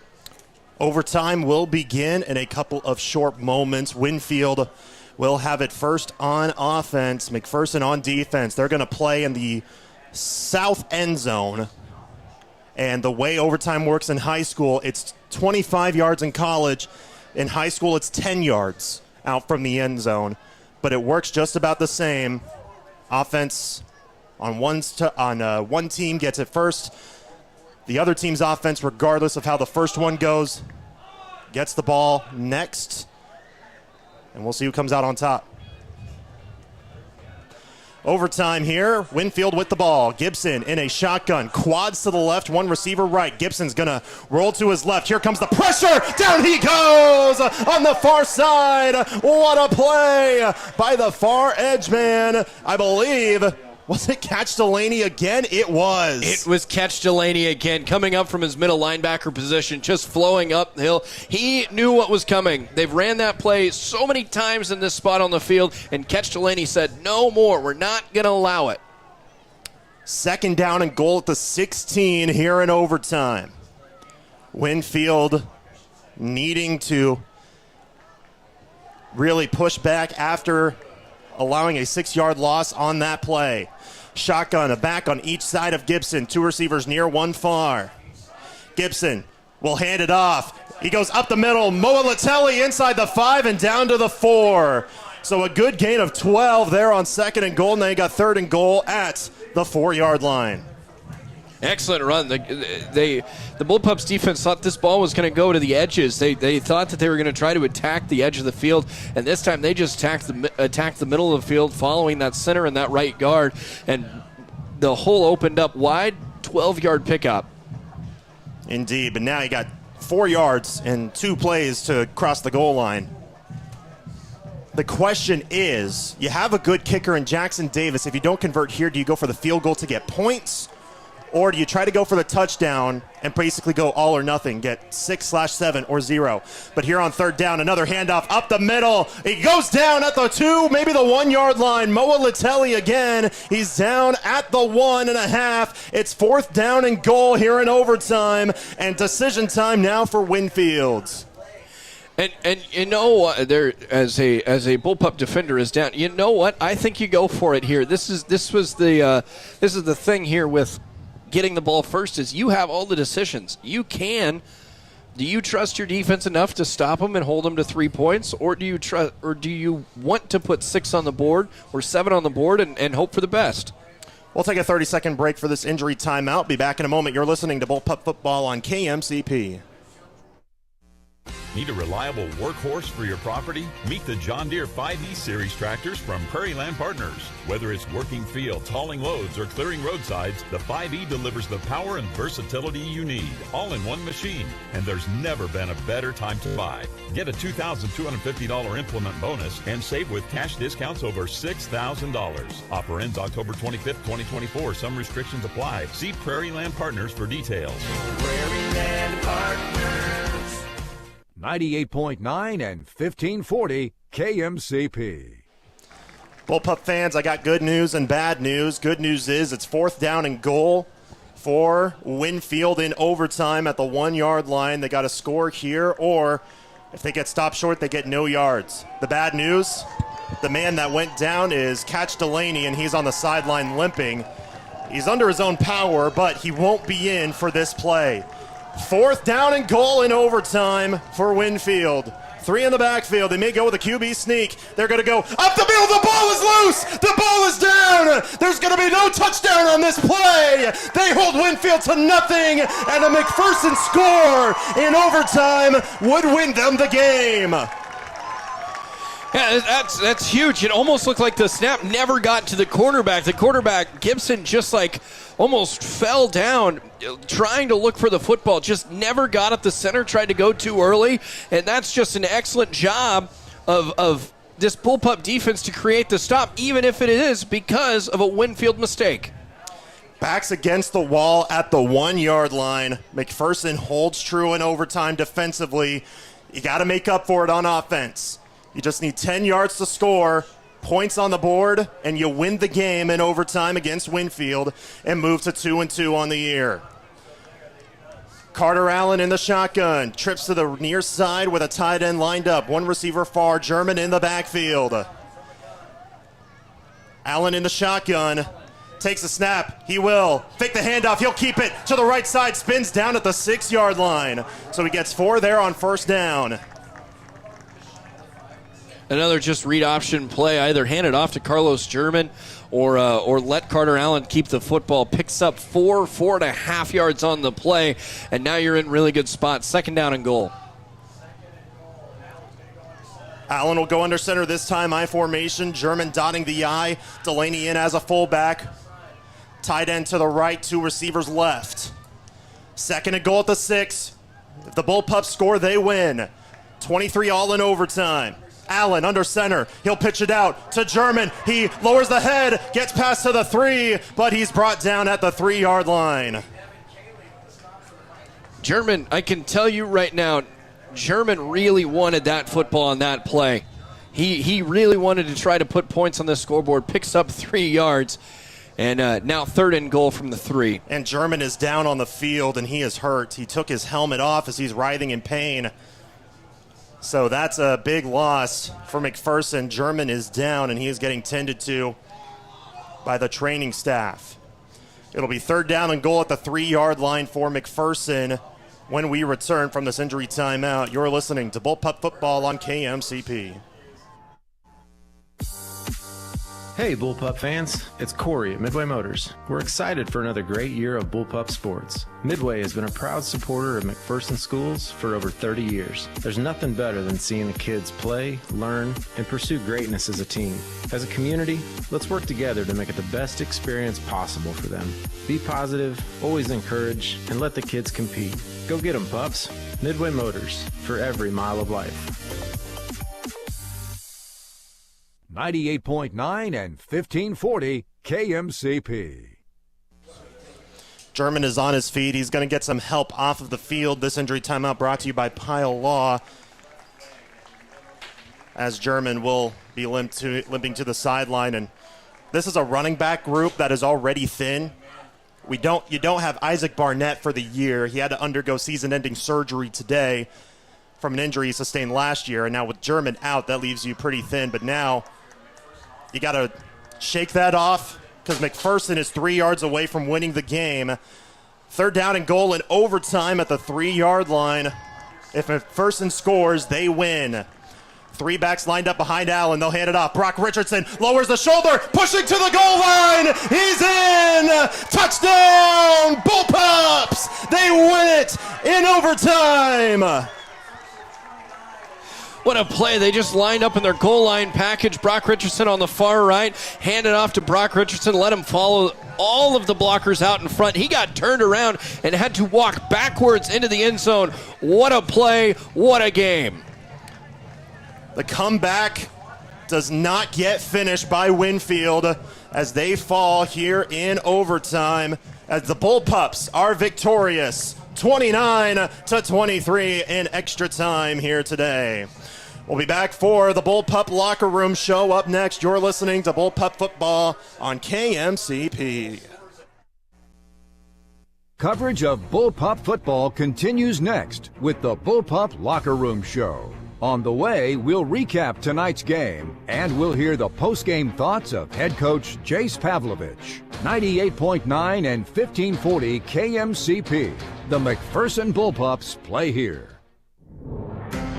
Overtime will begin in a couple of short moments. Winfield will have it first on offense. McPherson on defense. They're going to play in the south end zone. And the way overtime works in high school, it's 25 yards in college. In high school, it's 10 yards out from the end zone. But it works just about the same. Offense on one team gets it first. The other team's offense, regardless of how the first one goes, gets the ball next. And we'll see who comes out on top. Overtime here. Winfield with the ball. Gibson in a shotgun. Quads to the left, one receiver right. Gibson's going to roll to his left. Here comes the pressure. Down he goes on the far side. What a play by the far edge man. I believe, was it Catch Delaney again? It was.
It was Catch Delaney again, coming up from his middle linebacker position, just flowing uphill. He knew what was coming. They've ran that play so many times in this spot on the field, and Catch Delaney said, no more. We're not going to allow it.
Second down and goal at the 16 here in overtime. Winfield needing to really push back after allowing a 6-yard loss on that play. Shotgun, a back on each side of Gibson. Two receivers near, one far. Gibson will hand it off. He goes up the middle. Moa Latelli inside the 5 and down to the 4. So a good gain of 12 there on second and goal. Now you got third and goal at the 4-yard line.
Excellent run. The Bullpups defense thought this ball was going to go to the edges. They thought that they were going to try to attack the edge of the field, and this time they just attacked the middle of the field, following that center and that right guard, and the hole opened up wide. 12-yard pickup.
Indeed, but now you got 4 yards and 2 plays to cross the goal line. The question is, you have a good kicker in Jackson Davis. If you don't convert here, do you go for the field goal to get points? Or do you try to go for the touchdown and basically go all or nothing, get 6/7 or 0? But here on third down, another handoff up the middle. He goes down at the 2, maybe the 1-yard line. Moa Latelli again. He's down at the 1.5. It's fourth down and goal here in overtime, and decision time now for Winfield.
And you know, there as a Bullpup defender is down. You know what? I think you go for it here. This is the thing here with getting the ball first, is you have all the decisions. Do you trust your defense enough to stop them and hold them to 3 points, or do you want to put 6 on the board or 7 on the board and hope for the best?
We'll take a 30-second break for this injury timeout. Be back in a moment. You're listening to Bullpup Football on KMCP.
Need a reliable workhorse for your property? Meet the John Deere 5E Series tractors from Prairie Land Partners. Whether it's working fields, hauling loads, or clearing roadsides, the 5E delivers the power and versatility you need, all in one machine. And there's never been a better time to buy. Get a $2,250 implement bonus and save with cash discounts over $6,000. Offer ends October 25th, 2024. Some restrictions apply. See Prairie Land Partners for details.
Prairie Land Partners. 98.9 and 1540 KMCP.
Bullpup fans, I got good news and bad news. Good news is it's fourth down and goal for Winfield in overtime at the 1-yard line. They got to score here, or if they get stopped short, they get no yards. The bad news, the man that went down is Catch Delaney, and he's on the sideline limping. He's under his own power, but he won't be in for this play. Fourth down and goal in overtime for Winfield. 3 in the backfield. They may go with a QB sneak. They're going to go up the middle. The ball is loose. The ball is down. There's going to be no touchdown on this play. They hold Winfield to nothing, and a McPherson score in overtime would win them the game.
Yeah, that's huge. It almost looked like the snap never got to the quarterback. The quarterback, Gibson, just like almost fell down trying to look for the football. Just never got at the center, tried to go too early. And that's just an excellent job of this Bullpup defense to create the stop, even if it is because of a Winfield mistake.
Backs against the wall at the 1-yard line. McPherson holds true in overtime defensively. You got to make up for it on offense. You just need 10 yards to score, points on the board, and you win the game in overtime against Winfield and move to 2-2 on the year. Carter Allen in the shotgun, trips to the near side with a tight end lined up. One receiver far, German in the backfield. Allen in the shotgun, takes a snap. He will fake the handoff. He'll keep it to the right side, spins down at the 6-yard line. So he gets 4 there on first down.
Another just read option play, either hand it off to Carlos German or let Carter Allen keep the football. Picks up 4.5 yards on the play, and now you're in really good spot. Second down and goal.
Allen will go under center this time, I formation. German dotting the I. Delaney in as a fullback. Tight end to the right, 2 receivers left. Second and goal at the 6. If the Bullpups score, they win. 23 all in overtime. Allen under center. He'll pitch it out to German. He lowers the head, gets past to the 3, but he's brought down at the 3-yard line.
German, I can tell you right now, German really wanted that football on that play. He really wanted to try to put points on the scoreboard. Picks up 3 yards, and now third and goal from the 3.
And German is down on the field, and he is hurt. He took his helmet off as he's writhing in pain. So that's a big loss for McPherson. German is down, and he is getting tended to by the training staff. It'll be third down and goal at the 3-yard line for McPherson when we return from this injury timeout. You're listening to Bullpup Football on KMCP.
Hey Bullpup fans, it's Corey at Midway Motors. We're excited for another great year of Bullpup sports. Midway has been a proud supporter of McPherson schools for over 30 years. There's nothing better than seeing the kids play, learn, and pursue greatness as a team. As a community, let's work together to make it the best experience possible for them. Be positive, always encourage, and let the kids compete. Go get them, pups. Midway Motors, for every mile of life.
98.9 and 1540 KMCP.
German is on his feet. He's going to get some help off of the field. This injury timeout brought to you by Pile Law, as German will be limping to the sideline. And this is a running back group that is already thin. You don't have Isaac Barnett for the year. He had to undergo season-ending surgery today from an injury he sustained last year. And now with German out, that leaves you pretty thin. But now you got to shake that off because McPherson is 3 yards away from winning the game. Third down and goal in overtime at the 3-yard line. If McPherson scores, they win. 3 backs lined up behind Allen. They'll hand it off. Brock Richardson lowers the shoulder, pushing to the goal line. He's in. Touchdown, Bullpups. They win it in overtime.
What a play. They just lined up in their goal line package. Brock Richardson on the far right. Hand it off to Brock Richardson. Let him follow all of the blockers out in front. He got turned around and had to walk backwards into the end zone. What a play. What a game.
The comeback does not get finished by Winfield as they fall here in overtime as the Bullpups are victorious 29-23 in extra time here today. We'll be back for the Bullpup Locker Room Show up next. You're listening to Bullpup Football on KMCP.
Coverage of Bullpup football continues next with the Bullpup Locker Room Show. On the way, we'll recap tonight's game, and we'll hear the post-game thoughts of head coach Jace Pavlovich. 98.9 and 1540 KMCP. The McPherson Bullpups play here.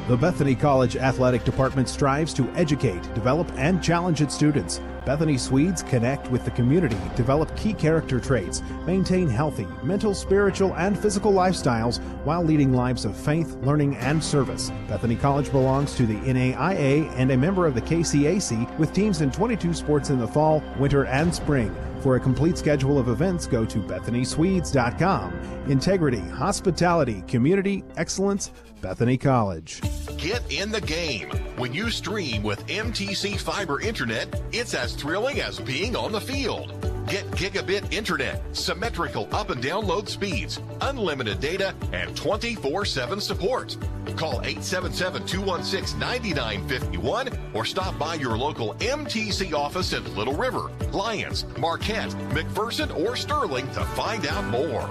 The Bethany College Athletic Department strives to educate, develop, and challenge its students. Bethany Swedes connect with the community, develop key character traits, maintain healthy, mental, spiritual, and physical lifestyles while leading lives of faith, learning, and service. Bethany College belongs to the NAIA and a member of the KCAC with teams in 22 sports in the fall, winter, and spring. For a complete schedule of events, go to BethanySwedes.com. Integrity, hospitality, community, excellence, Bethany College.
Get in the game. When you stream with MTC Fiber Internet, it's as thrilling as being on the field. Get gigabit internet, symmetrical up and down load speeds, unlimited data, and 24/7 support. Call 877-216-9951 or stop by your local MTC office in Little River, Lyons, Marquette, McPherson, or Sterling to find out more.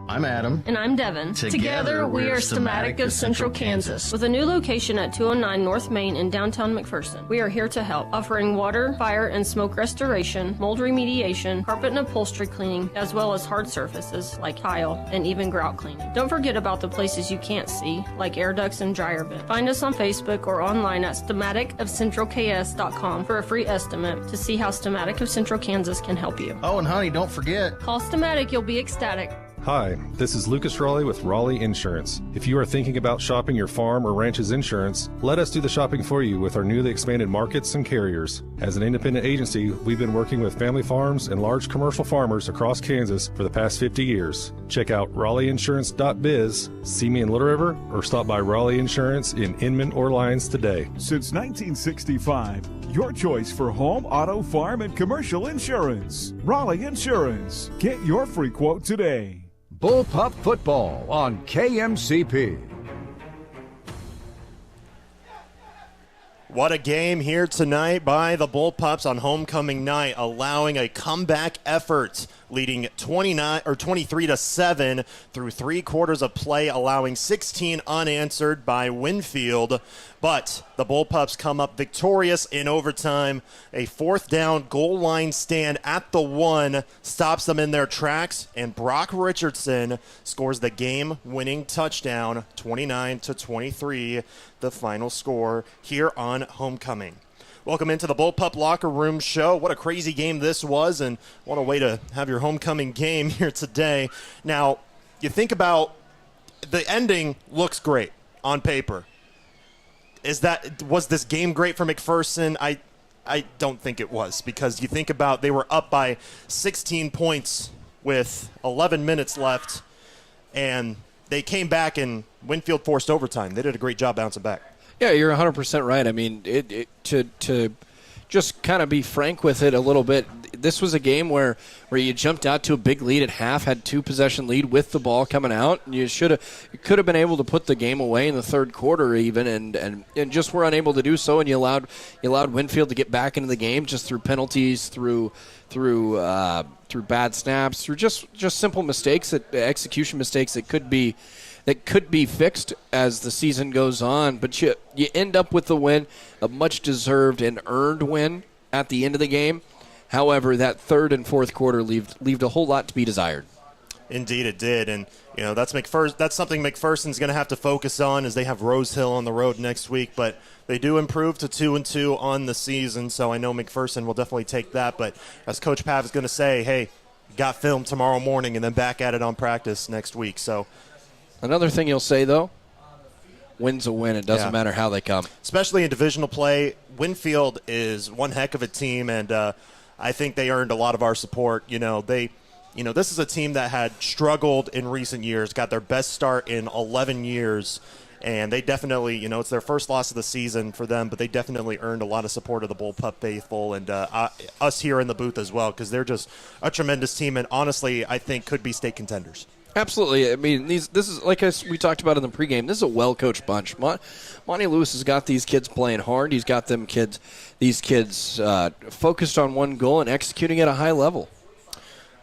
I'm Adam.
And I'm Devin. Together we are Stamatic of Central Kansas, with a new location at 209 North Main in downtown McPherson. We are here to help, offering water, fire, and smoke restoration, mold remediation, carpet and upholstery cleaning, as well as hard surfaces like tile and even grout cleaning. Don't forget about the places you can't see, like air ducts and dryer vent. Find us on Facebook or online at stamaticofcentralks.com for a free estimate to see how Stamatic of Central Kansas can help you.
Oh, and honey, don't forget.
Call Stamatic, you'll be ecstatic.
Hi, this is Lucas Raleigh with Raleigh Insurance. If you are thinking about shopping your farm or ranch's insurance, let us do the shopping for you with our newly expanded markets and carriers. As an independent agency, we've been working with family farms and large commercial farmers across Kansas for the past 50 years. Check out RaleighInsurance.biz, see me in Little River, or stop by Raleigh Insurance in Inman or Lyons today.
Since 1965, your choice for home, auto, farm, and commercial insurance. Raleigh Insurance. Get your free quote today.
Bullpup Football on KMCP.
What a game here tonight by the Bullpups on homecoming night, allowing a comeback effort, leading 23-7 through 3 quarters of play, allowing 16 unanswered by Winfield. But the Bullpups come up victorious in overtime. A 4th down goal line stand at the 1 stops them in their tracks, and Brock Richardson scores the game-winning touchdown, 29-23, the final score here on homecoming. Welcome into the Bullpup Locker Room Show. What a crazy game this was, and what a way to have your homecoming game here today. Now, you think about the ending looks great on paper. Was this game great for McPherson? I don't think it was, because you think about they were up by 16 points with 11 minutes left, and they came back and Winfield forced overtime. They did a great job bouncing back.
Yeah, you're 100% right. I mean, to just kind of be frank with it a little bit, this was a game where you jumped out to a big lead at half, had 2-possession lead with the ball coming out. And you could have been able to put the game away in the third quarter even, and just were unable to do so. And you allowed Winfield to get back into the game just through penalties, through bad snaps, through just simple mistakes, execution mistakes that could be fixed as the season goes on. But you end up with the win, a much-deserved and earned win at the end of the game. However, that third and fourth quarter left a whole lot to be desired.
Indeed it did, and that's something McPherson's going to have to focus on, as they have Rose Hill on the road next week. But they do improve to 2-2 on the season, so I know McPherson will definitely take that. But as Coach Pav is going to say, hey, got film tomorrow morning and then back at it on practice next week. So
another thing you'll say, though, win's a win. It doesn't matter how they come.
Especially in divisional play, Winfield is one heck of a team, and I think they earned a lot of our support. This is a team that had struggled in recent years, got their best start in 11 years, and they definitely, it's their first loss of the season for them, but they definitely earned a lot of support of the Bullpup faithful and us here in the booth as well, because they're just a tremendous team, and honestly, I think could be state contenders.
Absolutely. I mean, this is like we talked about in the pregame. This is a well-coached bunch. Monty Lewis has got these kids playing hard. He's got these kids focused on one goal and executing at a high level.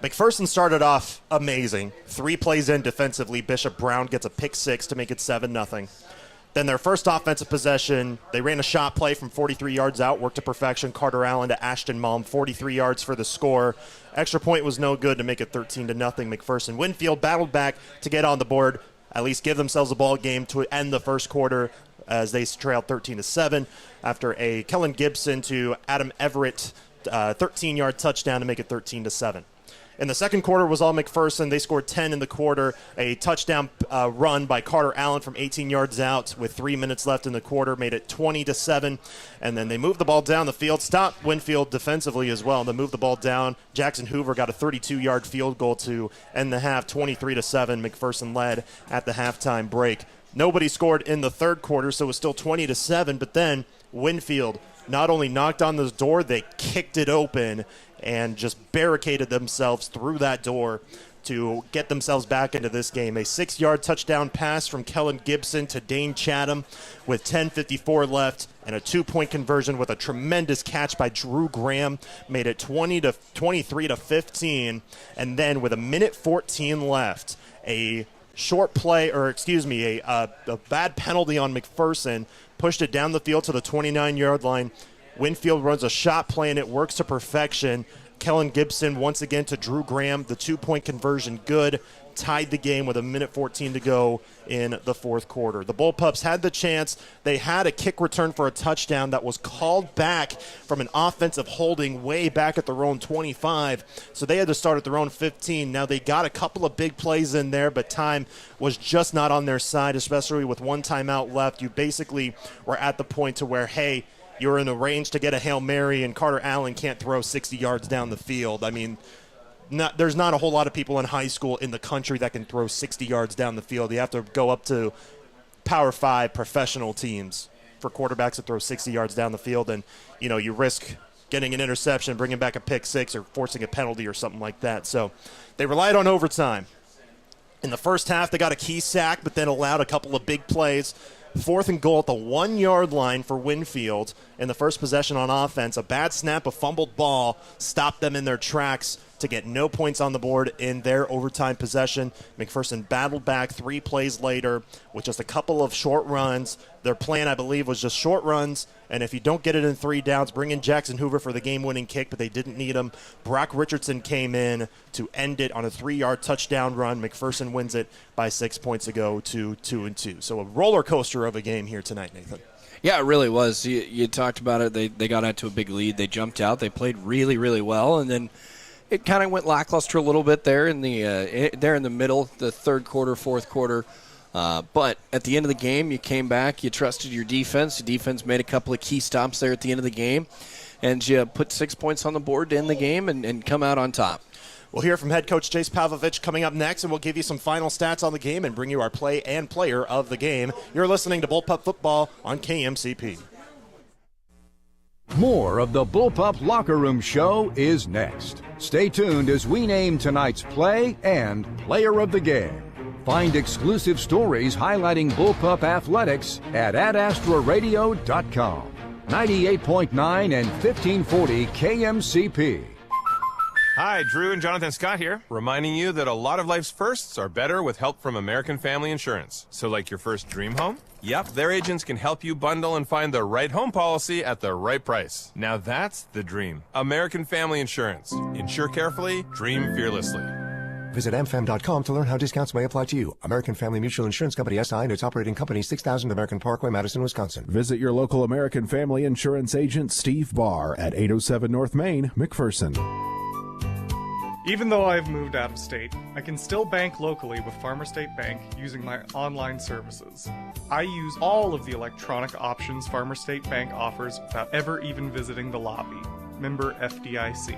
McPherson started off amazing. 3 plays in defensively, Bishop Brown gets a pick 6 to make it 7-0. Then their first offensive possession, they ran a shot play from 43 yards out, worked to perfection. Carter Allen to Ashton Malm, 43 yards for the score. Extra point was no good to make it 13-0 McPherson. Winfield battled back to get on the board, at least give themselves a ball game to end the first quarter, as they trailed 13-7 after a Kellen Gibson to Adam Everett 13-yard touchdown to make it 13-7. In the second quarter was all McPherson. They scored 10 in the quarter. A touchdown run by Carter Allen from 18 yards out with 3 minutes left in the quarter made it 20-7. And then they moved the ball down the field, stopped Winfield defensively as well. Then moved the ball down. Jackson Hoover got a 32-yard field goal to end the half, 23-7. McPherson led at the halftime break. Nobody scored in the third quarter, so it was still 20-7. But then Winfield not only knocked on the door, they kicked it open and just barricaded themselves through that door to get themselves back into this game. A 6-yard touchdown pass from Kellen Gibson to Dane Chatham with 10:54 left, and a 2-point conversion with a tremendous catch by Drew Graham made it 23-15. And then with 1:14 left, a short play, a bad penalty on McPherson pushed it down the field to the 29-yard line. Winfield runs a shot play, and it works to perfection. Kellen Gibson once again to Drew Graham. The 2-point conversion good. Tied the game with 1:14 to go in the fourth quarter. The Bullpups had the chance. They had a kick return for a touchdown that was called back from an offensive holding way back at their own 25. So they had to start at their own 15. Now they got a couple of big plays in there, but time was just not on their side, especially with one timeout left. You basically were at the point to where, hey, you're in the range to get a Hail Mary, and Carter Allen can't throw 60 yards down the field. I mean, there's not a whole lot of people in high school in the country that can throw 60 yards down the field. You have to go up to Power 5 professional teams for quarterbacks to throw 60 yards down the field, and, you risk getting an interception, bringing back a pick six, or forcing a penalty or something like that. So they relied on overtime. In the first half, they got a key sack, but then allowed a couple of big plays. 4th and goal at the 1-yard line for Winfield in the first possession on offense. A bad snap, a fumbled ball stopped them in their tracks to get no points on the board in their overtime possession. McPherson battled back 3 plays later with just a couple of short runs. Their plan, I believe, was just short runs, and if you don't get it in 3 downs, bring in Jackson Hoover for the game-winning kick, but they didn't need him. Brock Richardson came in to end it on a 3-yard touchdown run. McPherson wins it by 6 points to go to 2-2. So a roller coaster of a game here tonight, Nathan.
Yeah, it really was. You talked about it. They got out to a big lead. They jumped out. They played really, really well, and then it kind of went lackluster a little bit there in the middle, the third quarter, fourth quarter. But at the end of the game, you came back. You trusted your defense. The defense made a couple of key stops there at the end of the game, and you put 6 points on the board to end the game and come out on top.
We'll hear from head coach Jace Pavlovich coming up next, and we'll give you some final stats on the game and bring you our play and player of the game. You're listening to Bullpup Football on KMCP.
More of the Bullpup Locker Room Show is next. Stay tuned as we name tonight's play and player of the game. Find exclusive stories highlighting Bullpup athletics at adastraradio.com. 98.9 and 1540 KMCP.
Hi, Drew and Jonathan Scott here, reminding you that a lot of life's firsts are better with help from American Family Insurance. So like your first dream home? Yep, their agents can help you bundle and find the right home policy at the right price. Now that's the dream. American Family Insurance. Insure carefully, dream fearlessly.
Visit amfam.com to learn how discounts may apply to you. American Family Mutual Insurance Company, SI, and its operating company, 6000 American Parkway, Madison, Wisconsin.
Visit your local American Family Insurance agent, Steve Barr, at 807 North Main, McPherson.
Even though I've moved out of state, I can still bank locally with Farmer State Bank using my online services. I use all of the electronic options Farmer State Bank offers without ever even visiting the lobby. Member FDIC.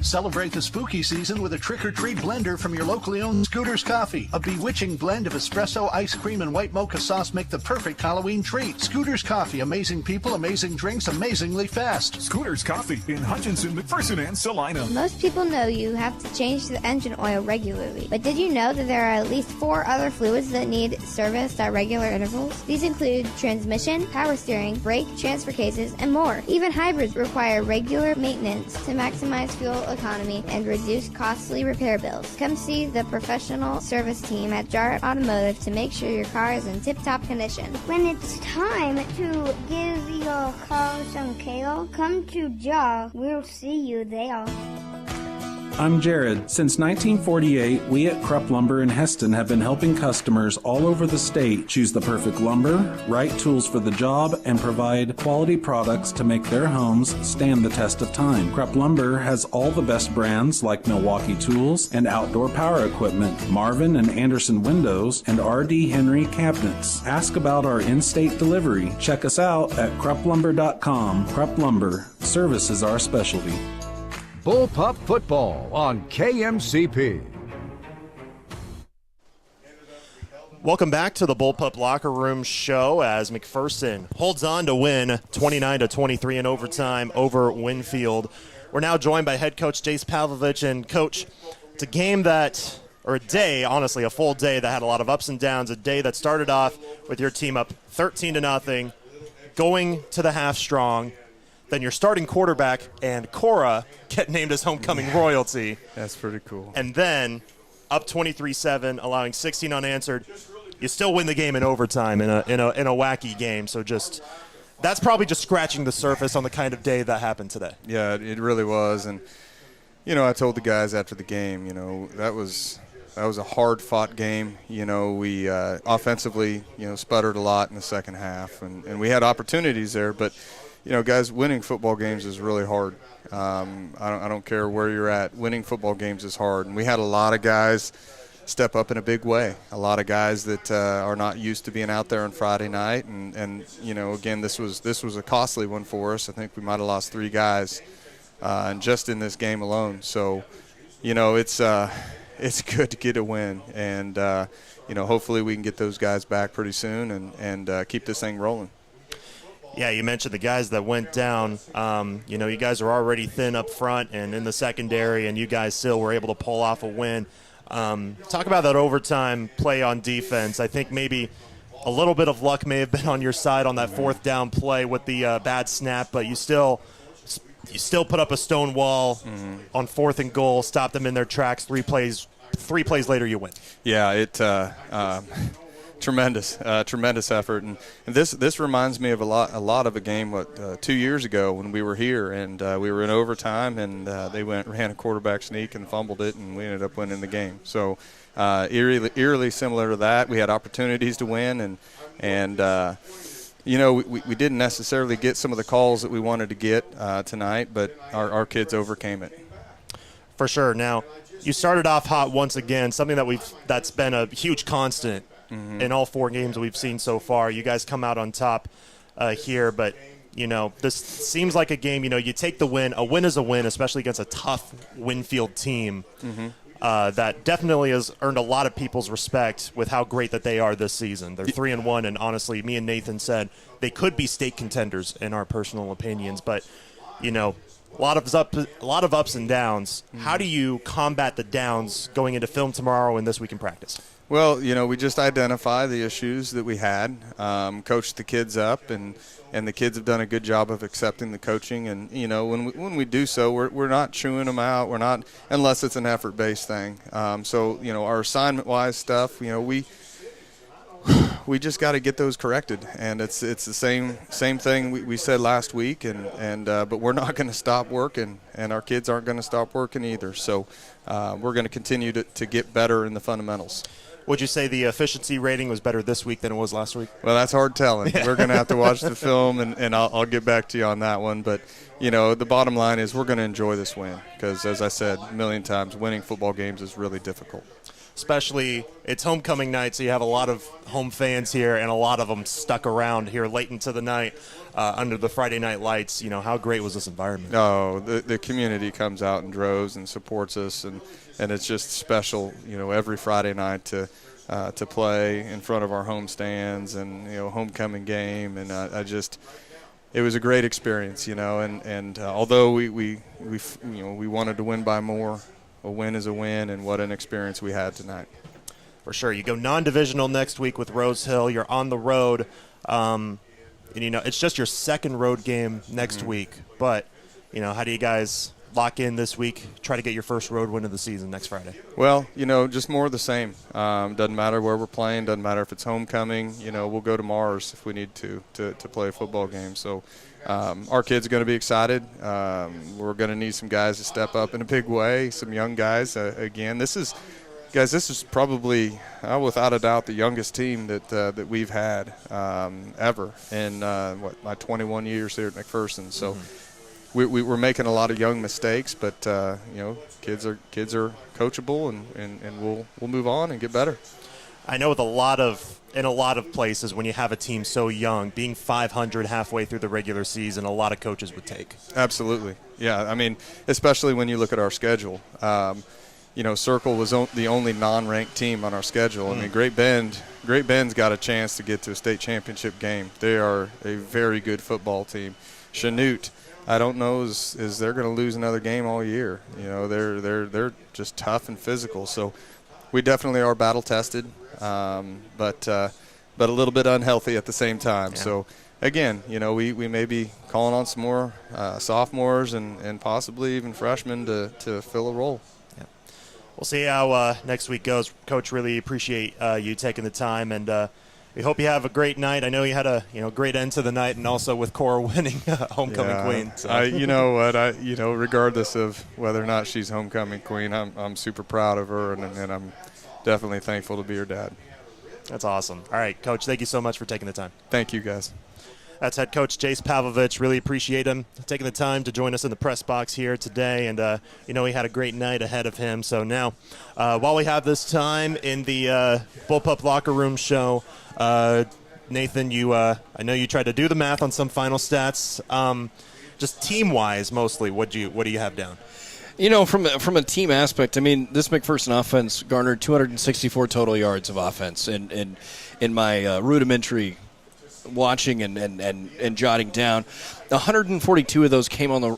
Celebrate the spooky season with a trick-or-treat blender from your locally owned Scooters Coffee. A bewitching blend of espresso, ice cream, and white mocha sauce make the perfect Halloween treat. Scooters Coffee, amazing people, amazing drinks, amazingly fast.
Scooters Coffee in Hutchinson, McPherson, and Salina.
Most people know you have to change the engine oil regularly, but did you know that there are at least 4 other fluids that need serviced at regular intervals? These include transmission, power steering, brake, transfer cases, and more. Even hybrids require regular maintenance to maximize fuel economy and reduce costly repair bills. Come see the professional service team at Jarrett Automotive to make sure your car is in tip-top condition.
When it's time to give your car some kale, come to Jar. We'll see you there.
I'm Jared. Since 1948, we at Krupp Lumber in Heston have been helping customers all over the state choose the perfect lumber, right tools for the job, and provide quality products to make their homes stand the test of time. Krupp Lumber has all the best brands like Milwaukee Tools and outdoor power equipment, Marvin and Anderson windows, and R.D. Henry cabinets. Ask about our in-state delivery. Check us out at krupplumber.com. Krupp Lumber. Service is our specialty.
Bullpup Football on KMCP.
Welcome back to the Bullpup Locker Room Show as McPherson holds on to win 29-23 in overtime over Winfield. We're now joined by head coach Jace Pavlovich. And, Coach, it's a game that, or a day, honestly, a full day that had a lot of ups and downs, a day that started off with your team up 13-0, going to the half strong. Then your starting quarterback and Cora get named as homecoming royalty.
That's pretty cool.
And then up 23-7, allowing 16 unanswered. You still win the game in overtime in a wacky game. So just that's probably just scratching the surface on the kind of day that happened today.
Yeah, it really was. And I told the guys after the game, that was a hard-fought game. We offensively, sputtered a lot in the second half, and we had opportunities there. But, guys, winning football games is really hard. I don't care where you're at. Winning football games is hard, and we had a lot of guys step up in a big way. A lot of guys that are not used to being out there on Friday night, and again, this was a costly one for us. I think we might have lost 3 guys, and just in this game alone. So, it's good to get a win, and hopefully we can get those guys back pretty soon and keep this thing rolling.
Yeah, you mentioned the guys that went down. You guys are already thin up front and in the secondary, and you guys still were able to pull off a win. Talk about that overtime play on defense. I think maybe a little bit of luck may have been on your side on that fourth down play with the bad snap, but you still put up a stone wall on 4th and goal, stop them in their tracks. 3 plays later, you win.
Yeah, tremendous effort, and this reminds me of a lot of a game 2 years ago when we were here, and we were in overtime, and they ran a quarterback sneak and fumbled it, and we ended up winning the game. So eerily similar to that. We had opportunities to win, and we didn't necessarily get some of the calls that we wanted to get tonight, but our kids overcame it.
For sure. Now, you started off hot once again, something that's been a huge constant in all 4 games we've seen so far. You guys come out on top here, but, this seems like a game, you take the win. A win is a win, especially against a tough Winfield team that definitely has earned a lot of people's respect with how great that they are this season. They're 3-1, and honestly, me and Nathan said they could be state contenders in our personal opinions, but, a lot of ups and downs. How do you combat the downs going into film tomorrow and this week in practice?
Well, we just identify the issues that we had, coach the kids up, and the kids have done a good job of accepting the coaching. And, when we do so, we're not chewing them out. We're not, unless it's an effort-based thing. So, our assignment-wise stuff, we just got to get those corrected. And it's the same thing we said last week, but we're not going to stop working, and our kids aren't going to stop working either. So we're going to continue to get better in the fundamentals.
Would you say the efficiency rating was better this week than it was last week?
Well, that's hard telling. We're going to have to watch the film, and I'll get back to you on that one. But, the bottom line is we're going to enjoy this win because, as I said a million times, winning football games is really difficult.
Especially it's homecoming night, so you have a lot of home fans here, and a lot of them stuck around here late into the night under the Friday night lights. How great was this environment?
Oh, the community comes out in droves and supports us, and it's just special, every Friday night to play in front of our home stands and, homecoming game. And it was a great experience, and although we wanted to win by more, a win is a win, and what an experience we had tonight.
For sure. You go non-divisional next week with Rose Hill. You're on the road. And, it's just your second road game next week. But, how do you guys lock in this week, try to get your first road win of the season next Friday?
Well, just more of the same. Doesn't matter where we're playing. Doesn't matter if it's homecoming. We'll go to Mars if we need to play a football game. So our kids are going to be excited. We're going to need some guys to step up in a big way, some young guys. Again, this is probably, without a doubt, the youngest team that we've had ever in, my 21 years here at McPherson. So we're making a lot of young mistakes, but kids are coachable, and we'll move on and get better.
I know in a lot of places when you have a team so young, being 500 halfway through the regular season, a lot of coaches would take.
Absolutely, yeah. I mean, especially when you look at our schedule. Circle was the only non-ranked team on our schedule. I mean, Great Bend's got a chance to get to a state championship game. They are a very good football team. Chanute, I don't know is they're going to lose another game all year. They're just tough and physical. So we definitely are battle tested, but a little bit unhealthy at the same time. Yeah. So again, we may be calling on some more sophomores and possibly even freshmen to fill a role.
We'll see how next week goes. Coach, really appreciate you taking the time, and we hope you have a great night. I know you had a great end to the night, and also with Cora winning homecoming queen. So.
You know what? Regardless of whether or not she's homecoming queen, I'm super proud of her, and I'm definitely thankful to be her dad.
That's awesome. All right, Coach, thank you so much for taking the time.
Thank you, guys.
That's head coach Jace Pavlovich. Really appreciate him taking the time to join us in the press box here today. And, he had a great night ahead of him. So now, while we have this time in the Bullpup Locker Room show, Nathan, I know you tried to do the math on some final stats. Just team-wise, mostly, what do you have down?
From a team aspect, I mean, this McPherson offense garnered 264 total yards of offense in my rudimentary watching and jotting down. 142 of those came on the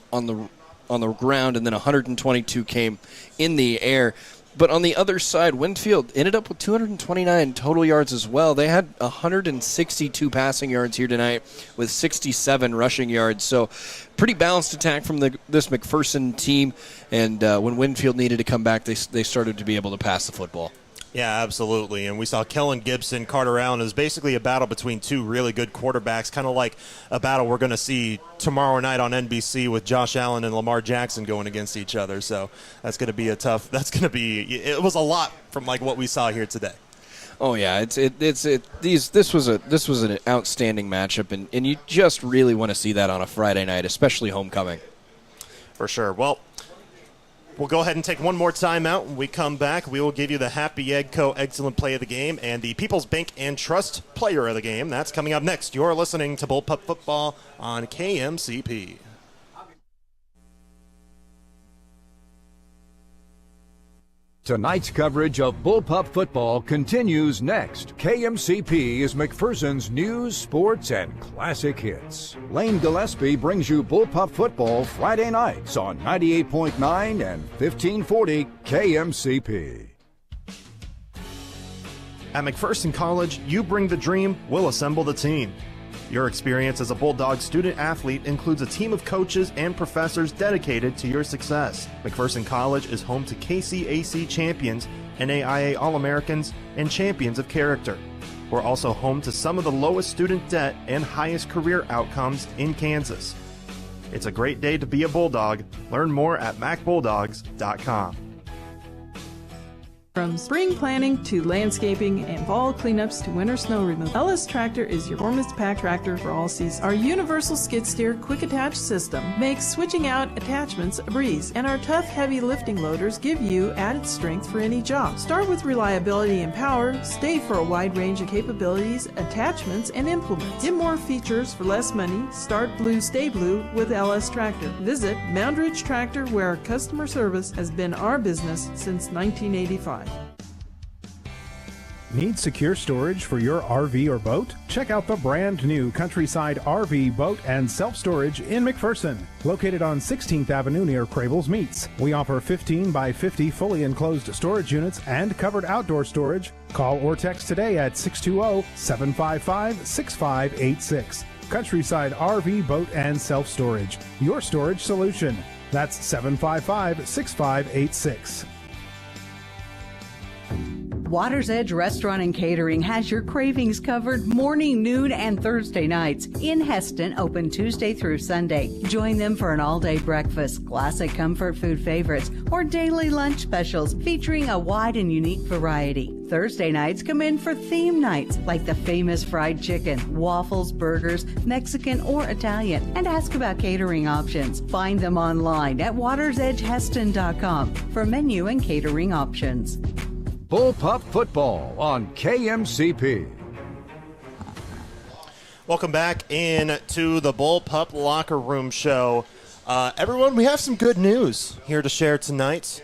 ground, and then 122 came in the air. But on the other side, Winfield ended up with 229 total yards as well. They had 162 passing yards here tonight with 67 rushing yards. So pretty balanced attack from this McPherson team. And when Winfield needed to come back, they started to be able to pass the football.
Yeah, absolutely. And we saw Kellen Gibson, Carter Allen. It was basically a battle between two really good quarterbacks, kind of like a battle we're going to see tomorrow night on NBC with Josh Allen and Lamar Jackson going against each other. So that's going to be it was a lot from like what we saw here today.
Oh yeah, this was an outstanding matchup, and you just really want to see that on a Friday night, especially homecoming.
For sure. Well, we'll go ahead and take one more time out. When we come back, we will give you the Happy Egg Co. Excellent Play of the Game and the People's Bank and Trust Player of the Game. That's coming up next. You're listening to Bullpup Football on KMCP.
Tonight's coverage of Bullpup football continues next. KMCP is McPherson's news, sports, and classic hits. Lane Gillespie brings you Bullpup football Friday nights on 98.9 and 1540 KMCP.
At McPherson College, you bring the dream, we'll assemble the team. Your experience as a Bulldog student-athlete includes a team of coaches and professors dedicated to your success. McPherson College is home to KCAC champions, NAIA All-Americans, and champions of character. We're also home to some of the lowest student debt and highest career outcomes in Kansas. It's a great day to be a Bulldog. Learn more at macbulldogs.com.
From spring planning to landscaping and fall cleanups to winter snow removal, LS Tractor is your performance pack tractor for all seasons. Our universal skid steer quick attach system makes switching out attachments a breeze, and our tough heavy lifting loaders give you added strength for any job. Start with reliability and power, stay for a wide range of capabilities, attachments, and implements. Get more features for less money. Start blue, stay blue with LS Tractor. Visit Mound Ridge Tractor, where customer service has been our business since 1985.
Need secure storage for your RV or boat? Check out the brand new Countryside RV, Boat, and Self-Storage in McPherson. Located on 16th Avenue near Crable's Meats. We offer 15 by 50 fully enclosed storage units and covered outdoor storage. Call or text today at 620-755-6586. Countryside RV, Boat, and Self-Storage. Your storage solution. That's 755-6586.
Water's Edge Restaurant and Catering has your cravings covered morning, noon, and Thursday nights. In Heston, open Tuesday through Sunday. Join them for an all-day breakfast, classic comfort food favorites, or daily lunch specials featuring a wide and unique variety. Thursday nights come in for theme nights like the famous fried chicken, waffles, burgers, Mexican or Italian, and ask about catering options. Find them online at watersedgeheston.com for menu and catering options.
Bullpup football on KMCP.
Welcome back in to the Bullpup Locker Room Show. Everyone, we have some good news here to share tonight.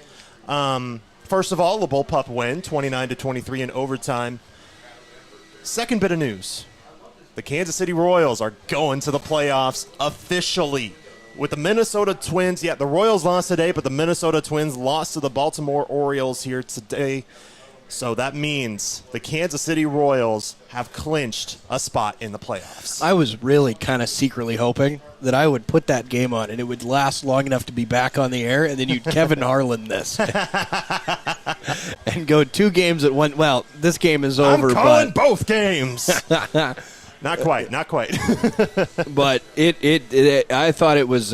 First of all, the Bullpup win, 29-23 in overtime. Second bit of news. The Kansas City Royals are going to the playoffs officially. With the Minnesota Twins, the Royals lost today, but the Minnesota Twins lost to the Baltimore Orioles here today. So that means the Kansas City Royals have clinched a spot in the playoffs.
I was really kind of secretly hoping that I would put that game on and it would last long enough to be back on the air, and then you'd Kevin Harlan this and go 2 games at one. Well, this game is over.
I'm calling both games. Not quite.
But it I thought it was.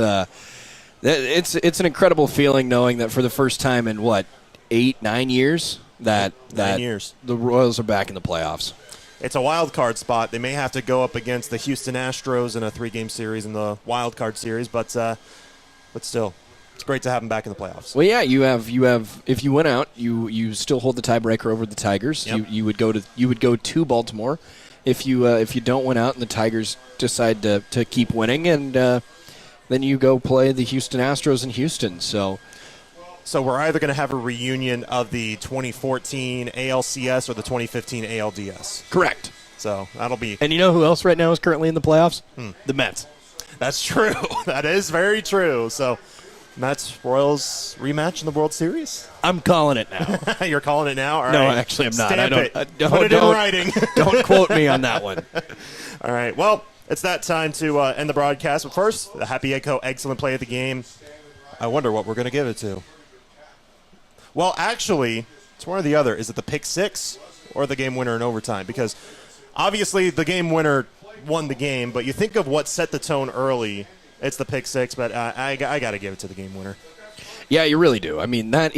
It's an incredible feeling knowing that for the first time in 8-9 years. That
9 years.
The Royals are back in the playoffs.
It's a wild card spot. They may have to go up against the Houston Astros in a 3-game series in the wild card series, but still, it's great to have them back in the playoffs.
Well, yeah, you have. If you went out, you still hold the tiebreaker over the Tigers.
Yep.
You would go to Baltimore. If you don't win out and the Tigers decide to keep winning, and then you go play the Houston Astros in Houston.
So we're either going to have a reunion of the 2014 ALCS or the 2015 ALDS.
Correct.
So that'll be.
And you know who else right now is currently in the playoffs? The Mets.
That's true. That is very true. So Mets Royals rematch in the World Series?
I'm calling it now.
You're calling it now? All
no,
right.
Actually, I'm not.
Stamp Put it in writing.
Don't quote me on that one.
All right. Well, it's that time to end the broadcast. But first, the Happy Echo Excellent Play of the Game. I wonder what we're going to give it to. Well, actually, it's one or the other. Is it the pick six or the game winner in overtime? Because obviously the game winner won the game, but you think of what set the tone early, it's the pick six, but I got to give it to the game winner.
Yeah, you really do. I mean, that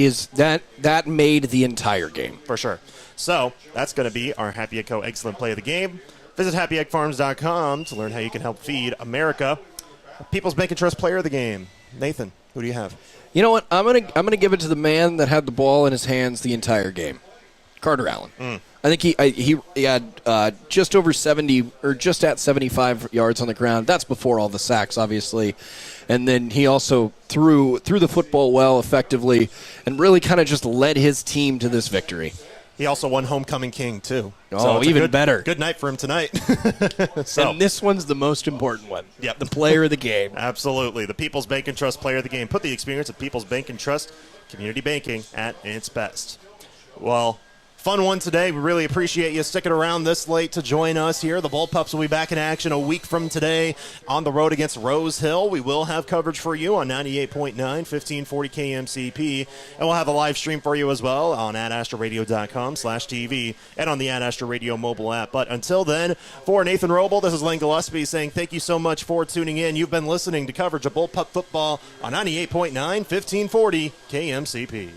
made the entire game.
For sure. So that's going to be our Happy Egg Co. Excellent Play of the Game. Visit happyeggfarms.com to learn how you can help feed America. People's Bank and Trust Player of the Game. Nathan, who do you have?
You know what? I'm gonna give it to the man that had the ball in his hands the entire game, Carter Allen. I think he had just over 70 or just at 75 yards on the ground. That's before all the sacks, obviously, and then he also threw the football well, effectively, and really kind of just led his team to this victory.
He also won Homecoming King, too.
Oh, so even better.
Good night for him tonight.
And this one's the most important one.
Yep.
The player of the game.
Absolutely. The People's Bank and Trust Player of the Game. Put the experience of People's Bank and Trust community banking at its best. Well, fun one today. We really appreciate you sticking around this late to join us here. The Bullpups will be back in action a week from today on the road against Rose Hill. We will have coverage for you on 98.9, 1540 KMCP, and we'll have a live stream for you as well on adastradio.com/TV and on the Ad Astra Radio mobile app. But until then, for Nathan Roble, this is Lane Gillespie saying thank you so much for tuning in. You've been listening to coverage of Bullpup football on 98.9, 1540 KMCP.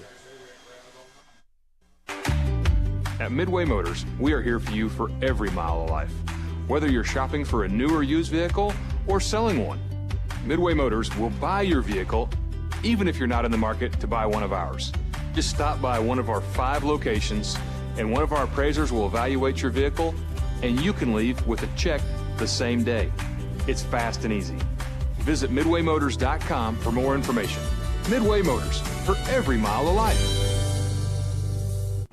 At Midway Motors, we are here for you for every mile of life. Whether you're shopping for a new or used vehicle or selling one, Midway Motors will buy your vehicle even if you're not in the market to buy one of ours. Just stop by one of our 5 locations and one of our appraisers will evaluate your vehicle and you can leave with a check the same day. It's fast and easy. Visit MidwayMotors.com for more information. Midway Motors, for every mile of life.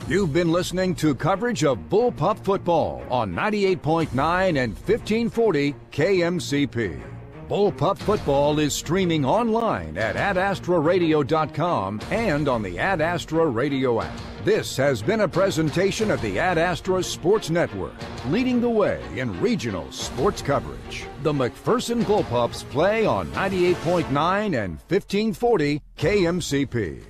You've been listening to coverage of Bullpup football on 98.9 and 1540 KMCP. Bullpup football is streaming online at adastraradio.com and on the Ad Astra Radio app. This has been a presentation of the Ad Astra Sports Network, leading the way in regional sports coverage. The McPherson Bullpups play on 98.9 and 1540 KMCP.